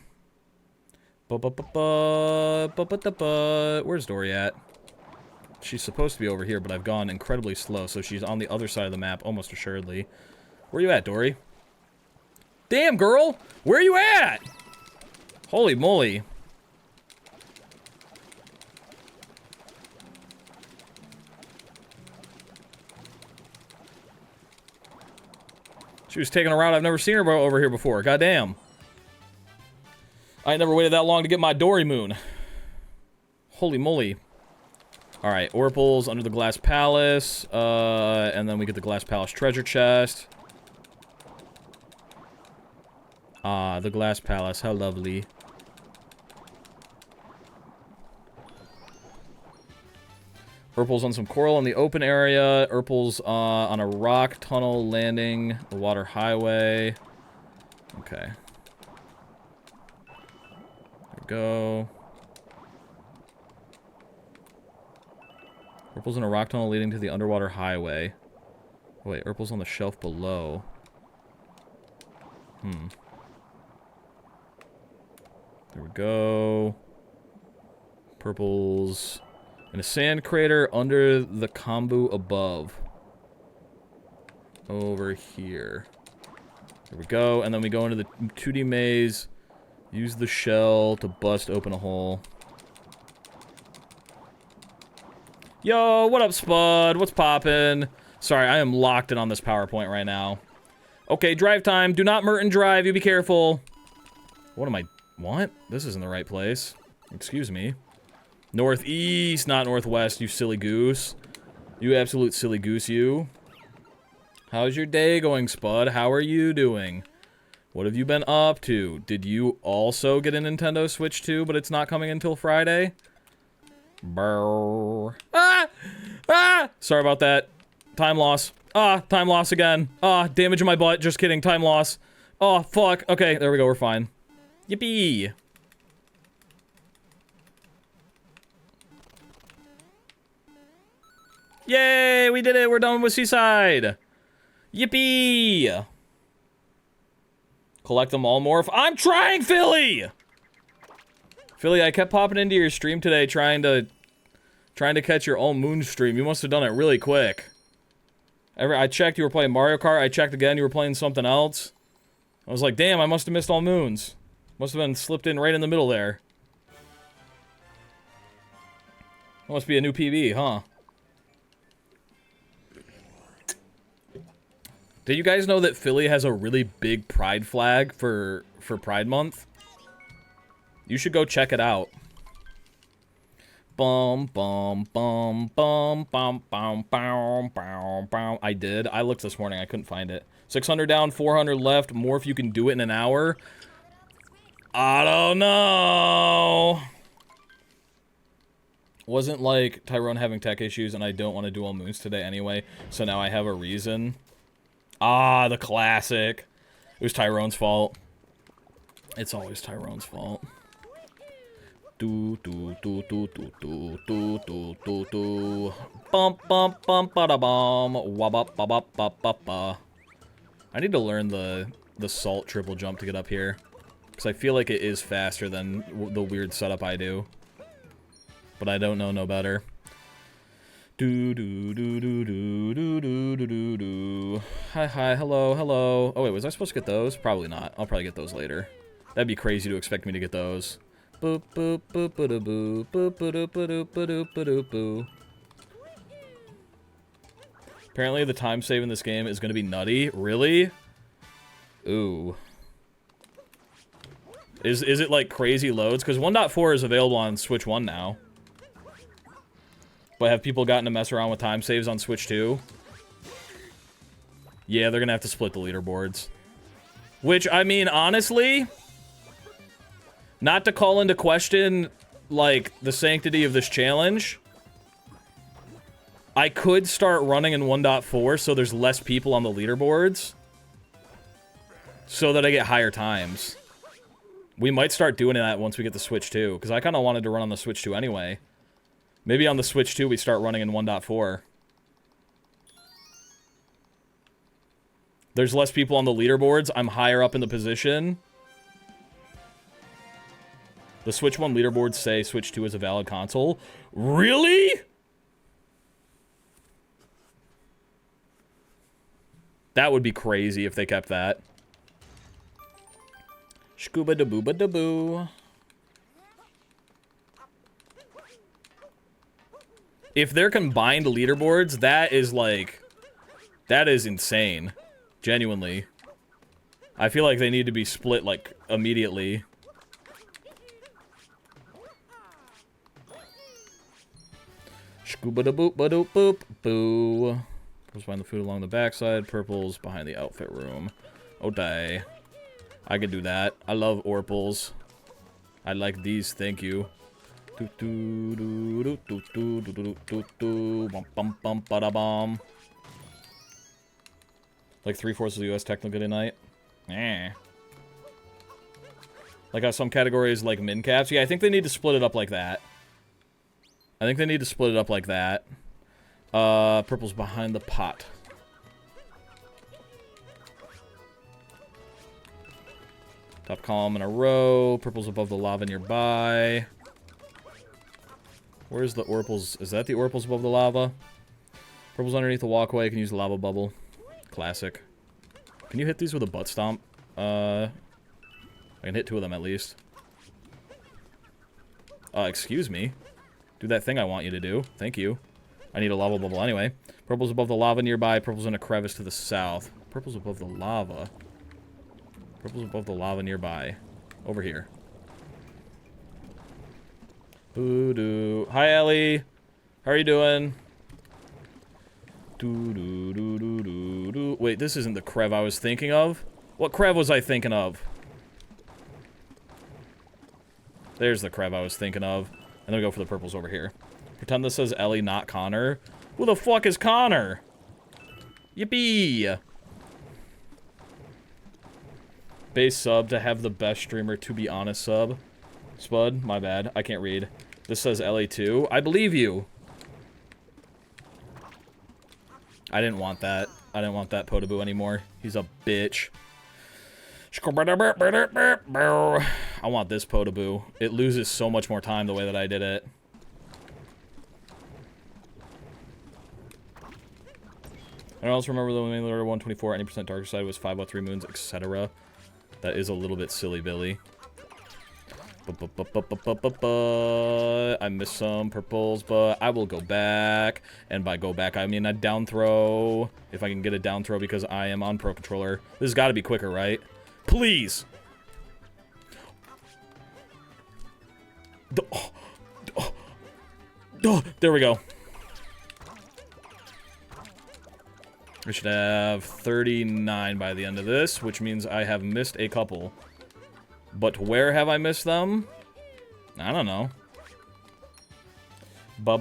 Where's Dory at? She's supposed to be over here, but I've gone incredibly slow, so she's on the other side of the map, almost assuredly. Where you at, Dory? Damn, girl! Where you at? Holy moly. She was taking a route I've never seen her over here before. Goddamn. I ain't never waited that long to get my Dory Moon. Holy moly. Alright, Orpals under the Glass Palace, and then we get the Glass Palace treasure chest. Ah, the Glass Palace, how lovely. Urpals on some coral in the open area. Urpals on a rock tunnel landing, the water highway. Okay. There we go. Urpals in a rock tunnel leading to the underwater highway. Oh, wait, Urpals on the shelf below. There we go. Purples in a sand crater under the kombu above. Over here. There we go, and then we go into the 2D maze. Use the shell to bust open a hole. Yo, what up, Spud? What's poppin'? Sorry, I am locked in on this PowerPoint right now. Okay, drive time. Do not Merton drive. You be careful. What am I... What? This isn't the right place. Excuse me. Northeast, not northwest, you silly goose. You absolute silly goose, you. How's your day going, Spud? How are you doing? What have you been up to? Did you also get a Nintendo Switch 2, but it's not coming until Friday? Brr. Ah! Ah! Sorry about that. Time loss. Ah, time loss again. Ah, damage in my butt. Just kidding. Time loss. Oh, fuck. Okay, there we go. We're fine. Yippee. Yay, we did it. We're done with Seaside. Yippee. Collect them all more. I'm trying, Philly. Philly, I kept popping into your stream today trying to catch your own moon stream. You must have done it really quick. I checked, you were playing Mario Kart. I checked again, you were playing something else. I was like, damn, I must have missed all moons. Must have been slipped in right in the middle there. That must be a new PB, huh? Did you guys know that Philly has a really big pride flag for Pride Month? You should go check it out. Bum bum bum bum bum bum bum bum bum. I did. I looked this morning. I couldn't find it. 600 down, 400 left. More if you can do it in an hour. I don't know. Wasn't like Tyrone having tech issues, and I don't want to do all moons today anyway. So now I have a reason. Ah, the classic. It was Tyrone's fault. It's always Tyrone's fault. Do do do do do do do do do do. Bump bump bump bada bum. Wabop bop bop bop bop ba. I need to learn the salt triple jump to get up here, because I feel like it is faster than the weird setup I do. But I don't know no better. Do do do do do do do do do do. Hi hi hello hello. Oh wait, was I supposed to get those? Probably not. I'll probably get those later. That'd be crazy to expect me to get those. Boop boop boop boop boop boop boop boop boop boop boop. Apparently the time save in this game is gonna be nutty. Really? Ooh. Is it like crazy loads? Because 1.4 is available on Switch 1 now. But have people gotten to mess around with time saves on Switch 2? Yeah, they're gonna have to split the leaderboards. Which, I mean, honestly, not to call into question, like, the sanctity of this challenge, I could start running in 1.4 so there's less people on the leaderboards, so that I get higher times. We might start doing that once we get the Switch 2, because I kind of wanted to run on the Switch 2 anyway. Maybe on the Switch 2 we start running in 1.4. There's less people on the leaderboards. I'm higher up in the position. The Switch 1 leaderboards say Switch 2 is a valid console. Really? That would be crazy if they kept that. Shkooba da booba da boo. If they're combined leaderboards, that is like... that is insane. Genuinely. I feel like they need to be split, like, immediately. Shkooba-da-boop-ba-doop boop boo. Purples behind the food along the backside. Purples behind the outfit room. Oh, die. I could do that. I love orples. I like these, thank you. Do do do do do do do do do do bum bum bum bada bum. Like 3/4 of the U.S. technically tonight. Eh. Like how some categories like min caps. Yeah, I think they need to split it up like that. I think they need to split it up like that. Purple's behind the pot. Top column in a row. Purple's above the lava nearby. Where's the orples? Is that the orples above the lava? Purple's underneath the walkway. Can use the lava bubble. Classic. Can you hit these with a butt stomp? I can hit 2 of them at least. Excuse me. Do that thing I want you to do. Thank you. I need a lava bubble anyway. Purple's above the lava nearby. Purple's in a crevice to the south. Purple's above the lava. Purple's above the lava nearby. Over here. Boo-doo. Hi, Ellie. How are you doing? Do-do-do-do-do-do. Wait, this isn't the Crev I was thinking of. What Crev was I thinking of? There's the Crev I was thinking of. And then we go for the purples over here. Pretend this says Ellie, not Connor. Who the fuck is Connor? Yippee! Base sub to have the best streamer, to be honest, sub. Spud, my bad. I can't read. This says LA2. I believe you. I didn't want that. I didn't want that Potaboo anymore. He's a bitch. I want this Potaboo. It loses so much more time the way that I did it. I also remember the main order 124, 80% darker side was 503 moons, etc. That is a little bit silly, Billy. I missed some purples, but I will go back. And by go back, I mean a down throw. If I can get a down throw because I am on Pro Controller. This has got to be quicker, right? Please! There we go. I should have 39 by the end of this, which means I have missed a couple. But where have I missed them? I don't know. Where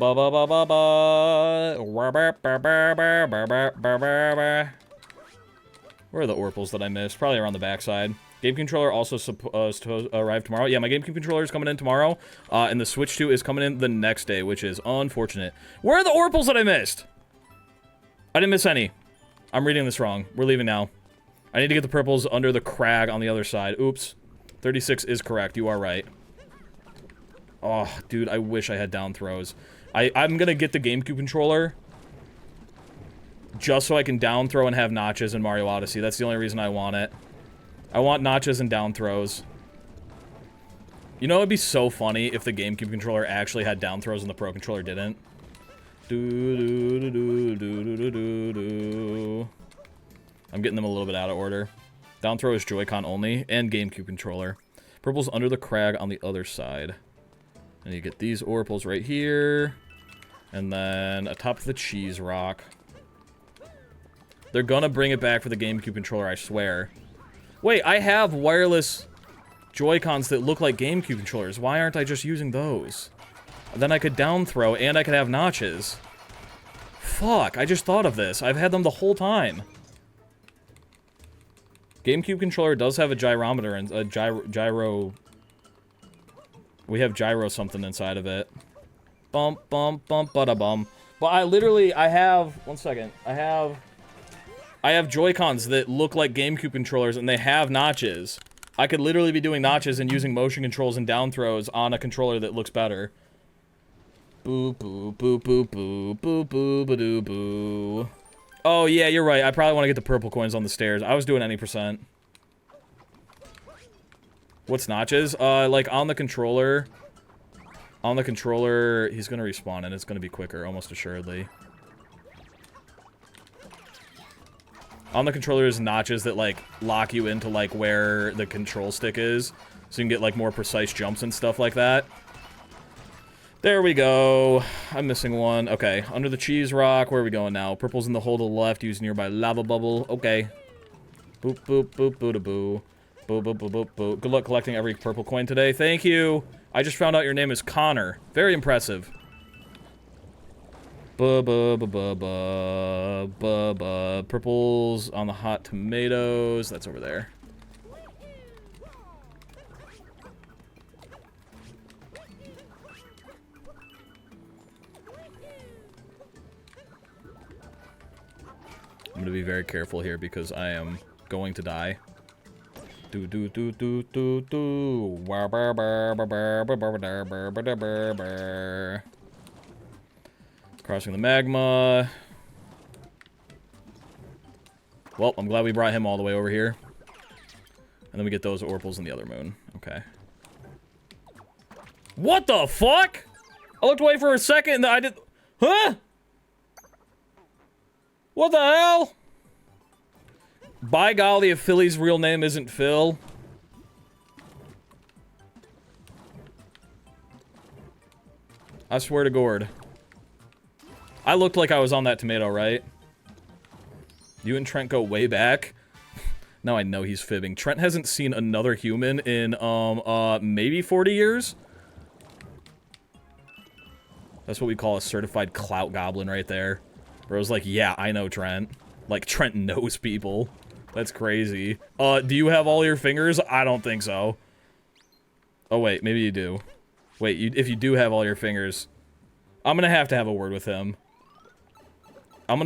are the Orpals that I missed? Probably around the backside. Game controller also supposed to arrive tomorrow. Yeah, my GameCube controller is coming in tomorrow. And the Switch 2 is coming in the next day, which is unfortunate. Where are the Orpals that I missed? I didn't miss any. I'm reading this wrong. We're leaving now. I need to get the purples under the crag on the other side. Oops. 36 is correct. You are right. Oh, dude, I wish I had down throws. I'm gonna get the GameCube controller just so I can down throw and have notches in Mario Odyssey. That's the only reason I want it. I want notches and down throws. You know, it'd be so funny if the GameCube controller actually had down throws and the Pro controller didn't. I'm getting them a little bit out of order. Down throw is Joy-Con only, and GameCube controller. Purple's under the crag on the other side. And you get these Orpals right here. And then atop the cheese rock. They're gonna bring it back for the GameCube controller, I swear. Wait, I have wireless Joy-Cons that look like GameCube controllers. Why aren't I just using those? Then I could down throw, and I could have notches. Fuck, I just thought of this. I've had them the whole time. GameCube controller does have a gyrometer and a gyro. We have gyro something inside of it. Bump, bump, bump, bada bum. But I have, one second. I have Joy-Cons that look like GameCube controllers and they have notches. I could literally be doing notches and using motion controls and down throws on a controller that looks better. Boo, boo, boo, boo, boo, boo, boo, ba doo, boo. Oh, yeah, you're right. I probably want to get the purple coins on the stairs. I was doing any percent. What's notches? Like, on the controller... On the controller, he's gonna respawn, and it's gonna be quicker, almost assuredly. On the controller, there's notches that, like, lock you into, like, where the control stick is. So you can get, like, more precise jumps and stuff like that. There we go. I'm missing one. Okay, under the cheese rock. Where are we going now? Purple's in the hole to the left. Use nearby lava bubble. Okay. Boop, boop, boop, boo da boo. Boo, boo, boo, boo, boo. Good luck collecting every purple coin today. Thank you. I just found out your name is Connor. Very impressive. Ba-ba-ba-ba-ba. Purples on the hot tomatoes. That's over there. I'm gonna be very careful here because I am going to die. Do do do do do do. Crossing the magma. Well, I'm glad we brought him all the way over here. And then we get those Orpals in the other moon. Okay. What the fuck? I looked away for a second and I did... Huh? What the hell? By golly, if Philly's real name isn't Phil. I swear to Gord. I looked like I was on that tomato, right? You and Trent go way back? Now I know he's fibbing. Trent hasn't seen another human in, maybe 40 years? That's what we call a certified clout goblin right there. Bro's like, yeah, I know Trent. Like, Trent knows people. That's crazy. Do you have all your fingers? I don't think so. Oh, wait, maybe you do. Wait, if you do have all your fingers, I'm gonna have to have a word with him. I'll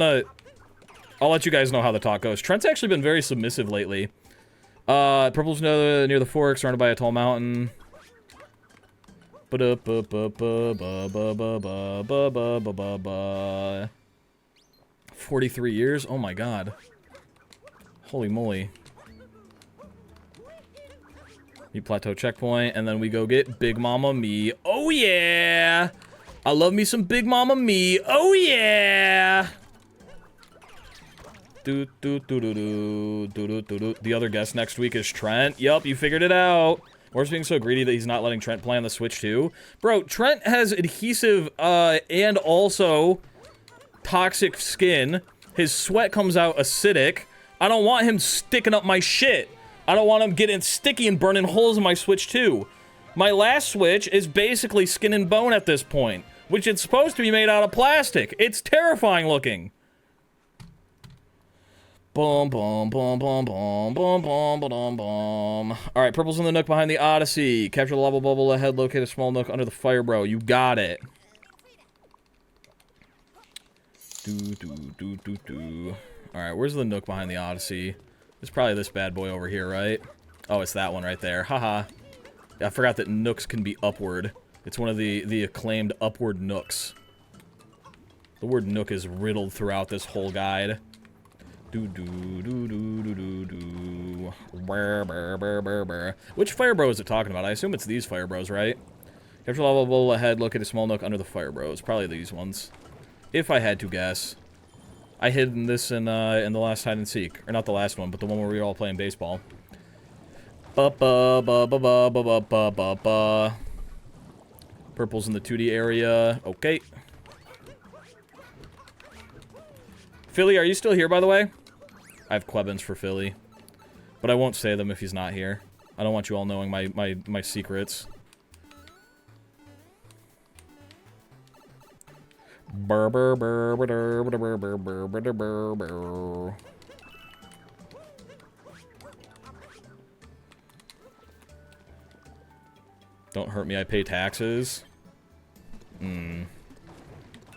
let you guys know how the talk goes. Trent's actually been very submissive lately. Purple's near the fork, surrounded by a tall mountain. 43 years? Oh my god. Holy moly. You plateau checkpoint, and then we go get Big Mama Me. Oh yeah! I love me some Big Mama Me. Oh yeah! The other guest next week is Trent. Yup, you figured it out. Morph's being so greedy that he's not letting Trent play on the Switch too. Bro, Trent has adhesive, and also toxic skin. His sweat comes out acidic. I don't want him sticking up my shit. I don't want him getting sticky and burning holes in my Switch too. My last Switch is basically skin and bone at this point, which it's supposed to be made out of plastic. It's terrifying looking. Boom, boom, boom, boom, boom, boom, boom, boom, boom. Alright, purple's in the nook behind the Odyssey. Capture the lava bubble ahead, locate a small nook under the fire, bro. You got it. Alright, where's the nook behind the Odyssey? It's probably this bad boy over here, right? Oh, it's that one right there. Haha. Yeah, I forgot that nooks can be upward. It's one of the acclaimed upward nooks. The word nook is riddled throughout this whole guide. Which fire bro is it talking about? I assume it's these fire bros, right? Capture lava bubble ahead, locate a small nook under the fire bros. Probably these ones. If I had to guess. I hid in this in the last hide and seek. Or not the last one, but the one where we were all playing baseball. Purple's in the 2D area. Okay. Philly, are you still here, by the way? I have Quebins for Philly. But I won't say them if he's not here. I don't want you all knowing my secrets. Don't hurt me, I pay taxes.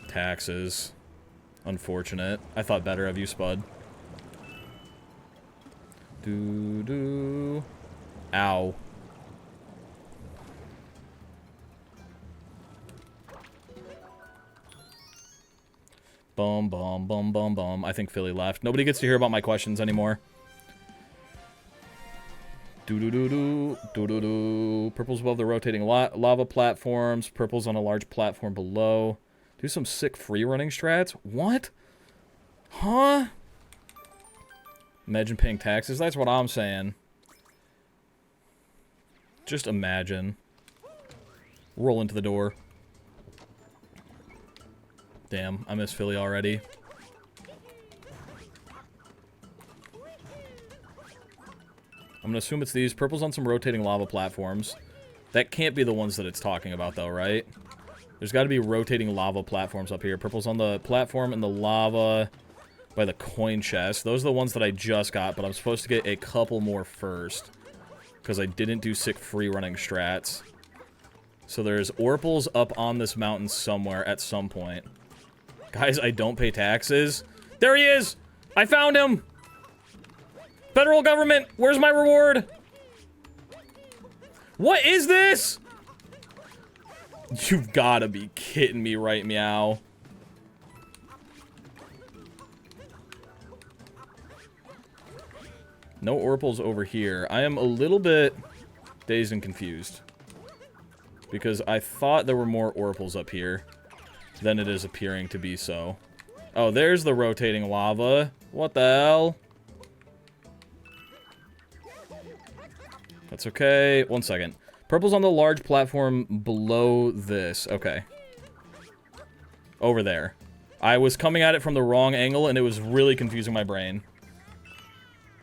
Taxes. Unfortunate. I thought better of you, Spud. Ow. Bum, bum, bum, bum, bum. I think Philly left. Nobody gets to hear about my questions anymore. Purple's above the rotating lava platforms. Purple's on a large platform below. Do some sick free running strats? What? Huh? Imagine paying taxes? That's what I'm saying. Just imagine. Roll into the door. Damn, I miss Philly already. I'm gonna assume it's these. Purple's on some rotating lava platforms. That can't be the ones that it's talking about, though, right? There's got to be rotating lava platforms up here. Purple's on the platform and the lava by the coin chest. Those are the ones that I just got, but I'm supposed to get a couple more first. Because I didn't do sick free running strats. So there's Orpals up on this mountain somewhere at some point. Guys, I don't pay taxes. There he is! I found him! Federal government, where's my reward? What is this? You've gotta be kidding me, right, meow? No Orpals over here. I am a little bit dazed and confused. Because I thought there were more Orpals up here than it is appearing to be so. Oh, there's the rotating lava. What the hell? That's okay. 1 second. Purple's on the large platform below this. Okay. Over there. I was coming at it from the wrong angle, and it was really confusing my brain.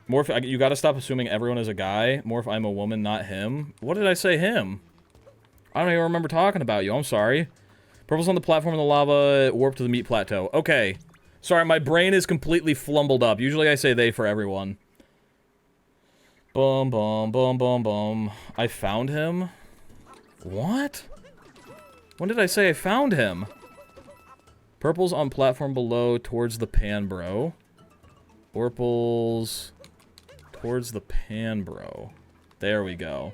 Morph, you gotta stop assuming everyone is a guy. Morph, I'm a woman, not him. What did I say, him? I don't even remember talking about you. I'm sorry. Purple's on the platform in the lava, warp to the meat plateau. Okay. Sorry, my brain is completely flumbled up. Usually I say they for everyone. Boom, boom, boom, boom, boom. I found him? What? When did I say I found him? Purple's on platform below towards the pan, bro. Purple's towards the pan, bro. There we go.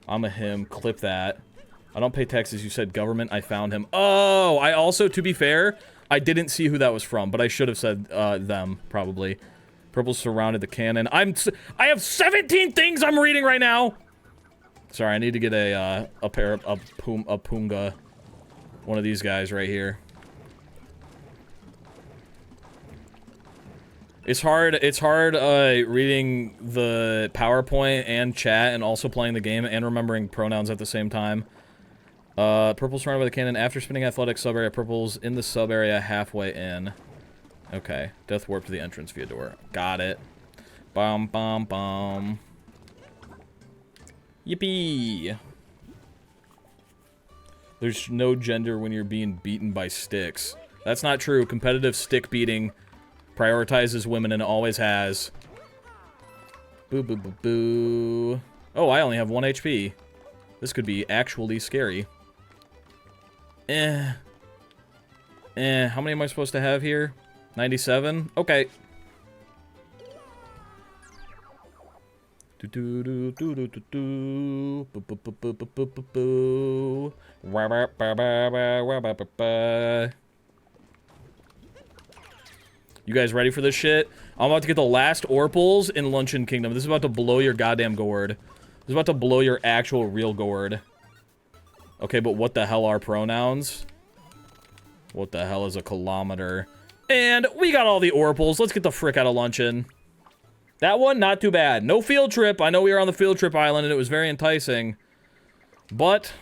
I'm a him. Clip that. I don't pay taxes. You said government. I found him. Oh, I also, to be fair, I didn't see who that was from, but I should have said them, probably. Purple surrounded the cannon. I have 17 things I'm reading right now! Sorry, I need to get a Punga. One of these guys right here. It's hard reading the PowerPoint and chat and also playing the game and remembering pronouns at the same time. Purple's surrounded by the cannon. After spinning athletic sub-area, Purple's in the sub-area halfway in. Okay. Death warp to the entrance via door. Got it. Bum, bum, bum. Yippee! There's no gender when you're being beaten by sticks. That's not true. Competitive stick beating prioritizes women and always has. Boo, boo, boo, boo. Oh, I only have 1 HP. This could be actually scary. How many am I supposed to have here? 97? Okay. You guys ready for this shit? I'm about to get the last Orpals in Luncheon Kingdom. This is about to blow your goddamn gourd. This is about to blow your actual real gourd. Okay, but what the hell are pronouns? What the hell is a kilometer? And we got all the Orpals. Let's get the frick out of Luncheon. That one, not too bad. No field trip. I know we were on the field trip island and it was very enticing. But,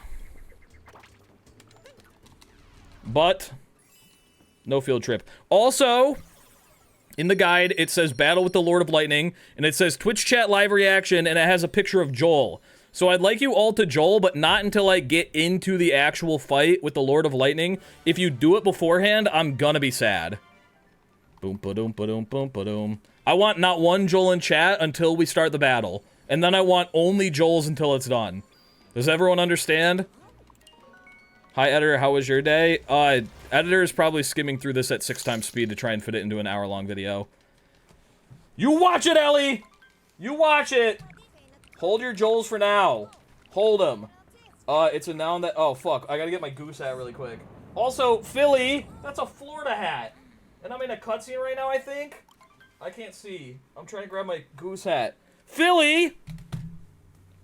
no field trip. Also, in the guide, it says Battle with the Lord of Lightning, and it says Twitch chat live reaction, and it has a picture of Joel. So I'd like you all to Joel, but not until I get into the actual fight with the Lord of Lightning. If you do it beforehand, I'm gonna be sad. Boom, ba-doom, ba-doom, boom, ba-doom. I want not one Joel in chat until we start the battle. And then I want only Joels until it's done. Does everyone understand? Hi, editor. How was your day? Editor is probably skimming through this at 6 times speed to try and fit it into an hour-long video. You watch it, Ellie! You watch it! Hold your Joels for now. Hold them. It's a noun that... Oh, fuck. I gotta get my goose hat really quick. Also, Philly, that's a Florida hat. And I'm in a cutscene right now, I think? I can't see. I'm trying to grab my goose hat. Philly!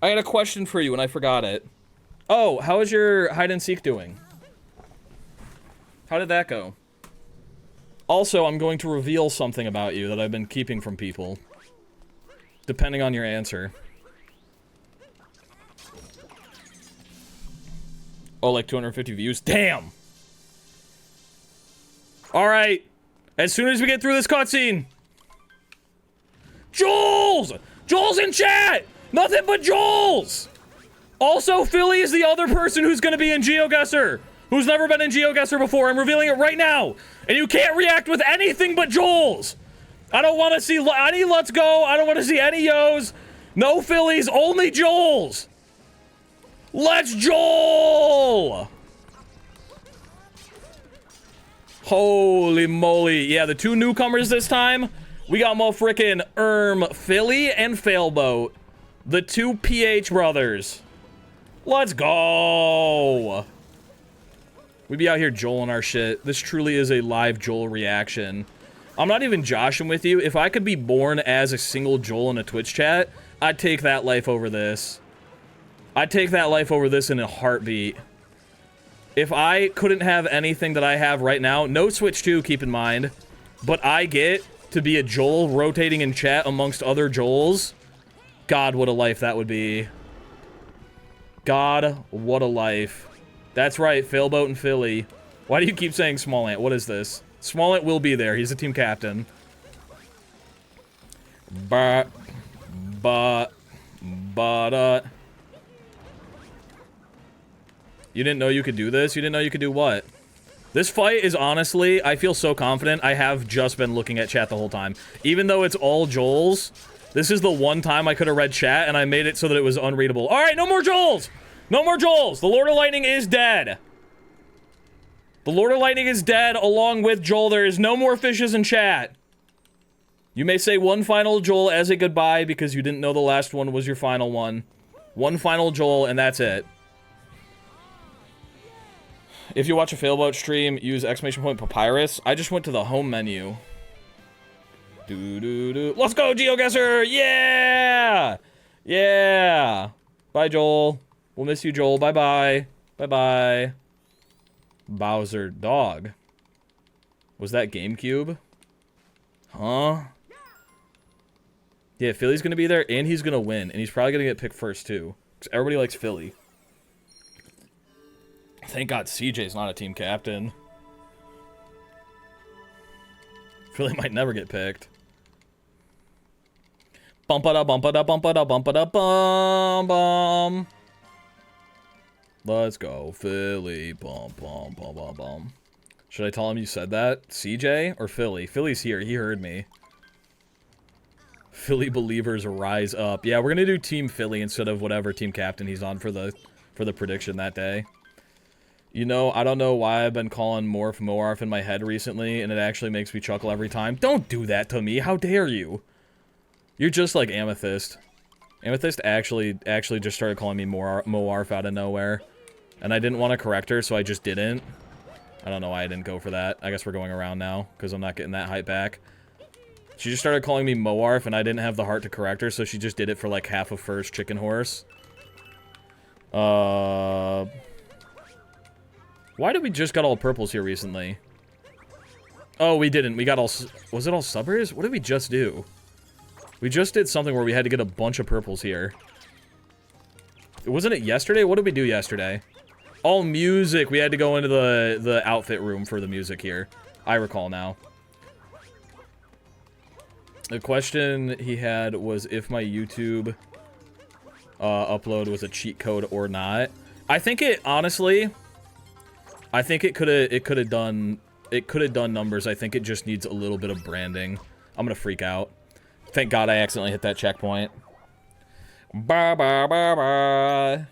I had a question for you and I forgot it. Oh, how is your hide and seek doing? How did that go? Also, I'm going to reveal something about you that I've been keeping from people. Depending on your answer. Oh, like 250 views? Damn! Alright. As soon as we get through this cutscene. Joel's! Joel's in chat! Nothing but Joel's! Also, Philly is the other person who's gonna be in GeoGuessr. Who's never been in GeoGuessr before. I'm revealing it right now. And you can't react with anything but Joel's. I don't want to see any Let's Go. I don't want to see any Yo's. No Phillies, only Joel's. Let's Joel! Holy moly. Yeah, the 2 newcomers this time. We got mo frickin' Philly and Failboat. The 2 PH brothers. Let's go! We be out here Joeling our shit. This truly is a live Joel reaction. I'm not even joshing with you. If I could be born as a single Joel in a Twitch chat, I'd take that life over this. I'd take that life over this in a heartbeat. If I couldn't have anything that I have right now, no Switch 2, keep in mind, but I get to be a Joel rotating in chat amongst other Joels, God, what a life that would be. God, what a life. That's right, Failboat and Philly. Why do you keep saying Smallant? What is this? Smallant will be there. He's the team captain. You didn't know you could do this? You didn't know you could do what? This fight is honestly, I feel so confident. I have just been looking at chat the whole time. Even though it's all Joel's, this is the one time I could have read chat, and I made it so that it was unreadable. All right, no more Joel's! No more Joel's! The Lord of Lightning is dead. The Lord of Lightning is dead along with Joel. There is no more fishes in chat. You may say one final Joel as a goodbye because you didn't know the last one was your final one. One final Joel, and that's it. If you watch a Failboat stream, use ! Papyrus. I just went to the home menu. Let's go, GeoGuessr! Yeah! Yeah! Bye, Joel. We'll miss you, Joel. Bye-bye. Bye-bye. Bowser dog. Was that GameCube? Huh? Yeah, Philly's gonna be there, and he's gonna win. And he's probably gonna get picked first, too. Because everybody likes Philly. Thank God CJ's not a team captain. Philly might never get picked. Bumpa-da, bumpa-da, bumpa-da, bumpa-da, bum-bum. Let's go, Philly. Bum, bum, bum, bum, bum. Should I tell him you said that? CJ or Philly? Philly's here. He heard me. Philly believers rise up. Yeah, we're gonna do Team Philly instead of whatever team captain he's on for the prediction that day. You know, I don't know why I've been calling Morph Moarf in my head recently, and it actually makes me chuckle every time. Don't do that to me. How dare you? You're just like Amethyst. Amethyst actually just started calling me Moarf out of nowhere. And I didn't want to correct her, so I just didn't. I don't know why I didn't go for that. I guess we're going around now, because I'm not getting that hype back. She just started calling me Moarf, and I didn't have the heart to correct her, so she just did it for like half a first chicken horse. Why did we just got all purples here recently? Oh, we didn't. We got all... Was it all subbers? What did we just do? We just did something where we had to get a bunch of purples here. Wasn't it yesterday? What did we do yesterday? All music. We had to go into the outfit room for the music here. I recall now. The question he had was if my YouTube upload was a cheat code or not. I think it, honestly... I think it could have done numbers. I think it just needs a little bit of branding. I'm gonna freak out. Thank God I accidentally hit that checkpoint. Bye bye bye bye.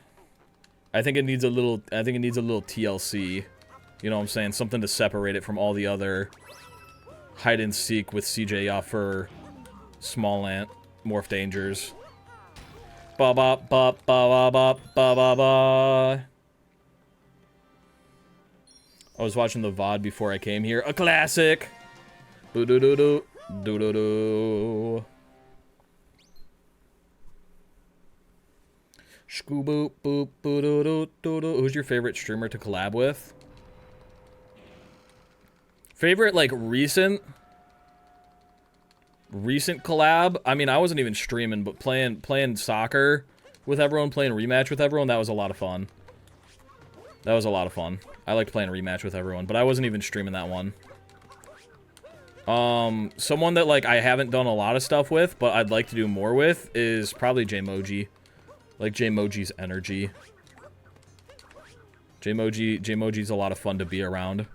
I think it needs a little TLC. You know what I'm saying? Something to separate it from all the other hide and seek with CJ Offer, Small Ant, Morph Dangers. Ba ba ba ba ba ba ba ba ba. I was watching the VOD before I came here. A classic! Boo-doo-doo-doo. Doo-doo-doo. Shkoo-boop, boop, boo-doo-doo-doo-doo. Who's your favorite streamer to collab with? Favorite, like, recent collab? I mean, I wasn't even streaming, but playing soccer with everyone, playing rematch with everyone, that was a lot of fun. That was a lot of fun. I liked playing rematch with everyone, but I wasn't even streaming that one. Someone that, like, I haven't done a lot of stuff with, but I'd like to do more with, is probably Jmoji. Like, Jmoji's energy. Jmoji's a lot of fun to be around.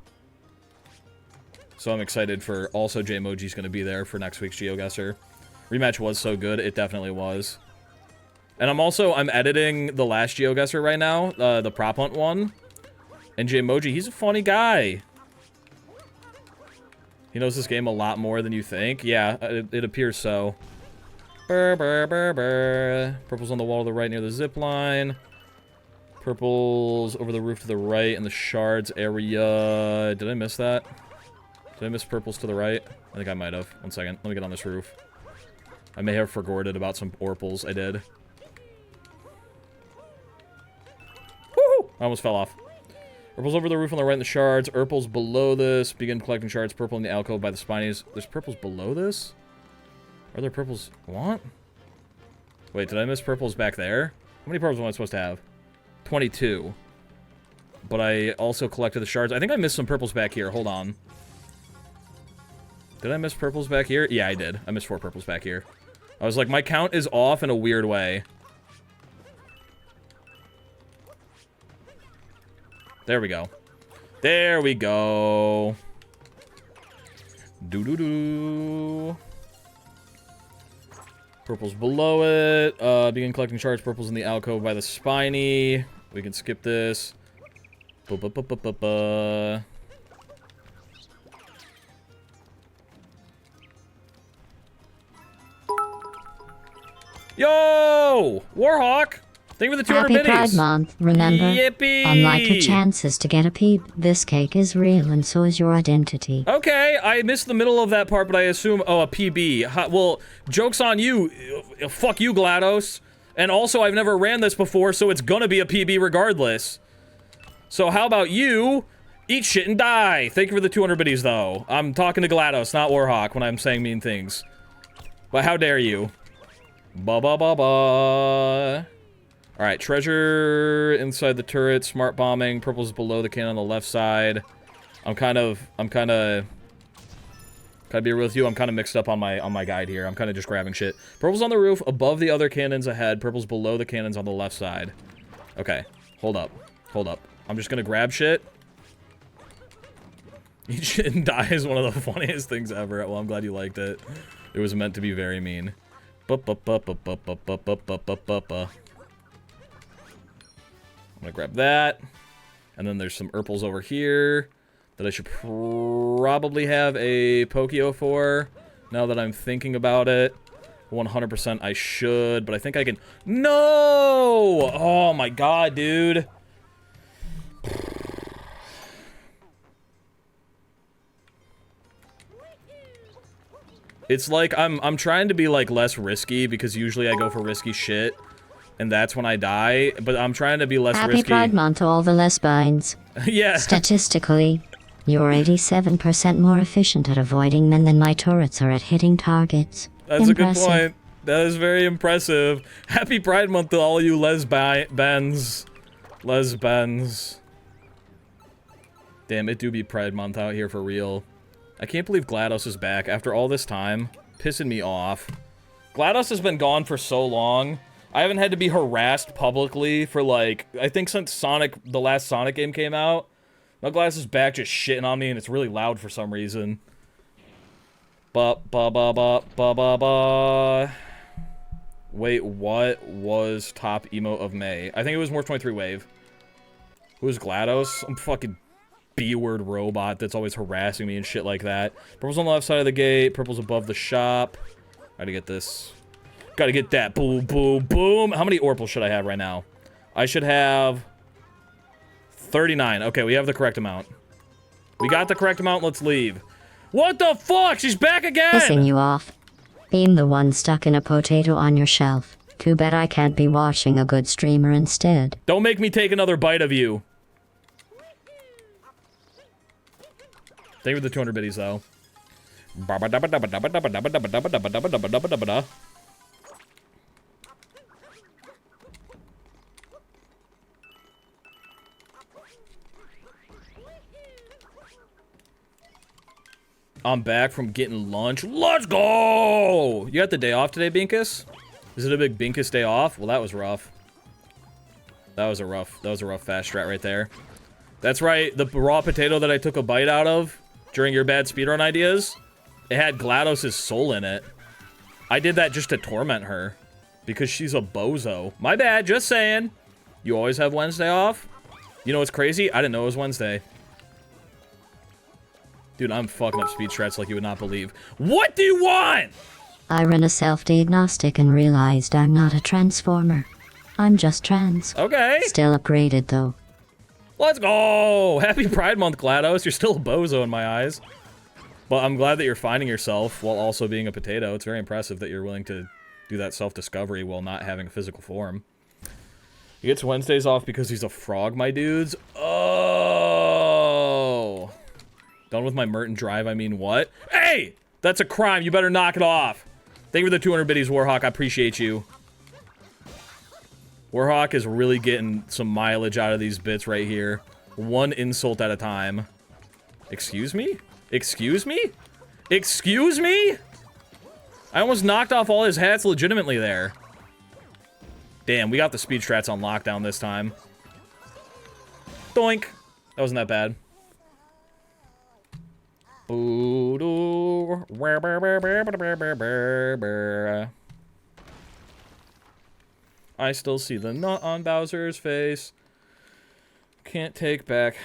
So I'm excited for, also Jmoji's gonna be there for next week's GeoGuessr. Rematch was so good, it definitely was. And I'm editing the last GeoGuessr right now, the prop hunt one. And Jmoji, he's a funny guy. He knows this game a lot more than you think. Yeah, it appears so. Burr, burr, burr, burr. Purple's on the wall to the right near the zip line. Purple's over the roof to the right in the shards area. Did I miss that? Did I miss purple's to the right? I think I might have. 1 second. Let me get on this roof. I may have forgorted about some orples. I did. Woohoo! I almost fell off. Purple's over the roof on the right in the shards. Purple's below this. Begin collecting shards. Purple in the alcove by the spinies. There's purples below this? Are there purples? What? Wait, did I miss purples back there? How many purples am I supposed to have? 22. But I also collected the shards. I think I missed some purples back here. Hold on. Did I miss purples back here? Yeah, I did. I missed 4 purples back here. I was like, my count is off in a weird way. There we go. There we go. Doo-doo-doo. Purple's below it. Begin collecting shards. Purple's in the alcove by the spiny. We can skip this. Ba-ba-ba-ba-ba-ba. Yo! Warhawk! Thank you for the 200 Happy minis. Pride Month, remember? Yippee! Unlike your chances to get a peep, this cake is real and so is your identity. Okay, I missed the middle of that part, but I assume... Oh, a PB. Well, joke's on you. Fuck you, GLaDOS. And also, I've never ran this before, so it's gonna be a PB regardless. So how about you eat shit and die? Thank you for the 200 biddies, though. I'm talking to GLaDOS, not Warhawk, when I'm saying mean things. But how dare you? Ba-ba-ba-ba. Alright, treasure inside the turret, smart bombing, purple's below the cannon on the left side. Gotta be real with you, I'm kinda mixed up on my guide here. I'm kinda just grabbing shit. Purple's on the roof, above the other cannons ahead, purple's below the cannons on the left side. Okay, hold up. I'm just gonna grab shit. Eat shit and die is one of the funniest things ever. Well, I'm glad you liked it. It was meant to be very mean. Ba-ba-ba-ba-ba-ba-ba-ba-ba-ba-ba. I'm gonna grab that. And then there's some Urples over here that I should probably have a Pokio for, now that I'm thinking about it. 100% I should, but I think I can... No! Oh my god, dude. It's like, I'm trying to be, like, less risky, because usually I go for risky shit. And that's when I die, but I'm trying to be less Happy risky. Pride Month to all the lesbines. Yeah. Statistically, you're 87% more efficient at avoiding men than my turrets are at hitting targets. That's Impressive. a good point. That is very impressive. Happy Pride Month to all you lesbans. Lesbans. Damn, it do be Pride Month out here for real. I can't believe GLaDOS is back after all this time. Pissing me off. GLaDOS has been gone for so long. I haven't had to be harassed publicly for, like, I think since the last Sonic game came out. Now GLaDOS is back just shitting on me, and it's really loud for some reason. Ba-ba-ba-ba-ba-ba-ba. Wait, what was top emote of May? I think it was Morph 23 Wave. Who's GLaDOS? Some fucking B-word robot that's always harassing me and shit like that. Purple's on the left side of the gate. Purple's above the shop. Gotta get this. Gotta get that. Boom, boom, boom. How many Orpals should I have right now? I should have 39. Okay, we have the correct amount. We got the correct amount. Let's leave. What the fuck? She's back again! Pissing you off. Being the one stuck in a potato on your shelf. Too bad I can't be watching a good streamer instead. Don't make me take another bite of you. Thank you for the 200 biddies, though. I'm back from getting lunch. Let's go! You got the day off today, Binkus? Is it a big Binkus day off? Well, that was rough. That was a rough fast strat right there. That's right, the raw potato that I took a bite out of during your bad speedrun ideas, it had GLaDOS' soul in it. I did that just to torment her, because she's a bozo. My bad, just saying. You always have Wednesday off? You know what's crazy? I didn't know it was Wednesday. Dude, I'm fucking up speed strats like you would not believe. What do you want? I ran a self-diagnostic and realized I'm not a transformer. I'm just trans. Okay. Still upgraded though. Let's go! Happy Pride Month, GLaDOS. You're still a bozo in my eyes. But I'm glad that you're finding yourself while also being a potato. It's very impressive that you're willing to do that self-discovery while not having a physical form. He gets Wednesdays off because he's a frog, my dudes. Oh! Done with my Merton drive, I mean what? Hey! That's a crime. You better knock it off. Thank you for the 200 biddies, Warhawk. I appreciate you. Warhawk is really getting some mileage out of these bits right here. One insult at a time. Excuse me? Excuse me? Excuse me? I almost knocked off all his hats legitimately there. Damn, we got the speed strats on lockdown this time. Doink. That wasn't that bad. I still see the nut on Bowser's face. Can't take back.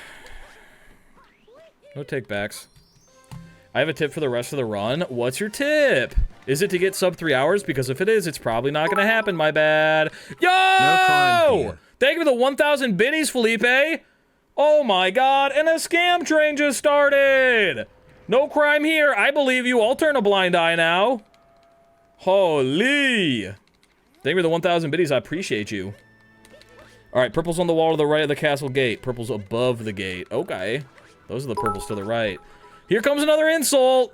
No take backs. I have a tip for the rest of the run. What's your tip? Is it to get sub 3 hours? Because if it is, it's probably not gonna happen, my bad. Yo! No crime here. Thank you for the 1,000 biddies, Felipe. Oh my god, and a scam train just started. No crime here. I believe you. I'll turn a blind eye now. Holy. Thank you for the 1,000 biddies. I appreciate you. Alright, purple's on the wall to the right of the castle gate. Purple's above the gate. Okay. Those are the purples to the right. Here comes another insult.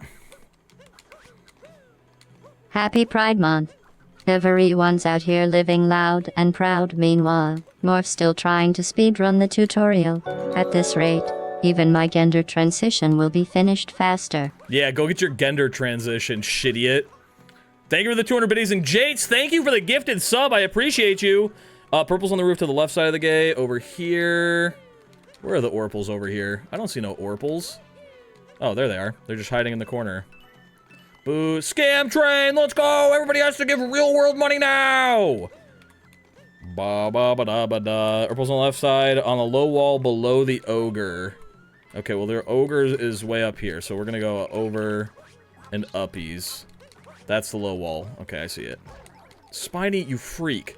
Happy Pride Month. Everyone's out here living loud and proud. Meanwhile, Morph's still trying to speedrun the tutorial. At this rate, even my gender transition will be finished faster. Yeah, go get your gender transition, shitiot. Thank you for the 200 biddies. And Jates, thank you for the gifted sub. I appreciate you. Purple's on the roof to the left side of the gate. Over here. Where are the Orples over here? I don't see no Orples. Oh, there they are. They're just hiding in the corner. Boo. Scam train! Let's go! Everybody has to give real world money now! Ba ba ba da ba da. Orples on the left side, on the low wall below the ogre. Okay, well, their ogre is way up here, so we're gonna go over and uppies. That's the low wall. Okay, I see it. Spiny, you freak.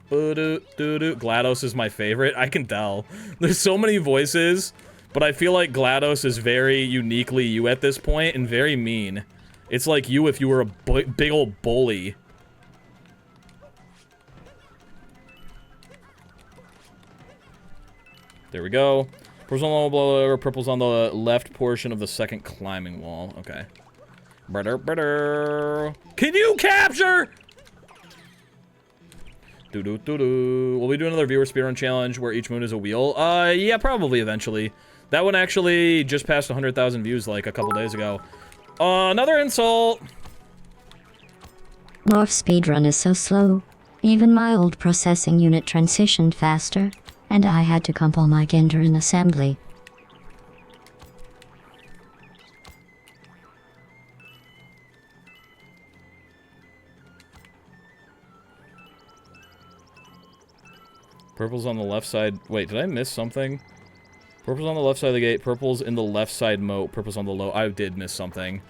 GLaDOS is my favorite. I can tell. There's so many voices, but I feel like GLaDOS is very uniquely you at this point and very mean. It's like you if you were a big old bully. There we go. Purple's on the wall below over. Purple's on the left portion of the second climbing wall. Okay. Can you capture? Will we do another viewer speedrun challenge where each moon is a wheel? Yeah, probably eventually. That one actually just passed 100,000 views like a couple days ago. Another insult. Morph speedrun is so slow. Even my old processing unit transitioned faster, and I had to compile my gender in assembly. Purple's on the left side. Wait, did I miss something? Purple's on the left side of the gate. Purple's in the left side moat. Purple's on the low. I did miss something.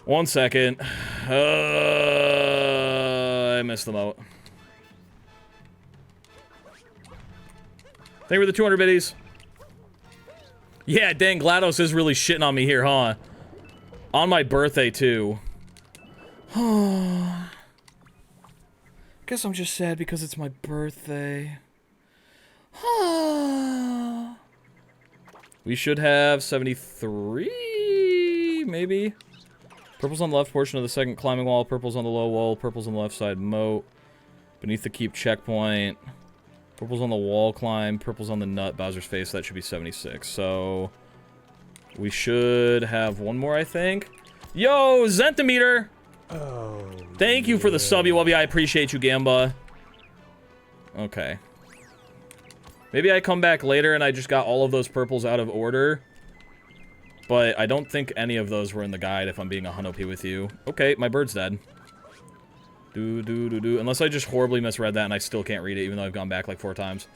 1 second. I missed the moat. Thank you for the 200 biddies. Yeah, dang, GLaDOS is really shitting on me here, huh? On my birthday, too. Guess I'm just sad because it's my birthday. We should have 73, maybe? Purple's on the left portion of the second climbing wall. Purple's on the low wall. Purple's on the left side moat. Beneath the keep checkpoint. Purple's on the wall climb. Purple's on the nut. Bowser's face. That should be 76. So we should have one more, I think. Yo, Zentimeter! Oh, Thank you for the sub, Wubby. I appreciate you, Gamba. Okay. Maybe I come back later and I just got all of those purples out of order. But I don't think any of those were in the guide, if I'm being 100p with you. Okay, my bird's dead. Unless I just horribly misread that and I still can't read it, even though I've gone back like 4 times.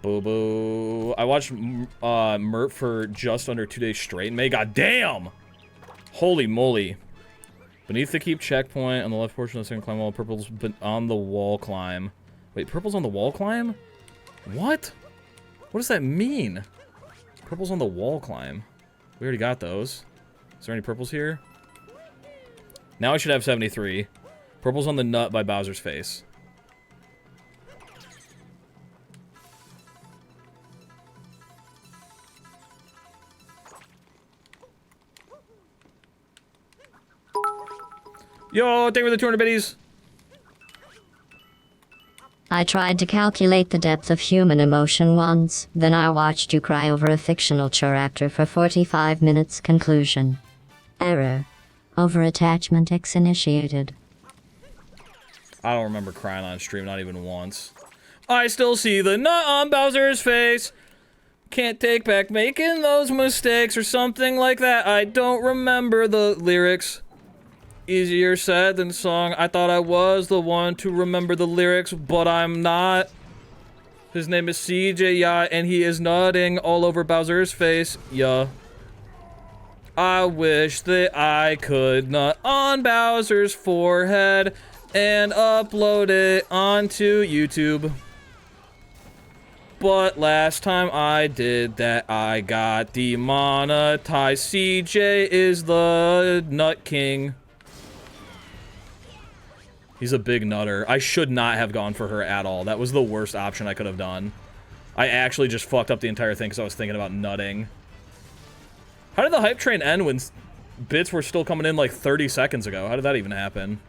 Boo boo. I watched Mert for just under 2 days straight. May goddamn! Holy moly. Beneath the keep checkpoint on the left portion of the second climb wall. Purple's on the wall climb. Wait, purple's on the wall climb? What? What does that mean? Purple's on the wall climb. We already got those. Is there any purples here? Now I should have 73. Purple's on the nut by Bowser's face. Yo, thank you for the 200 biddies. I tried to calculate the depth of human emotion once, then I watched you cry over a fictional character for 45 minutes. Conclusion. Error. Over-attachment X initiated. I don't remember crying on stream, not even once. I still see the nut on Bowser's face. Can't take back making those mistakes or something like that. I don't remember the lyrics. Easier said than sung. I thought I was the one to remember the lyrics, but I'm not. His name is CJ, yeah, and he is nutting all over Bowser's face, yeah. I wish that I could nut on Bowser's forehead and upload it onto YouTube. But last time I did that, I got demonetized. CJ is the nut king. He's a big nutter. I should not have gone for her at all. That was the worst option I could have done. I actually just fucked up the entire thing because I was thinking about nutting. How did the hype train end when bits were still coming in like 30 seconds ago? How did that even happen?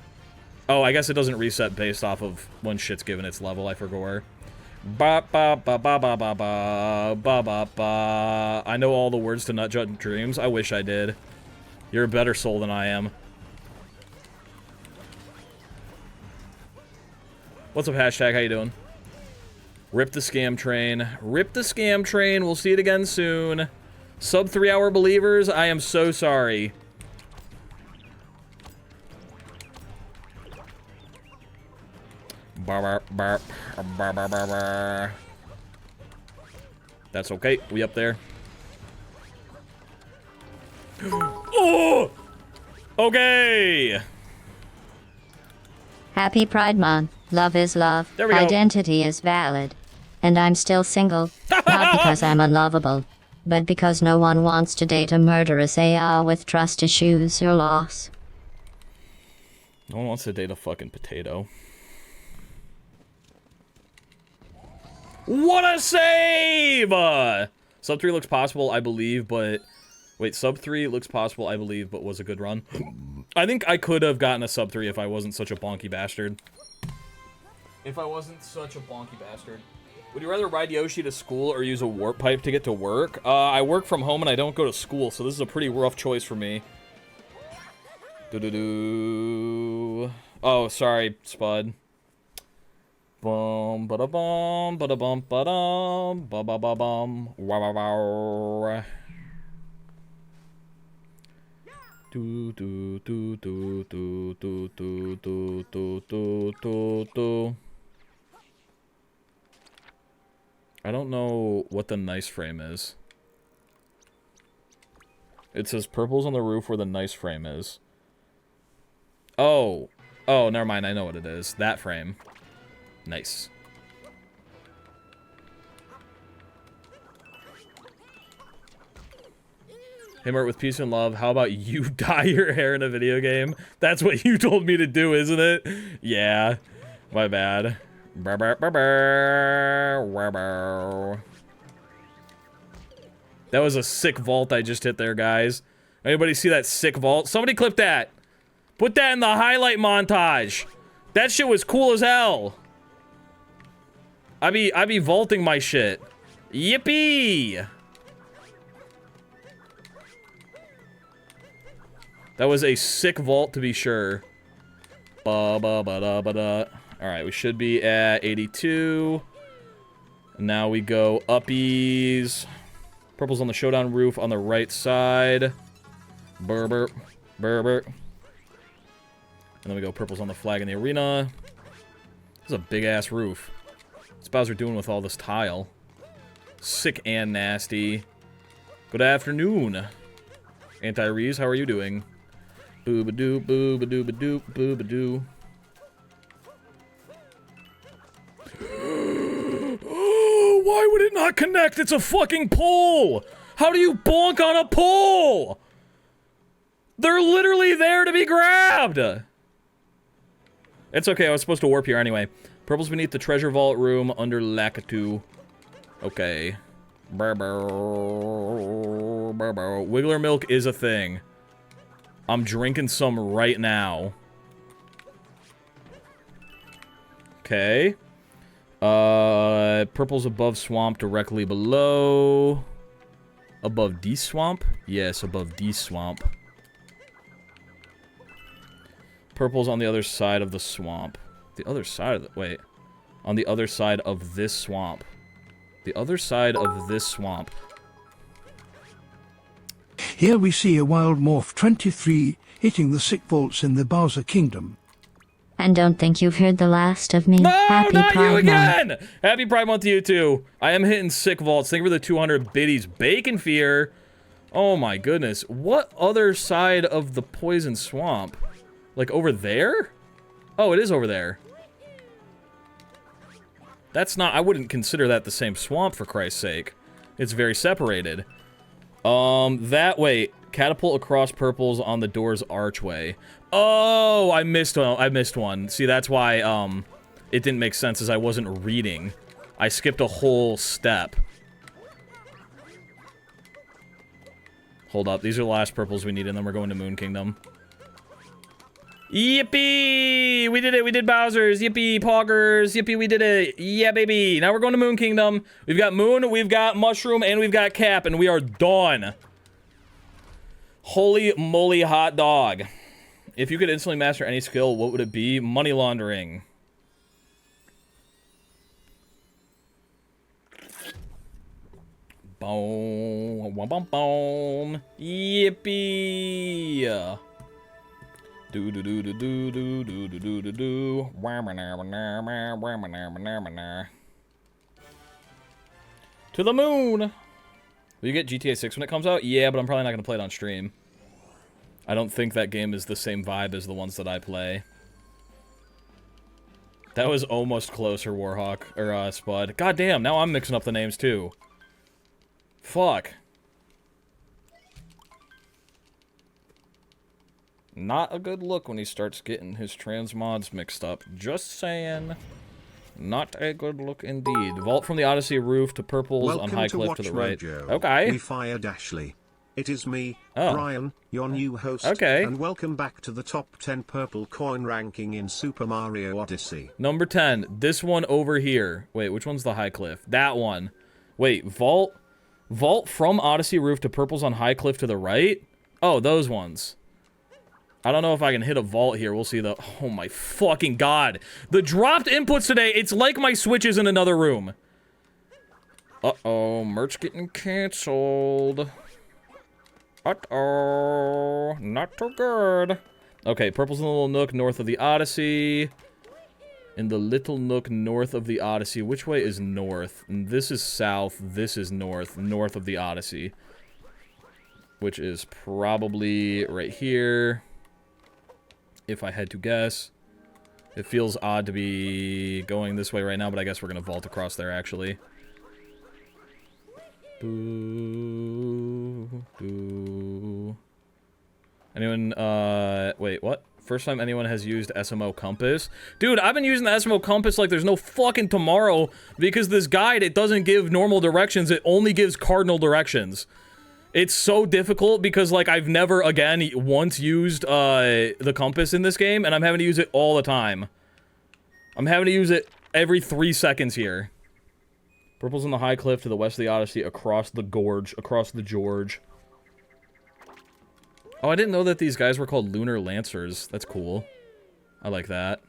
Oh, I guess it doesn't reset based off of when shit's given its level, I forgot. Ba ba ba ba ba ba ba ba ba ba. I know all the words to Nut Jut Dreams. I wish I did. You're a better soul than I am. What's up, hashtag? How you doing? Rip the scam train. Rip the scam train. We'll see it again soon. Sub 3 hour believers, I am so sorry. Bar, bar, bar, bar, bar, bar. That's okay. We up there. Oh! Okay. Happy Pride Month. Love is love. There we go. Identity is valid. And I'm still single. Not because I'm unlovable, but because no one wants to date a murderous AR with trust issues or loss. No one wants to date a fucking potato. What a save! Sub 3 looks possible, I believe, but... Wait, sub 3 looks possible, I believe, but was a good run. I think I could have gotten a sub 3 if I wasn't such a bonky bastard. If I wasn't such a bonky bastard. Would you rather ride Yoshi to school or use a warp pipe to get to work? I work from home and I don't go to school, so this is a pretty rough choice for me. Do-do-do. Oh, sorry, Spud. Bum, ba-da-bum, ba-da-bum, ba-dum, ba-ba-ba-bum, wow-wow-wow. Do do do do do do do do do do do do. I don't know what the nice frame is. It says purple's on the roof where the nice frame is. Oh. Oh, never mind. I know what it is. That frame. Nice. Hey, Mert, with peace and love, how about you dye your hair in a video game? That's what you told me to do, isn't it? Yeah. My bad. That was a sick vault I just hit there, guys. Anybody see that sick vault? Somebody clip that. Put that in the highlight montage. That shit was cool as hell. I be vaulting my shit. Yippee! That was a sick vault to be sure. Ba-ba-ba-da-ba-da. Alright, we should be at 82. Now we go uppies. Purple's on the showdown roof on the right side. Berber. Berber. And then we go purple's on the flag in the arena. This is a big-ass roof. What's Bowser doing with all this tile? Sick and nasty. Good afternoon. Anti-Reese, how are you doing? Boo-ba-doo, boo-ba-doo-ba-doo, boo-ba-doo. Why would it not connect? It's a fucking pole! How do you bonk on a pole? They're literally there to be grabbed! It's okay, I was supposed to warp here anyway. Purple's beneath the treasure vault room under Lakitu. Okay. Wiggler milk is a thing. I'm drinking some right now. Okay. Purple's above swamp, directly below. Above D swamp? Yes, above D swamp. Purple's on the other side of the swamp. The other side of the... Wait. On the other side of this swamp. The other side of this swamp. Here we see a wild morph 23 hitting the sick vaults in the Bowser Kingdom. And don't think you've heard the last of me. No, Happy not you Pride again! Month. Happy Pride Month to you too. I am hitting sick vaults. Thank you for the 200 biddies. Bacon Fear. Oh my goodness. What other side of the poison swamp? Like over there? Oh, it is over there. That's not... I wouldn't consider that the same swamp, for Christ's sake. It's very separated. That way. Catapult across purples on the door's archway. Oh, I missed one. See, that's why, it didn't make sense as I wasn't reading. I skipped a whole step. Hold up. These are the last purples we need, and then we're going to Moon Kingdom. Yippee! We did it. We did Bowser's. Yippee, poggers. Yippee, we did it. Yeah, baby. Now we're going to Moon Kingdom. We've got Moon, we've got Mushroom, and we've got Cap, and we are done. Holy moly hot dog. If you could instantly master any skill, what would it be? Money laundering. Boom. Boom, boom. Yippee. Do do do do do do do do do do do. To the moon. Will you get GTA 6 when it comes out? Yeah, but I'm probably not going to play it on stream. I don't think that game is the same vibe as the ones that I play. That was almost closer, Warhawk. Or, Spud. God damn, now I'm mixing up the names, too. Fuck. Not a good look when he starts getting his transmods mixed up. Just saying. Not a good look indeed. Vault from the Odyssey roof to purples Welcome on High to Cliff Watch to the right. Mojo. Okay. We fired Ashley. It is me, Oh. Brian, your new host. Okay. And welcome back to the top 10 purple coin ranking in Super Mario Odyssey. Number 10. This one over here. Wait, which one's the High Cliff? That one. Wait, vault from Odyssey roof to purples on High Cliff to the right? Oh, those ones. I don't know if I can hit a vault here. We'll see the... Oh my fucking god. The dropped inputs today, it's like my Switch is in another room. Uh-oh, merch getting canceled. Uh-oh, not too good. Okay, purple's in the little nook north of the Odyssey. In the little nook north of the Odyssey. Which way is north? And this is south, this is north. North of the Odyssey. Which is probably right here. If I had to guess. It feels odd to be going this way right now, but I guess we're gonna vault across there, actually. Boo. Boo. Anyone, wait, what? First time anyone has used SMO Compass? Dude, I've been using the SMO Compass like there's no fucking tomorrow, because this guide, it doesn't give normal directions, it only gives cardinal directions. It's so difficult because, like, I've never, again, once used, the compass in this game, and I'm having to use it all the time. I'm having to use it every 3 seconds here. Purple's in the High Cliff to the west of the Odyssey, across the gorge, across the George. Oh, I didn't know that these guys were called Lunar Lancers. That's cool. I like that.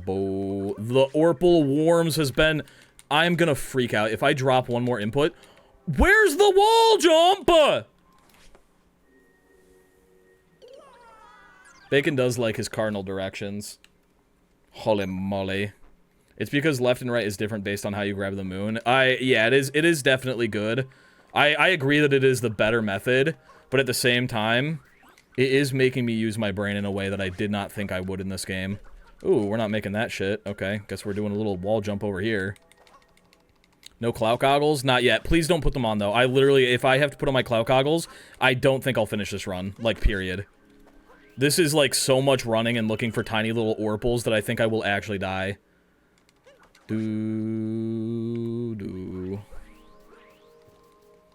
Bo. The Orpal Worms has been... I'm gonna freak out. If I drop one more input... Where's the wall jump? Bacon does like his cardinal directions. Holy moly. It's because left and right is different based on how you grab the moon. Yeah, it is definitely good. I agree that it is the better method, but at the same time, it is making me use my brain in a way that I did not think I would in this game. Ooh, we're not making that shit. Okay, guess we're doing a little wall jump over here. No clout goggles? Not yet. Please don't put them on, though. I literally, if I have to put on my clout goggles, I don't think I'll finish this run. Like, period. This is, like, so much running and looking for tiny little orpals that I think I will actually die.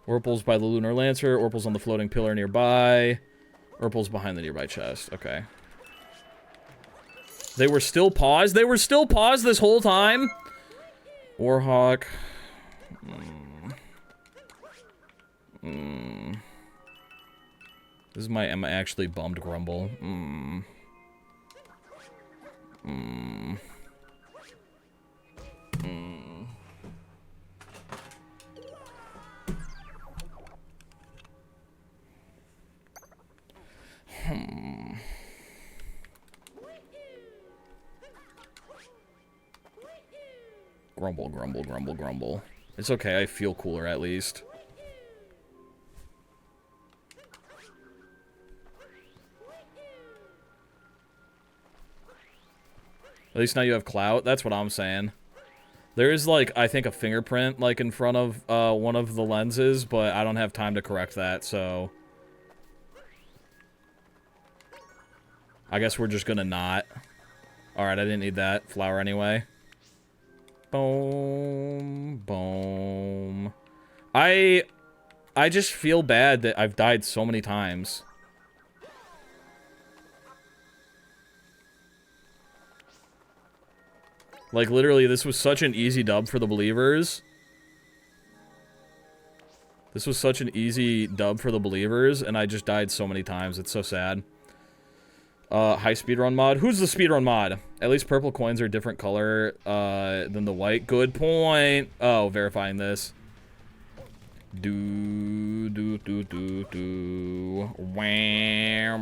Orpals by the Lunar Lancer. Orpals on the floating pillar nearby. Orpals behind the nearby chest. Okay. They were still paused? They were still paused this whole time? Warhawk. This is my am I actually bummed grumble. Grumble, grumble, grumble, grumble. It's okay, I feel cooler at least. At least now you have clout. That's what I'm saying. There is, like, I think a fingerprint, like, in front of one of the lenses, but I don't have time to correct that, so... I guess we're just gonna not. Alright, I didn't need that flower anyway. Boom. Boom. I just feel bad that I've died so many times. Like, literally, this was such an easy dub for the believers. This was such an easy dub for the believers, and I just died so many times. It's so sad. High speedrun mod. Who's the speedrun mod? At least purple coins are a different color than the white. Good point. Oh, verifying this. Do. Wow,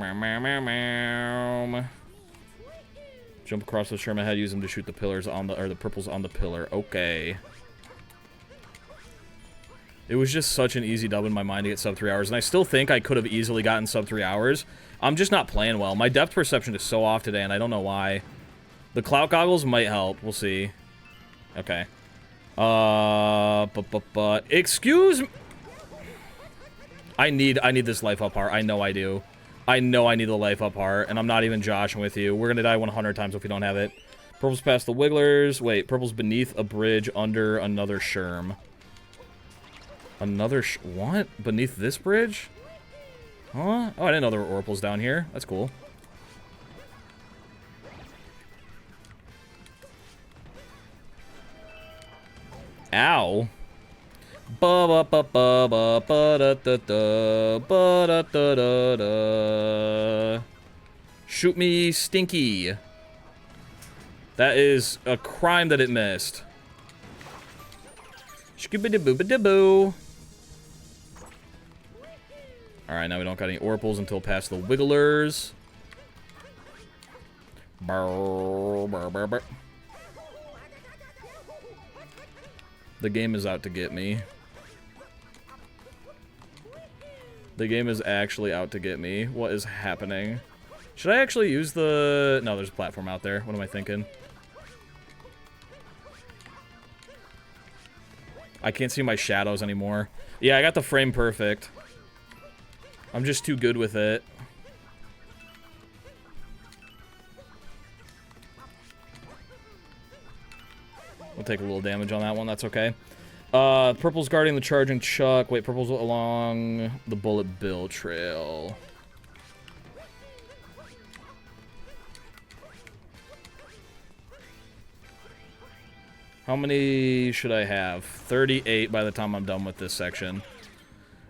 wow. Jump across the Sherman head, use them to shoot the pillars on the, or the purples on the pillar. Okay. It was just such an easy dub in my mind to get sub 3 hours, and I still think I could have easily gotten sub 3 hours. I'm just not playing well. My depth perception is so off today, and I don't know why. The clout goggles might help. We'll see. Okay. But excuse me. I need this life up heart. I know I do. I know I need the life up heart, and I'm not even joshing with you. We're gonna die 100 times if we don't have it. Purple's past the wigglers. Wait, purple's beneath a bridge under another sherm. Another what? Beneath this bridge? Huh? Oh, I didn't know there were orpals down here. That's cool. Ow. Ba ba ba ba ba ba da da da ba da da da da. Shoot me, Stinky. That is a crime that it missed. Shkibidi-boo-bidi-boo. Alright, now we don't got any orpals until past the wigglers. Burr, burr, burr, burr. The game is out to get me. The game is actually out to get me. What is happening? Should I actually use the... No, there's a platform out there. What am I thinking? I can't see my shadows anymore. Yeah, I got the frame perfect. I'm just too good with it. We'll take a little damage on that one. That's okay. Purple's guarding the charging Chuck. Wait, purple's along the Bullet Bill trail. How many should I have? 38 by the time I'm done with this section.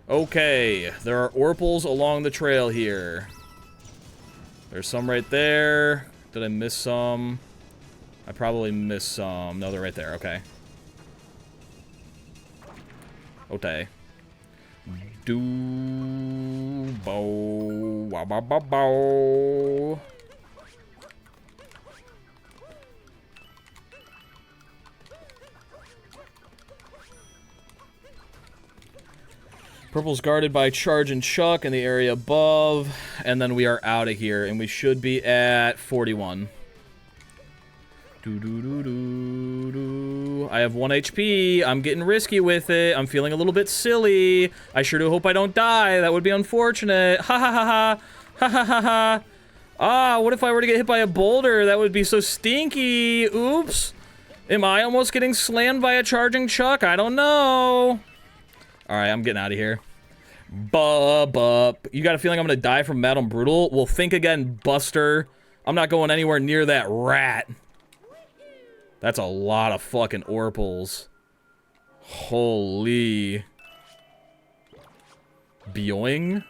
Okay, there are orpals along the trail here. There's some right there. Did I miss some? I probably missed some. No, they're right there. Okay. Okay. Do bow wow bow bow bow. Purple's guarded by Charge and Chuck in the area above, and then we are out of here, and we should be at 41. I have 1 HP. I'm getting risky with it. I'm feeling a little bit silly. I sure do hope I don't die. That would be unfortunate. Ha ha ha ha. Ha ha ha ha. Ah, what if I were to get hit by a boulder? That would be so stinky. Oops. Am I almost getting slammed by a charging Chuck? I don't know. Alright, I'm getting out of here. Up. You got a feeling I'm gonna die from Madam Brutal? Well, think again, Buster. I'm not going anywhere near that rat. That's a lot of fucking orpals. Holy. Boing.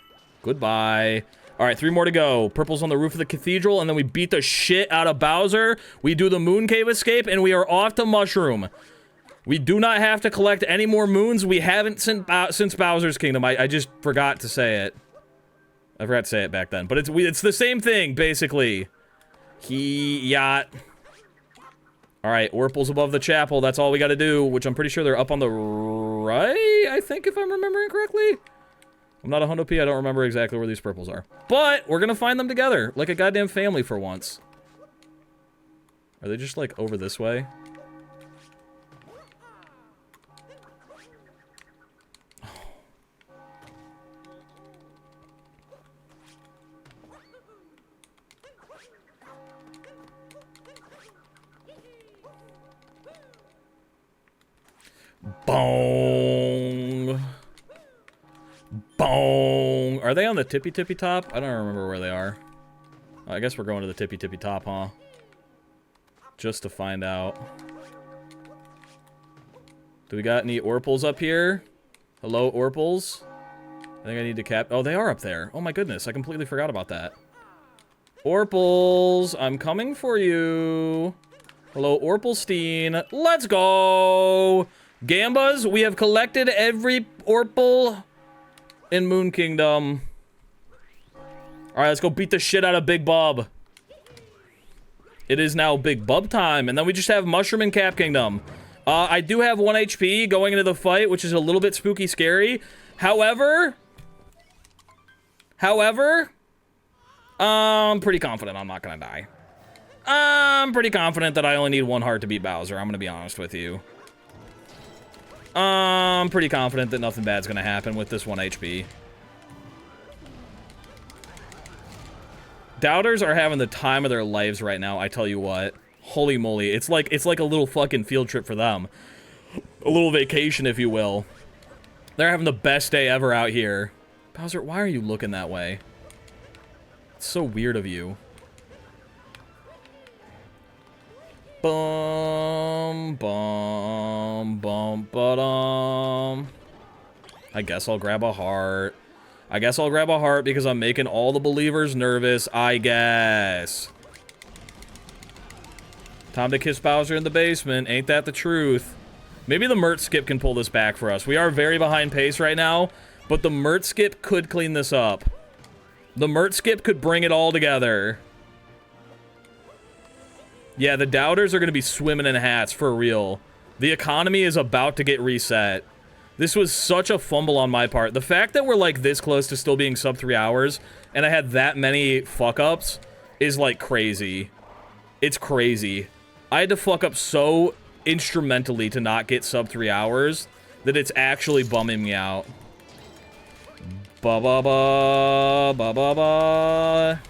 Goodbye. Alright, 3 more to go. Purple's on the roof of the cathedral, and then we beat the shit out of Bowser. We do the Moon Cave escape, and we are off to Mushroom. We do not have to collect any more moons. We haven't since Bowser's Kingdom. I just forgot to say it. I forgot to say it back then. But it's the same thing, basically. Yacht. All right, Orple's above the chapel. That's all we got to do, which I'm pretty sure they're up on the right, I think, if I'm remembering correctly. I'm not a hundo P. I don't remember exactly where these purples are. But we're going to find them together, like a goddamn family for once. Are they just, like, over this way? Boom. Boom. Are they on the tippy top? I don't remember where they are. I guess we're going to the tippy top, huh? Just to find out. Do we got any Orples up here? Hello, Orples? I think I need to cap... Oh, they are up there. Oh my goodness, I completely forgot about that. Orples, I'm coming for you. Hello, Orplestein. Let's go! Gambas, we have collected every Orple in Moon Kingdom. Alright, let's go beat the shit out of Big Bub. It is now Big Bub time, and then we just have Mushroom and Cap Kingdom. I do have 1 HP going into the fight, which is a little bit spooky scary. However, I'm pretty confident I'm not gonna die. I'm pretty confident that I only need 1 heart to beat Bowser, I'm gonna be honest with you. I'm pretty confident that nothing bad's gonna happen with this 1 HP. Doubters are having the time of their lives right now, I tell you what. Holy moly, it's like a little fucking field trip for them. A little vacation, if you will. They're having the best day ever out here. Bowser, why are you looking that way? It's so weird of you. Bum, bum, bum, ba-dum. I guess I'll grab a heart. I guess I'll grab a heart because I'm making all the believers nervous, I guess. Time to kiss Bowser in the basement. Ain't that the truth? Maybe the Mert Skip can pull this back for us. We are very behind pace right now, but the Mert Skip could clean this up. The Mert Skip could bring it all together. Yeah, the Doubters are going to be swimming in hats, for real. The economy is about to get reset. This was such a fumble on my part. The fact that we're, like, this close to still being sub 3 hours, and I had that many fuck-ups, is, like, crazy. It's crazy. I had to fuck up so instrumentally to not get sub 3 hours that it's actually bumming me out. Ba-ba-ba, ba-ba-ba.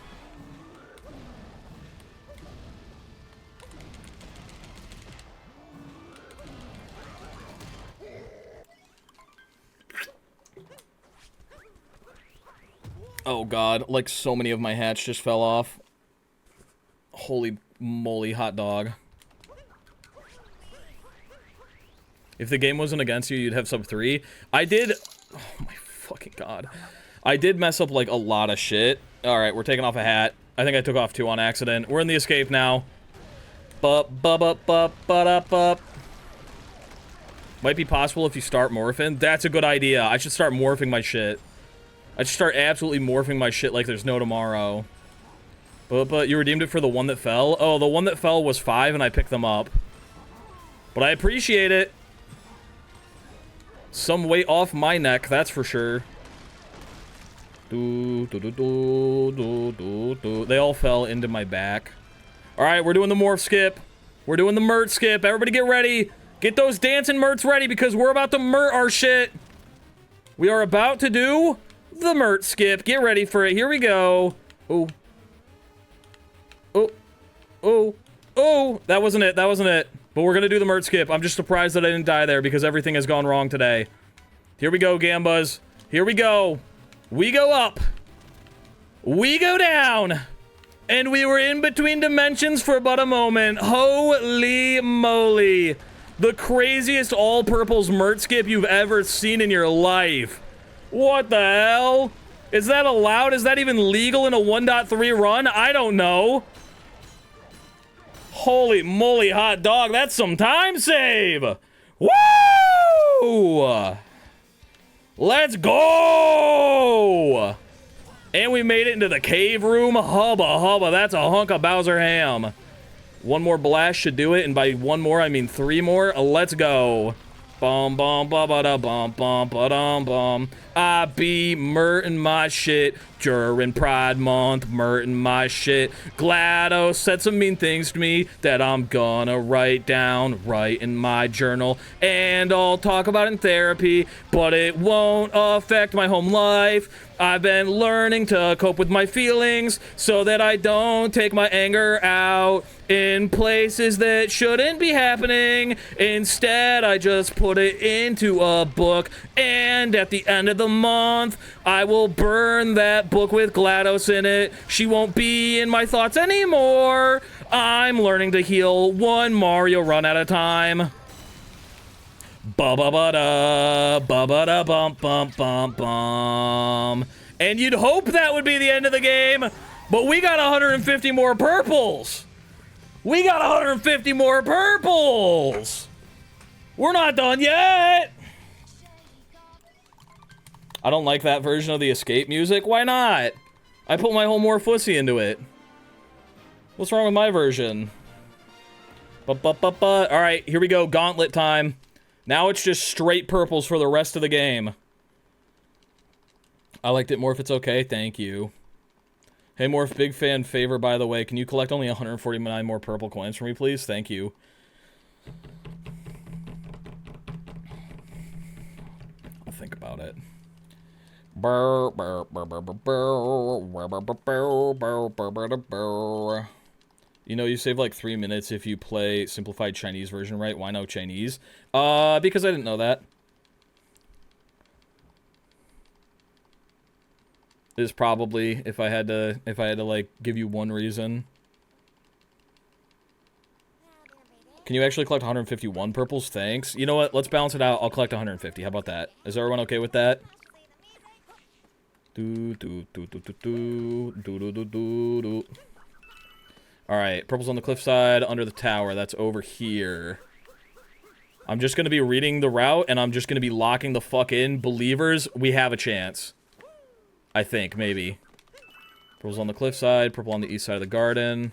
Oh god, like so many of my hats just fell off. Holy moly, hot dog. If the game wasn't against you, you'd have sub 3. I did... Oh my fucking god. I did mess up, like, a lot of shit. Alright, we're taking off a hat. I think I took off 2 on accident. We're in the escape now. Bup. Might be possible if you start morphing. That's a good idea. I should start morphing my shit. I should start absolutely morphing my shit like there's no tomorrow. But you redeemed it for the one that fell? Oh, the one that fell was 5 and I picked them up. But I appreciate it. Some weight off my neck, that's for sure. They all fell into my back. Alright, we're doing the morph skip. We're doing the Mert skip. Everybody get ready. Get those dancing Merts ready because we're about to Mert our shit. We are about to do the Mert skip. Get ready for it. Here we go. Oh. Oh. Oh. Oh. That wasn't it. That wasn't it. But we're gonna do the Mert skip. I'm just surprised that I didn't die there because everything has gone wrong today. Here we go, Gambas. Here we go. We go up. We go down. And we were in between dimensions for but a moment. Holy moly. The craziest all purples Mert skip you've ever seen in your life. What the hell? Is that allowed? Is that even legal in a 1.3 run? I don't know. Holy moly, hot dog. That's some time save. Woo! Let's go! And we made it into the cave room. Hubba hubba. That's a hunk of Bowser ham. One more blast should do it, and by one more, I mean 3 more. Let's go. Bum bum ba ba da bum bum ba dum bum. I be murtin' my shit during Pride Month, murtin' my shit. GLaDOS said some mean things to me that I'm gonna write down, write in my journal, and I'll talk about it in therapy, but it won't affect my home life. I've been learning to cope with my feelings so that I don't take my anger out in places that shouldn't be happening. Instead, I just put it into a book, and at the end of the month, I will burn that book with GLaDOS in it. She won't be in my thoughts anymore. I'm learning to heal one Mario run at a time. Ba-ba-ba-da, ba-ba-da bum bum bum bum. And you'd hope that would be the end of the game, but we got 150 more purples. We got 150 more purples. We're not done yet. I don't like that version of the escape music. Why not? I put my whole more fussy into it. What's wrong with my version? All right, here we go. Gauntlet time. Now it's just straight purples for the rest of the game. I liked it, Morph. It's okay. Thank you. Hey, Morph, big fan favor, by the way. Can you collect only 149 more purple coins for me, please? Thank you. I'll think about it. You know, you save like 3 minutes if you play simplified Chinese version, right? Why no Chinese? Because I didn't know that. Is probably if I had to like give you one reason. Can you actually collect 151 purples? Thanks. You know what? Let's balance it out. I'll collect 150. How about that? Is everyone okay with that? Alright, purple's on the cliffside, under the tower. That's over here. I'm just gonna be reading the route, and I'm just gonna be locking the fuck in. Believers, we have a chance. I think, maybe. Purple's on the cliffside, purple on the east side of the garden.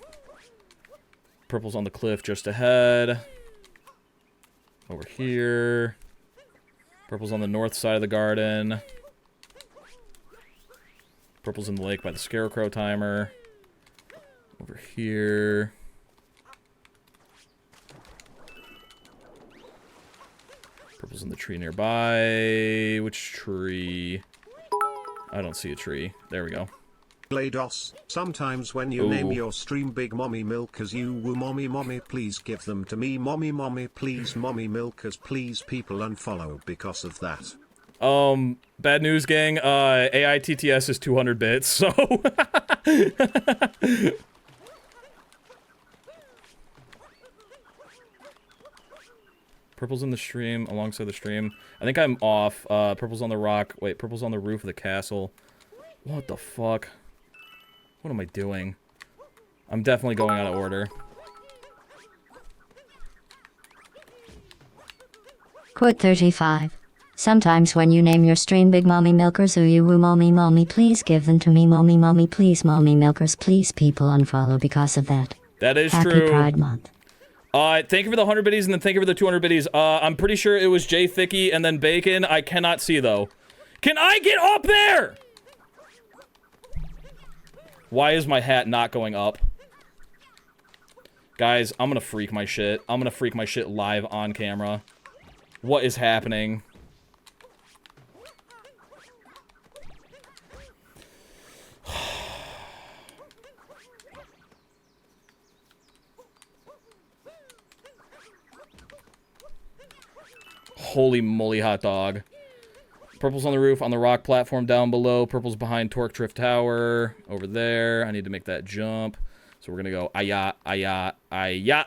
Purple's on the cliff just ahead. Over here. Purple's on the north side of the garden. Purple's in the lake by the scarecrow timer. Over here. Purple's in the tree nearby. Which tree? I don't see a tree. There we go. GLaDOS, sometimes when you name your stream Big Mommy Milkers, you woo mommy please give them to me mommy please mommy milkers please, people unfollow because of that. Bad news, gang. AITTS is 200 bits, so... Purple's in the stream, alongside the stream. I think I'm off. Purple's on the rock. Wait, purple's on the roof of the castle. What the fuck? What am I doing? I'm definitely going out of order. Quote 35. Sometimes when you name your stream Big Mommy Milkers, you woo mommy please give them to me mommy please mommy milkers please, people unfollow because of that. That is Happy true. Happy Pride Month. Thank you for the 100 biddies, and then thank you for the 200 biddies. I'm pretty sure it was Jay Thicky and then Bacon. I cannot see, though. Can I get up there? Why is my hat not going up? Guys, I'm gonna freak my shit. I'm gonna freak my shit live on camera. What is happening? Holy moly, hot dog. Purple's on the roof, on the rock platform down below. Purple's behind Torque Drift Tower. Over there. I need to make that jump. So we're gonna go ayah, ayah, ayah.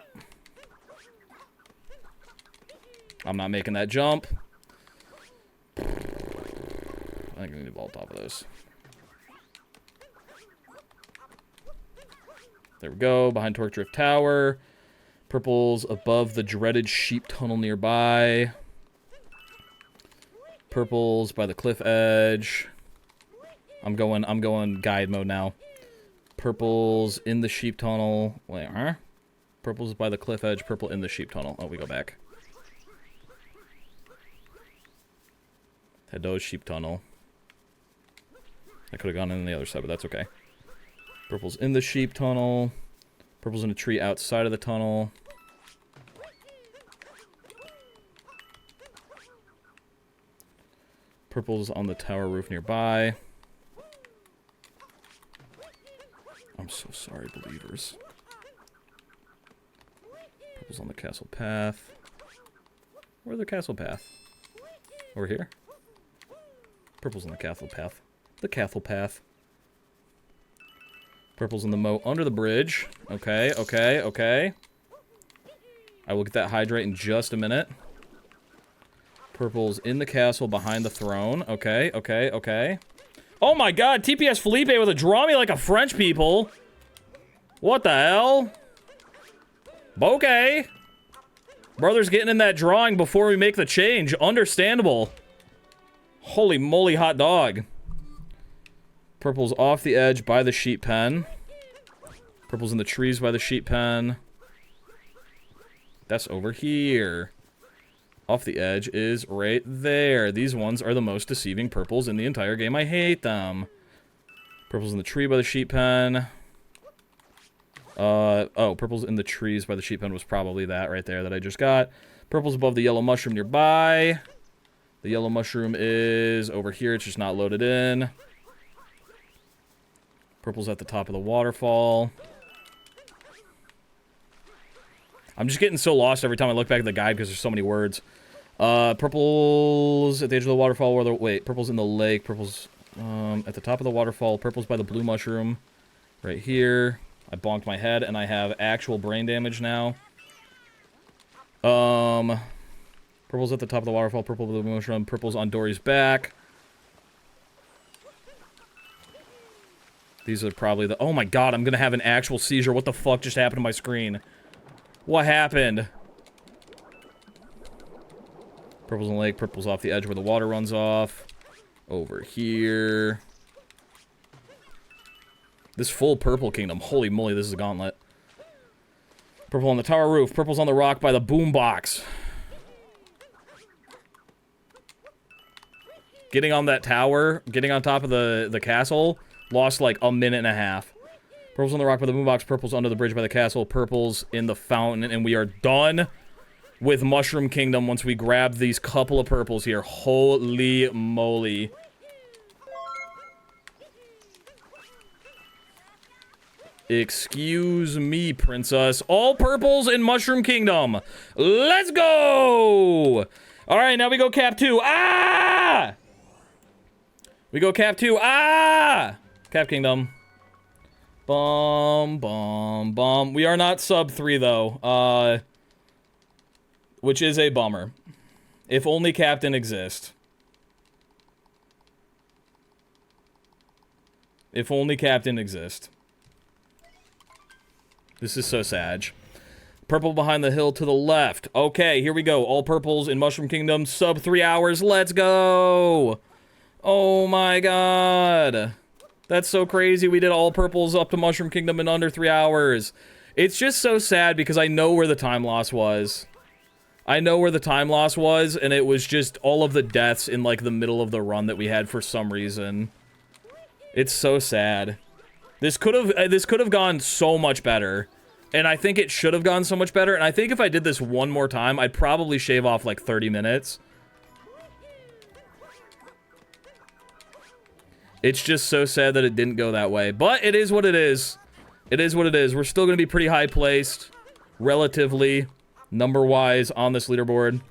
I'm not making that jump. I think I need to vault off of this. There we go. Behind Torque Drift Tower. Purple's above the dreaded sheep tunnel nearby. Purple's by the cliff edge. I'm going guide mode now. Purple's in the sheep tunnel. Wait, huh? Purple's by the cliff edge. Purple in the sheep tunnel. Oh, we go back. Head to sheep tunnel. I could have gone in the other side, but that's okay. Purple's in the sheep tunnel. Purple's in a tree outside of the tunnel. Purple's on the tower roof nearby. I'm so sorry, believers. Purple's on the castle path. Where's the castle path? Over here? Purple's on the castle path. The castle path. Purple's in the moat under the bridge. Okay, okay, okay. I will get that hydrate in just a minute. Purple's in the castle behind the throne. Okay, okay, okay. Oh my god, TPS Felipe with a draw me like a French people. What the hell? Okay. Brother's getting in that drawing before we make the change. Understandable. Holy moly, hot dog. Purple's off the edge by the sheep pen. Purple's in the trees by the sheep pen. That's over here. Off the edge is right there. These ones are the most deceiving purples in the entire game. I hate them. Purple's in the tree by the sheep pen. Oh, purple's in the trees by the sheep pen was probably that right there that I just got. Purple's above the yellow mushroom nearby. The yellow mushroom is over here. It's just not loaded in. Purple's at the top of the waterfall. I'm just getting so lost every time I look back at the guide because there's so many words. Purple's at the edge of the waterfall. Wait, purple's in the lake. Purple's at the top of the waterfall. Purple's by the blue mushroom. Right here. I bonked my head and I have actual brain damage now. Purple's at the top of the waterfall. Purple blue mushroom. Purple's on Dory's back. These are probably the... Oh my god, I'm gonna have an actual seizure. What the fuck just happened to my screen? What happened? Purple's in the lake. Purple's off the edge where the water runs off. Over here. This full purple kingdom. Holy moly, this is a gauntlet. Purple on the tower roof. Purple's on the rock by the boombox. Getting on that tower, getting on top of the castle, lost like a minute and a half. Purple's on the rock by the boombox. Purple's under the bridge by the castle. Purple's in the fountain. And we are done with Mushroom Kingdom once we grab these couple of purples here. Holy moly. Excuse me, princess. All purples in Mushroom Kingdom. Let's go! Alright, now we go Cap 2. Ah! We go Cap 2. Ah! Cap Kingdom. Bum, bum, bum. We are not sub 3, though. Which is a bummer. If only Captain exists. If only Captain exists. This is so sad. Purple behind the hill to the left. Okay, here we go. All purples in Mushroom Kingdom. Sub 3 hours. Let's go! Oh my god. That's so crazy. We did all purples up to Mushroom Kingdom in under 3 hours. It's just so sad because I know where the time loss was. I know where the time loss was, and it was just all of the deaths in, like, the middle of the run that we had for some reason. It's so sad. This could have gone so much better. And I think it should have gone so much better. And I think if I did this one more time, I'd probably shave off, like, 30 minutes. It's just so sad that it didn't go that way. But it is what it is. It is what it is. We're still going to be pretty high placed, relatively, number-wise, on this leaderboard.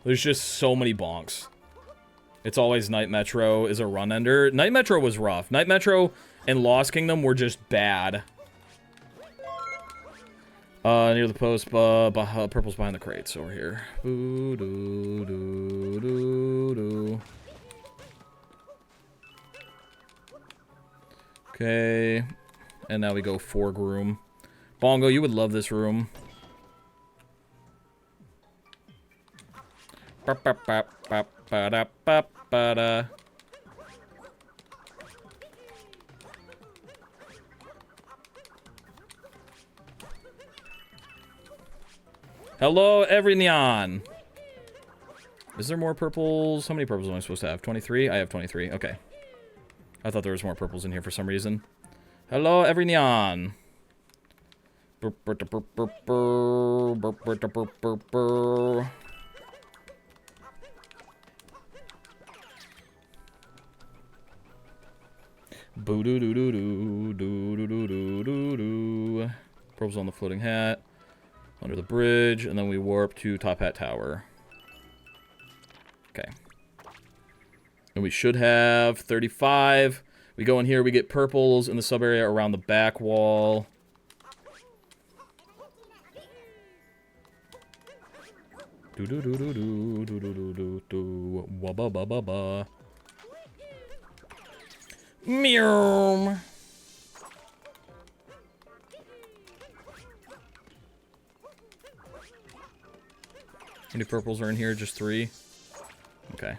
There's just so many bonks. It's always Night Metro is a run ender. Night Metro was rough. Night Metro and Lost Kingdom were just bad. Near the post, purple's behind the crates over here. Ooh, doo, doo, doo, doo. Okay. And now we go Forg room. Bongo, you would love this room. Ba-da-ba-ba-ba-da. Hello, every neon. Is there more purples? How many purples am I supposed to have? 23? I have 23. Okay. I thought there was more purples in here for some reason. Hello, every neon. Boo-doo-doo-doo-doo-doo-doo-doo-doo. Purples on the floating hat. Under the bridge, and then we warp to Top Hat Tower. Okay. And we should have 35. We go in here, we get purples in the sub area around the back wall. Do do do do do do do do do wa ba ba ba ba. Meow. How many purples are in here? Just 3? Okay.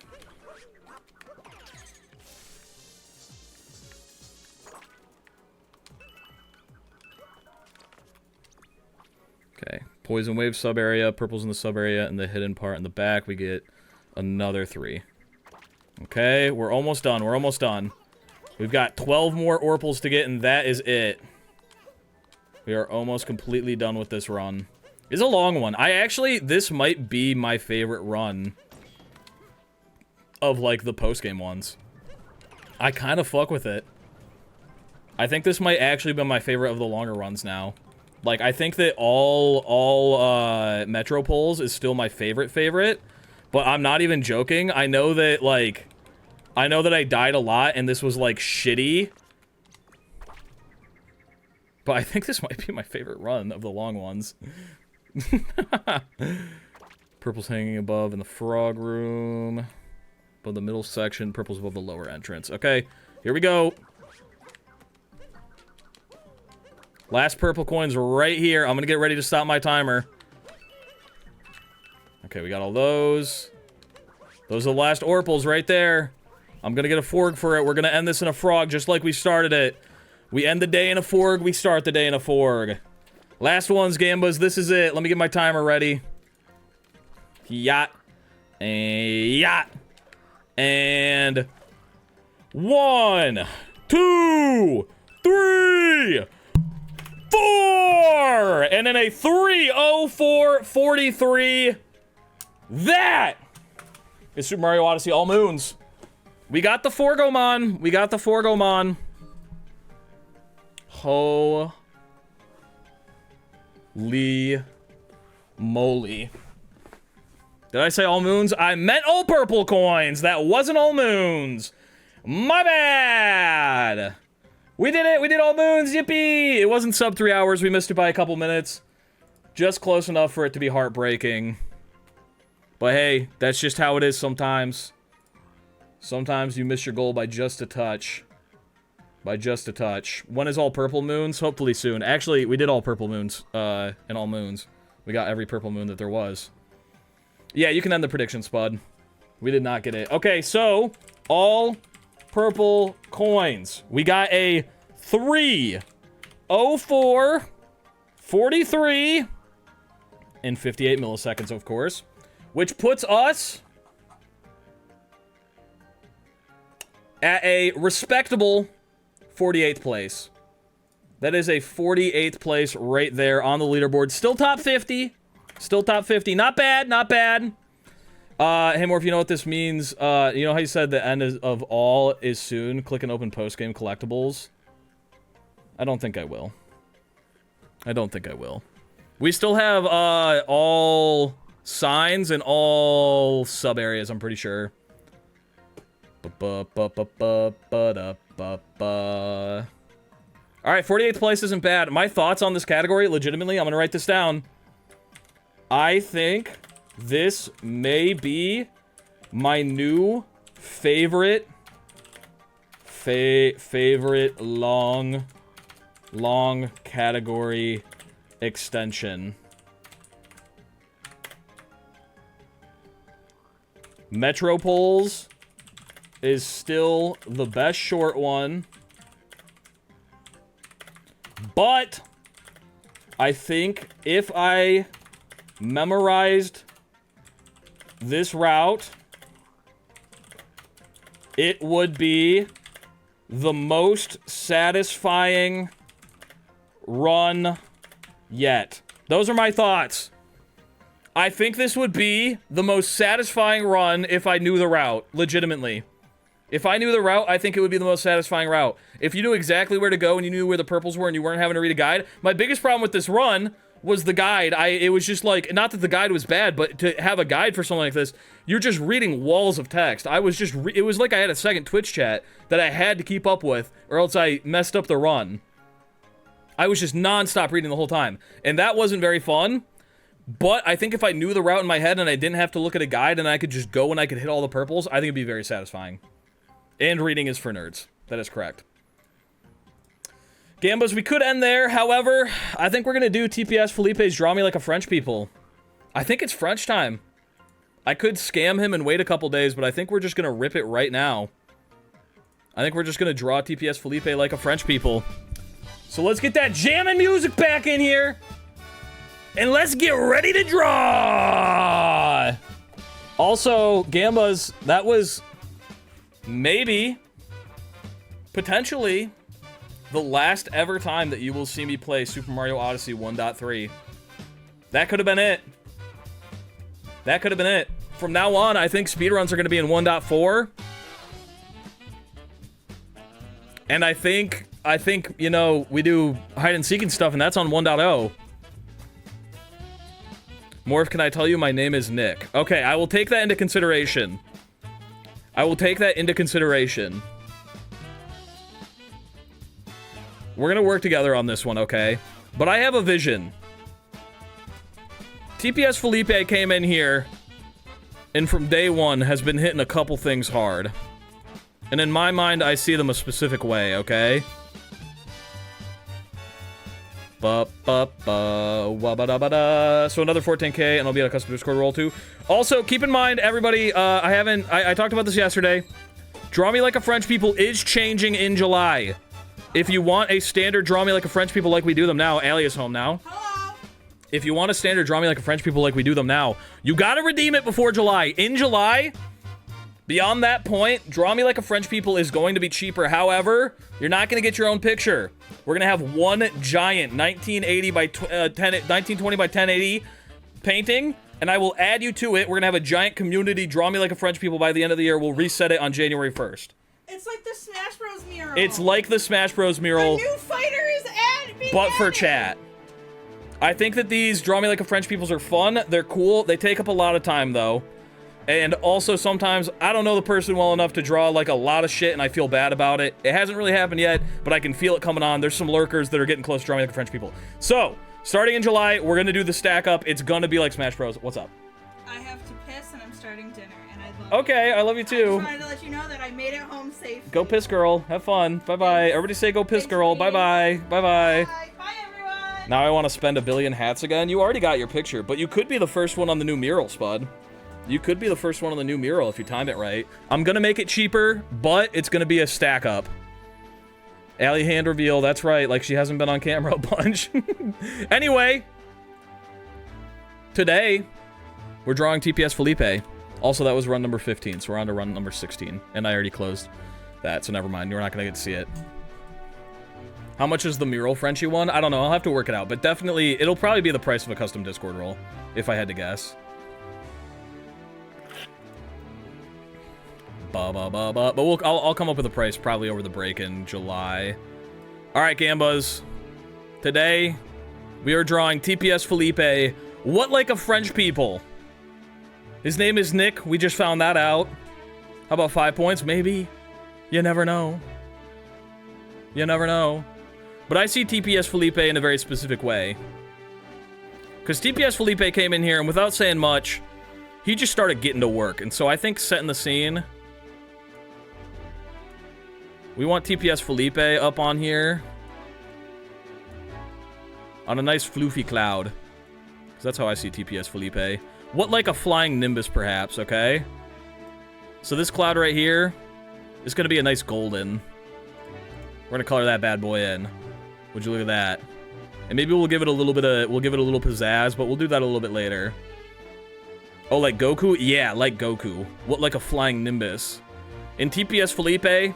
Okay. Poison Wave sub area, purples in the sub area, and the hidden part in the back, we get another 3. Okay, we're almost done. We're almost done. We've got 12 more Orpals to get, and that is it. We are almost completely done with this run. It's a long one. This might be my favorite run of, like, the post-game ones. I kind of fuck with it. I think this might actually be my favorite of the longer runs now. Like, I think that all Metropolls is still my favorite, but I'm not even joking. I know that, like, I died a lot, and this was, like, shitty. But I think this might be my favorite run of the long ones. Purple's hanging above in the frog room. Above the middle section, purple's above the lower entrance. Okay, here we go. Last purple coin's right here. I'm gonna get ready to stop my timer. Okay, we got all those. Those are the last Orpals right there. I'm gonna get a Forg for it. We're gonna end this in a frog just like we started it. We end the day in a Forg, we start the day in a Forg. Last ones, Gambas. This is it. Let me get my timer ready. Yacht. And yacht. And 1, 2, 3, 4! And then a 3:04:43. That is Super Mario Odyssey All Moons. We got the Forgomon. We got the Forgomon. Holy moly. Did I say all moons? I meant all purple coins. That wasn't all moons. My bad. We did it. We did all moons. Yippee. It wasn't sub 3 hours. We missed it by a couple minutes. Just close enough for it to be heartbreaking. But hey, that's just how it is sometimes. Sometimes you miss your goal by just a touch. By just a touch. When is all purple moons? Hopefully soon. Actually, we did all purple moons, and all moons. We got every purple moon that there was. Yeah, you can end the prediction, Spud. We did not get it. Okay, so, all purple coins. We got a 3:04:43 in 58 milliseconds, of course. Which puts us at a respectable 48th place. That is a 48th place right there on the leaderboard. Still top 50. Still top 50. Not bad, not bad. Hey, Morph, you know what this means? You know how you said the end of all is soon? Click and open post-game collectibles. I don't think I will. I don't think I will. We still have, all signs in all sub-areas, I'm pretty sure. Alright, 48th place isn't bad. My thoughts on this category, legitimately, I'm gonna write this down. I think this may be my new favorite long category extension. Metropolls is still the best short one. But I think if I memorized this route, it would be the most satisfying run yet. Those are my thoughts. I think this would be the most satisfying run if I knew the route, legitimately. If I knew the route, I think it would be the most satisfying route. If you knew exactly where to go and you knew where the purples were and you weren't having to read a guide. My biggest problem with this run was the guide. It was just like, not that the guide was bad, but to have a guide for something like this, you're just reading walls of text. I was just, it was like I had a second Twitch chat that I had to keep up with, or else I messed up the run. I was just non-stop reading the whole time. And that wasn't very fun. But I think if I knew the route in my head and I didn't have to look at a guide and I could just go and I could hit all the purples, I think it'd be very satisfying. And reading is for nerds. That is correct. Gambas, we could end there. However, I think we're going to do TPS Felipe's Draw Me Like a French People. I think it's French time. I could scam him and wait a couple days, but I think we're just going to rip it right now. I think we're just going to draw TPS Felipe like a French people. So let's get that jamming music back in here. And let's get ready to draw! Also, Gambas, that was maybe, potentially, the last ever time that you will see me play Super Mario Odyssey 1.3. That could have been it. That could have been it. From now on, I think speedruns are going to be in 1.4. And I think, you know, we do hide and seek and stuff, and that's on 1.0. Morph, can I tell you my name is Nick? Okay, I will take that into consideration. I will take that into consideration. We're gonna work together on this one, okay? But I have a vision. TPS Felipe came in here, and from day one has been hitting a couple things hard. And in my mind, I see them a specific way, okay? So another 14K, and I'll be on a custom Discord roll too. Also, keep in mind, everybody, I talked about this yesterday. Draw Me Like a French People is changing in July. If you want a standard Draw Me Like a French People like we do them now, Allie is home now. Hello. If you want a standard Draw Me Like a French People like we do them now, you gotta redeem it before July. In July, beyond that point, Draw Me Like a French People is going to be cheaper. However, you're not gonna get your own picture. We're gonna have one giant 1920 by 1080 painting, and I will add you to it. We're gonna have a giant community Draw Me Like a French People by the end of the year. We'll reset it on January 1st. It's like the Smash Bros mural. It's like the Smash Bros mural. A new fighter is but for chat. I think that these Draw Me Like a French Peoples are fun. They're cool. They take up a lot of time, though. And also, sometimes, I don't know the person well enough to draw, like, a lot of shit, and I feel bad about it. It hasn't really happened yet, but I can feel it coming on. There's some lurkers that are getting close to Draw Me Like a French People. So, starting in July, we're gonna do the stack up. It's gonna be like Smash Bros. What's up? I have to piss, and I'm starting dinner, and I love Okay, I love you I too. just wanted to let you know that I made it home safe. Go piss, girl. Have fun. Bye-bye. Everybody say go piss, Thanks, girl. ladies. Bye-bye. Bye-bye. Bye. Bye, everyone. Now I want to spend 1 billion hats again. You already got your picture, but you could be the first one on the new mural, Spud. You could be the first one on the new mural if you time it right. I'm gonna make it cheaper, but it's gonna be a stack up. Allie hand reveal, that's right, like she hasn't been on camera a bunch. Anyway, today, we're drawing TPS Felipe. Also, that was run number 15, so we're on to run number 16. And I already closed that, so never mind, you're not gonna get to see it. How much is the mural Frenchie one? I don't know, I'll have to work it out, but definitely, it'll probably be the price of a custom Discord roll, if I had to guess. But I'll come up with a price probably over the break in July. All right, Gambas. Today, we are drawing TPS Felipe. What like a French people? His name is Nick. We just found that out. How about 5 points? Maybe. You never know. You never know. But I see TPS Felipe in a very specific way. Because TPS Felipe came in here, and without saying much, he just started getting to work. And so I think setting the scene... We want TPS Felipe up on here. On a nice floofy cloud. Because that's how I see TPS Felipe. What like a flying Nimbus, perhaps, okay? So this cloud right here is going to be a nice golden. We're going to color that bad boy in. Would you look at that? And maybe we'll give it a little pizzazz, but we'll do that a little bit later. Oh, like Goku? Yeah, like Goku. What, like a flying Nimbus? In TPS Felipe,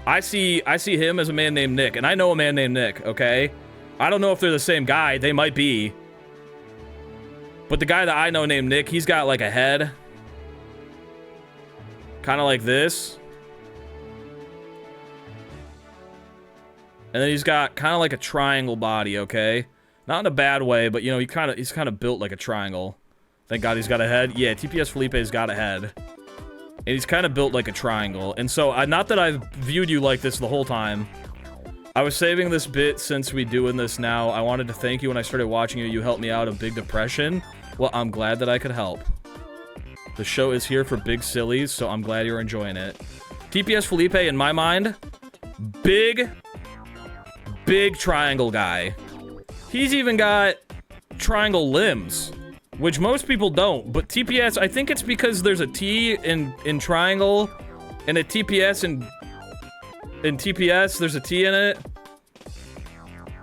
I see him as a man named Nick, and I know a man named Nick, okay? I don't know if they're the same guy. They might be. But the guy that I know named Nick, he's got like a head. Kind of like this. And then he's got kind of like a triangle body, okay? Not in a bad way, but you know, he's kind of built like a triangle. Thank God he's got a head. Yeah, TPS Felipe's got a head. And he's kind of built like a triangle. And so, not that I've viewed you like this the whole time. I was saving this bit since we doing this now. I wanted to thank you when I started watching you. You helped me out of big depression. Well, I'm glad that I could help. The show is here for big sillies, so I'm glad you're enjoying it. TPS Felipe, in my mind, big triangle guy. He's even got triangle limbs, which most people don't. But TPS, I think it's because there's a T in triangle, and a TPS in TPS, there's a T in it.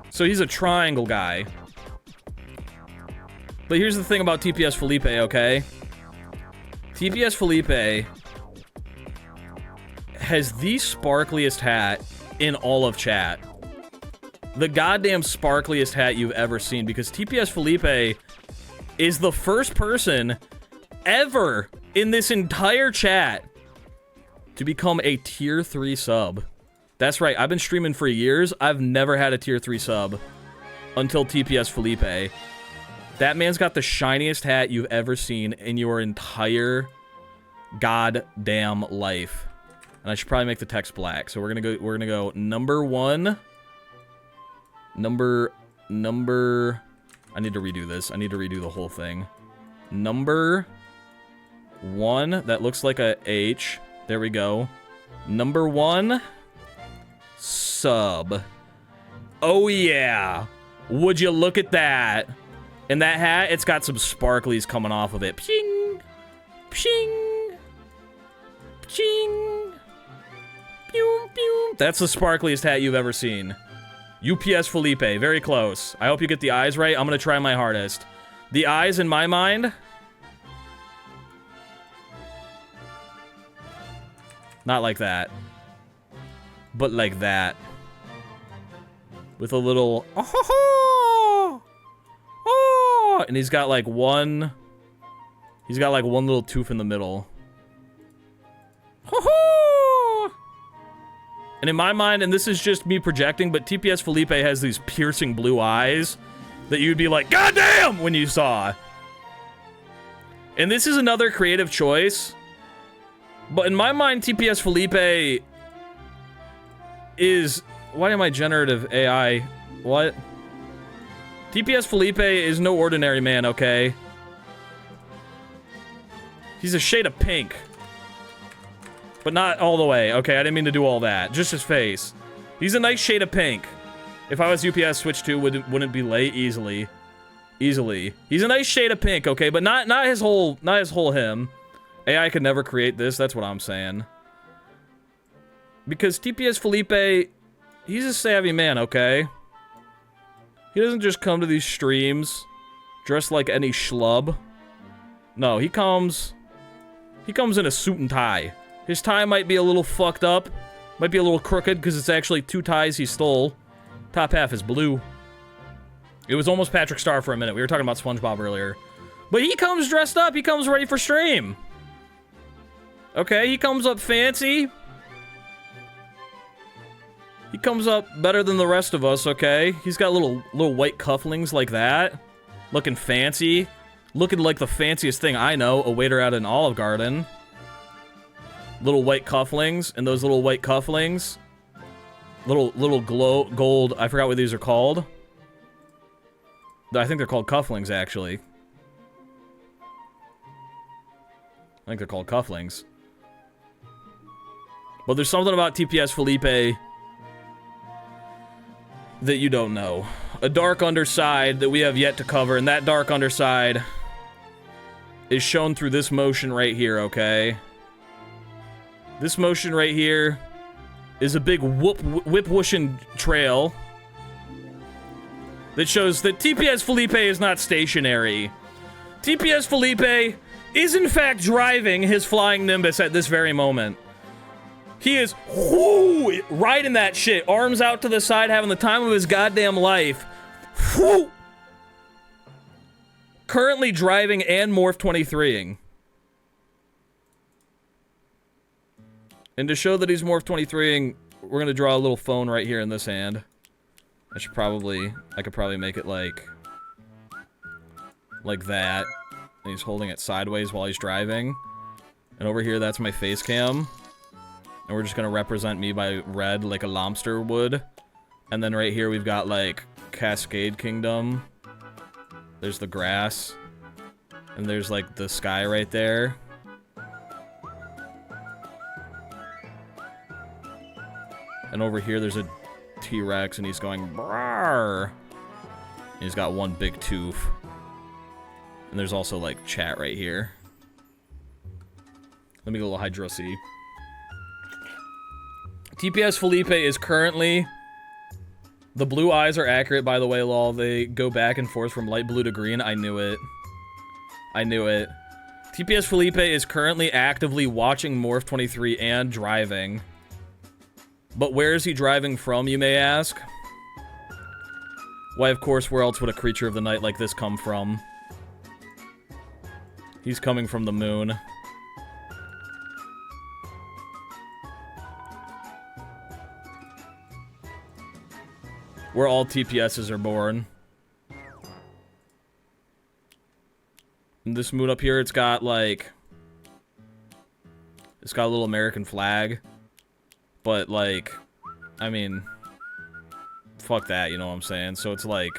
So he's a triangle guy. But here's the thing about TPS Felipe, okay? TPS Felipe has the sparkliest hat in all of chat. The goddamn sparkliest hat you've ever seen, because TPS Felipe is the first person ever in this entire chat to become a tier 3 sub. That's right, I've been streaming for years. I've never had a tier 3 sub until TPS Felipe. That man's got the shiniest hat you've ever seen in your entire goddamn life. And I should probably make the text black. So we're gonna go number 1. Number I need to redo this. I need to redo the whole thing. Number 1, that looks like a H. There we go. Number 1 sub. Oh yeah. Would you look at that? And that hat, it's got some sparklies coming off of it. Ping! Ping! Ping! Pew, pew. That's the sparkliest hat you've ever seen. UPS Felipe, very close. I hope you get the eyes right. I'm gonna try my hardest. The eyes, in my mind, not like that, but like that, with a little and he's got like one little tooth in the middle. And in my mind, and this is just me projecting, but TPS Felipe has these piercing blue eyes that you'd be like, God damn, when you saw. And this is another creative choice. But in my mind, TPS Felipe is... Why am I generative AI? What? TPS Felipe is no ordinary man, okay? He's a shade of pink. But not all the way. Okay, I didn't mean to do all that. Just his face. He's a nice shade of pink. If I was UPS Switch 2, wouldn't be late easily. Easily. He's a nice shade of pink, okay? But not his whole him. AI could never create this, that's what I'm saying. Because TPS Felipe, he's a savvy man, okay? He doesn't just come to these streams dressed like any schlub. No, he comes in a suit and tie. His tie might be a little fucked up, might be a little crooked because it's actually 2 ties he stole. Top half is blue. It was almost Patrick Star for a minute. We were talking about SpongeBob earlier. But he comes dressed up, he comes ready for stream. Okay, he comes up fancy. He comes up better than the rest of us, okay? He's got little white cufflinks like that. Looking fancy. Looking like the fanciest thing I know, a waiter at an Olive Garden. Little white cufflinks, and those little white cufflinks. Little gold, I forgot what these are called. I think they're called cufflinks, actually. I think they're called cufflinks. But there's something about TPS Felipe that you don't know. A dark underside that we have yet to cover, and that dark underside is shown through this motion right here, okay? This motion right here is a big whip whooshing trail that shows that TPS Felipe is not stationary. TPS Felipe is in fact driving his flying Nimbus at this very moment. He is riding that shit, arms out to the side, having the time of his goddamn life. Whoo! Currently driving and Morph 23ing. And to show that he's Morph 23ing, we're gonna draw a little phone right here in this hand. I could probably make it like that. And he's holding it sideways while he's driving. And over here, that's my face cam. And we're just gonna represent me by red like a lobster would. And then right here, we've got like Cascade Kingdom. There's the grass. And there's like the sky right there. And over here, there's a T-Rex, and he's going, "Brrr." And he's got one big tooth. And there's also, like, chat right here. Let me go a little Hydro-C. TPS Felipe is currently... The blue eyes are accurate, by the way, lol. They go back and forth from light blue to green. I knew it. I knew it. TPS Felipe is currently actively watching Morph 23 and driving. But where is he driving from, you may ask? Why, of course, where else would a creature of the night like this come from? He's coming from the moon. Where all TPSs are born. And this moon up here, it's got, like... It's got a little American flag. But, like, I mean, fuck that, you know what I'm saying? So it's like...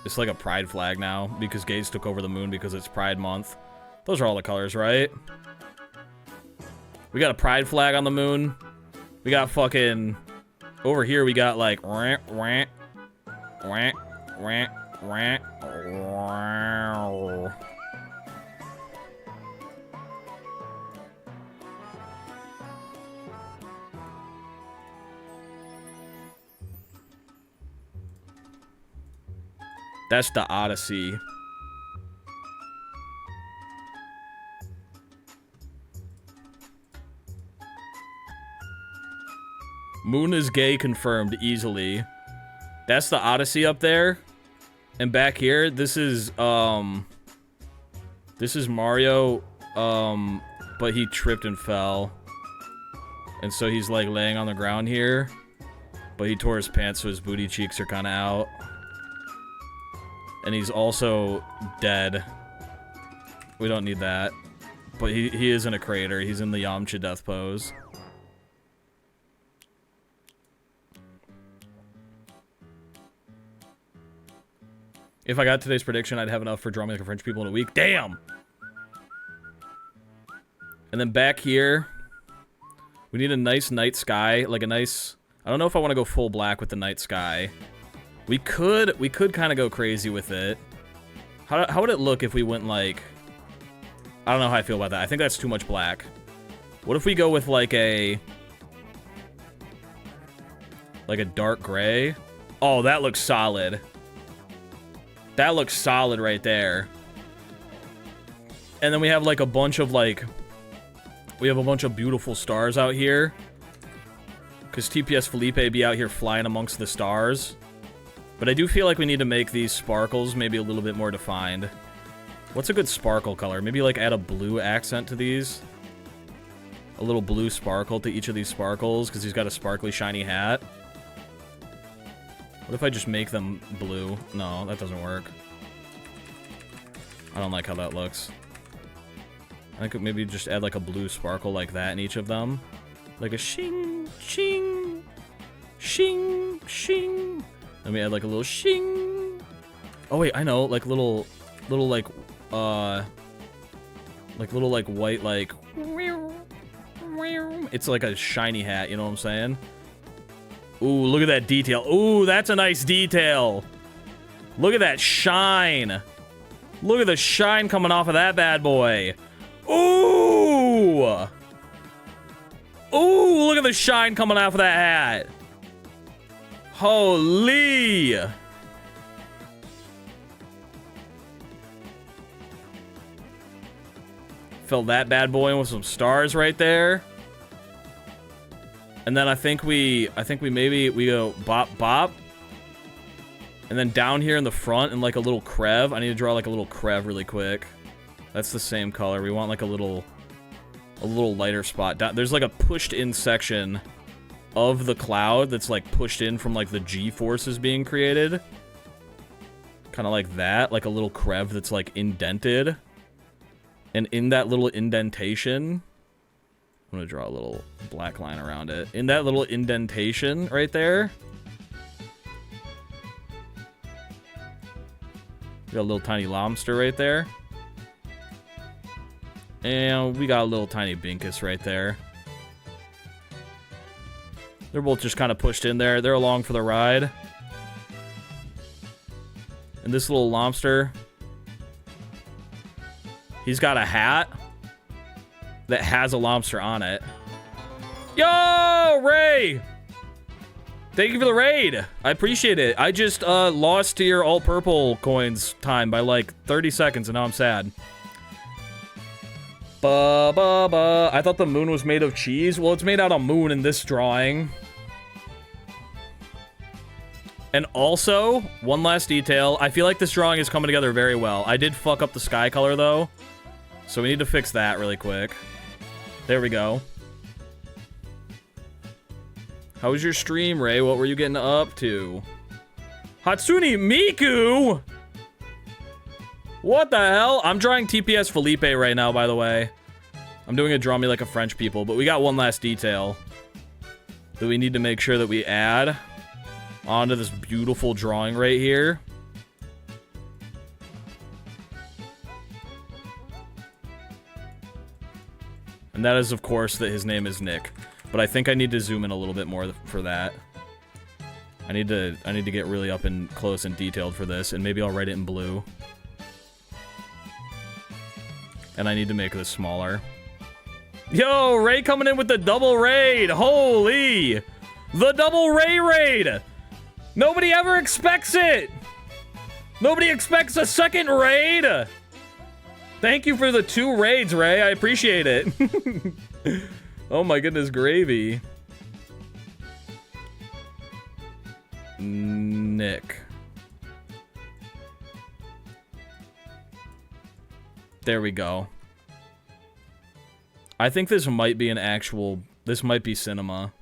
It's like a pride flag now, because gays took over the moon because it's Pride Month. Those are all the colors, right? We got a pride flag on the moon. We got fucking... Over here, we got, like... That's the Odyssey. Moon is gay confirmed easily. That's the Odyssey up there. And back here, this is Mario, but he tripped and fell. And so he's like laying on the ground here. But he tore his pants, so his booty cheeks are kind of out. And he's also dead. We don't need that. But he is in a crater. He's in the Yamcha death pose. If I got today's prediction, I'd have enough for drawing like a French people in a week. Damn! And then back here, we need a nice night sky. Like a nice... I don't know if I want to go full black with the night sky. We could kind of go crazy with it. How would it look if we went like... I don't know how I feel about that. I think that's too much black. What if we go with like a dark gray? Oh, that looks solid. That looks solid right there. And then we have like a bunch of like... We have a bunch of beautiful stars out here. Because TPS Felipe be out here flying amongst the stars. But I do feel like we need to make these sparkles maybe a little bit more defined. What's a good sparkle color? Maybe like add a blue accent to these. A little blue sparkle to each of these sparkles, because he's got a sparkly shiny hat. What if I just make them blue? No, that doesn't work. I don't like how that looks. I could maybe just add like a blue sparkle like that in each of them. Like a shing, shing, shing, shing. Let me add like a little shing. Oh wait, I know, like little like little like white like. It's like a shiny hat, you know what I'm saying? Ooh, look at that detail. Ooh, that's a nice detail. Look at that shine. Look at the shine coming off of that bad boy. Ooh! Ooh, look at the shine coming off of that hat. Holy. Fill that bad boy in with some stars right there. And then I think we go bop bop. And then down here in the front in like a little crev. I need to draw like a little crev really quick. That's the same color. We want like a little lighter spot. There's like a pushed in section of the cloud that's like pushed in from like the G forces being created. Kind of like that, like a little crev that's like indented. And in that little indentation, I'm gonna draw a little black line around it. In that little indentation right there, got a little tiny lobster right there. And we got a little tiny Binkus right there. They're both just kind of pushed in there. They're along for the ride. And this little lobster, he's got a hat that has a lobster on it. Yo, Ray! Thank you for the raid. I appreciate it. I just lost to your alt purple coins time by like 30 seconds and now I'm sad. I thought the moon was made of cheese. Well, it's made out of moon in this drawing. And also, one last detail. I feel like this drawing is coming together very well. I did fuck up the sky color, though. So we need to fix that really quick. There we go. How was your stream, Ray? What were you getting up to? Hatsune Miku? What the hell? I'm drawing TPS Felipe right now, by the way. I'm doing a Draw Me Like a French People, but we got one last detail that we need to make sure that we add onto this beautiful drawing right here. And that is, of course, that his name is Nick. But I think I need to zoom in a little bit more for that. I need to get really up and close and detailed for this, and maybe I'll write it in blue. And I need to make this smaller. Yo, Ray coming in with the double raid. Holy! The double Ray raid! Nobody ever expects it! Nobody expects a second raid! Thank you for the 2 raids, Ray. I appreciate it. Oh my goodness, gravy. Nick. There we go. I think this might be an actual... This might be cinema.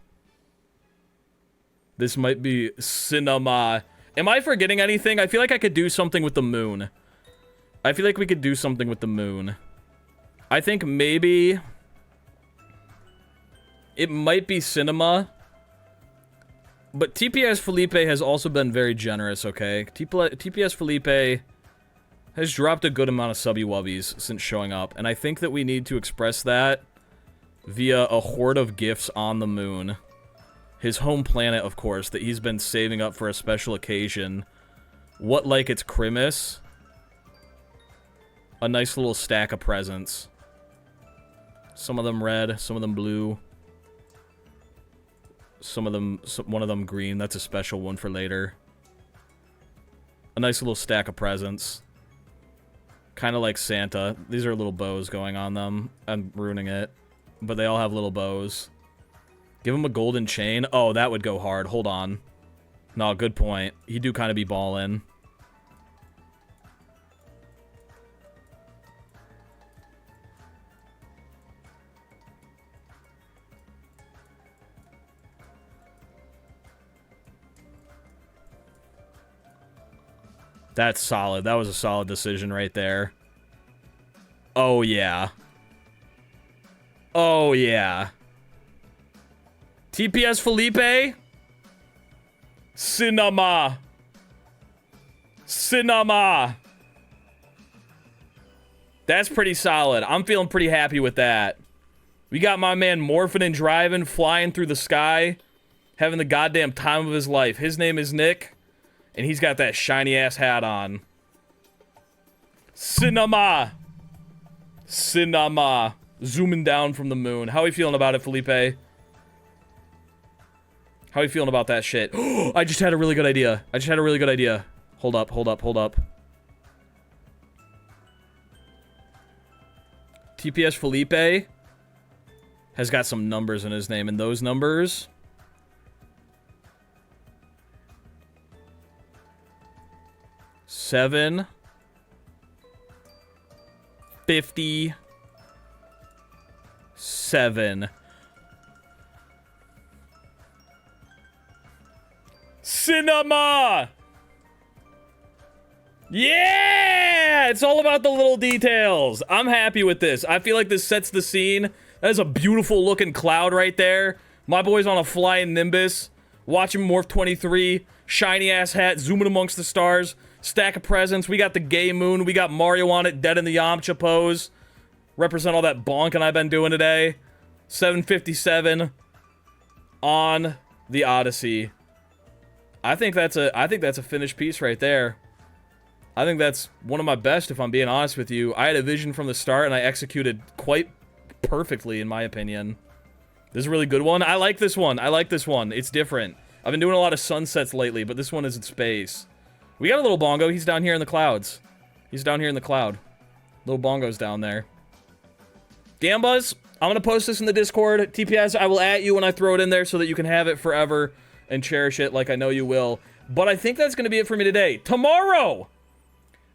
This might be cinema. Am I forgetting anything? I feel like I could do something with the moon. I feel like we could do something with the moon. I think maybe... It might be cinema. But TPS Felipe has also been very generous, okay? TPS Felipe has dropped a good amount of subby wubbies since showing up. And I think that we need to express that via a horde of gifts on the moon. His home planet, of course, that he's been saving up for a special occasion. What like it's Christmas? A nice little stack of presents. Some of them red, some of them blue. One of them green. That's a special one for later. A nice little stack of presents. Kind of like Santa. These are little bows going on them. I'm ruining it. But they all have little bows. Give him a golden chain. Oh, that would go hard. Hold on. No, good point. He do kind of be ballin'. That's solid. That was a solid decision right there. Oh, yeah. Oh, yeah. TPS Felipe? Cinema. Cinema. That's pretty solid. I'm feeling pretty happy with that. We got my man morphing and driving, flying through the sky, having the goddamn time of his life. His name is Nick, and he's got that shiny-ass hat on. Cinema. Cinema. Zooming down from the moon. How are we feeling about it, Felipe? How are you feeling about that shit? I just had a really good idea. Hold up. TPS Felipe has got some numbers in his name, and those numbers... $7 57 Cinema! Yeah! It's all about the little details. I'm happy with this. I feel like this sets the scene. That is a beautiful looking cloud right there. My boy's on a flying Nimbus. Watching Morph 23. Shiny ass hat. Zooming amongst the stars. Stack of presents. We got the gay moon. We got Mario on it. Dead in the Yamcha pose. Represent all that bonking I've been doing today. 757 on the Odyssey. I think that's a finished piece right there. I think that's one of my best, if I'm being honest with you. I had a vision from the start, and I executed quite perfectly, in my opinion. This is a really good one. I like this one. It's different. I've been doing a lot of sunsets lately, but this one is in space. We got a little bongo. He's down here in the clouds. Little bongo's down there. Gambas, I'm going to post this in the Discord. TPS, I will at you when I throw it in there so that you can have it forever and cherish it like I know you will. But I think that's going to be it for me today. Tomorrow,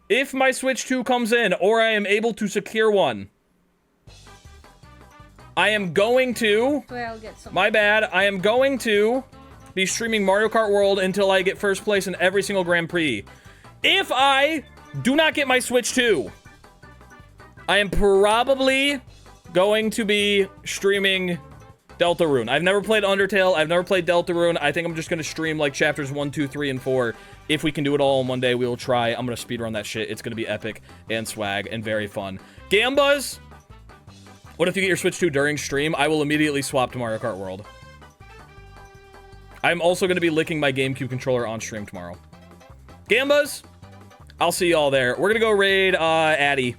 if my Switch 2 comes in or I am able to secure one, I am going to... My bad. I am going to be streaming Mario Kart World until I get first place in every single Grand Prix. If I do not get my Switch 2, I am probably going to be streaming Deltarune. I've never played Undertale. I've never played Deltarune. I think I'm just going to stream like chapters 1, 2, 3, and 4. If we can do it all in one day, we will try. I'm going to speedrun that shit. It's going to be epic and swag and very fun. Gambas, what if you get your Switch 2 during stream? I will immediately swap to Mario Kart World. I'm also going to be licking my GameCube controller on stream tomorrow. Gambas, I'll see y'all there. We're going to go raid Addie.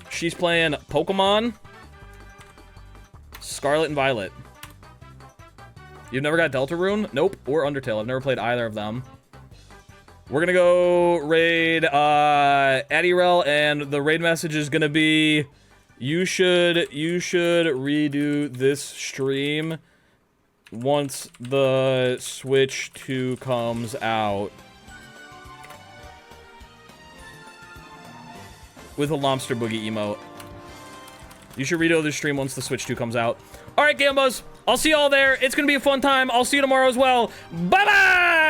She's playing Pokemon Scarlet and Violet. You've never got Deltarune? Nope. Or Undertale. I've never played either of them. We're gonna go raid Adirel, and the raid message is gonna be, you should redo this stream once the Switch 2 comes out. With a Lobster Boogie emote. You should redo the stream once the Switch 2 comes out. Alright, Gambos. I'll see y'all there. It's gonna be a fun time. I'll see you tomorrow as well. Bye-bye!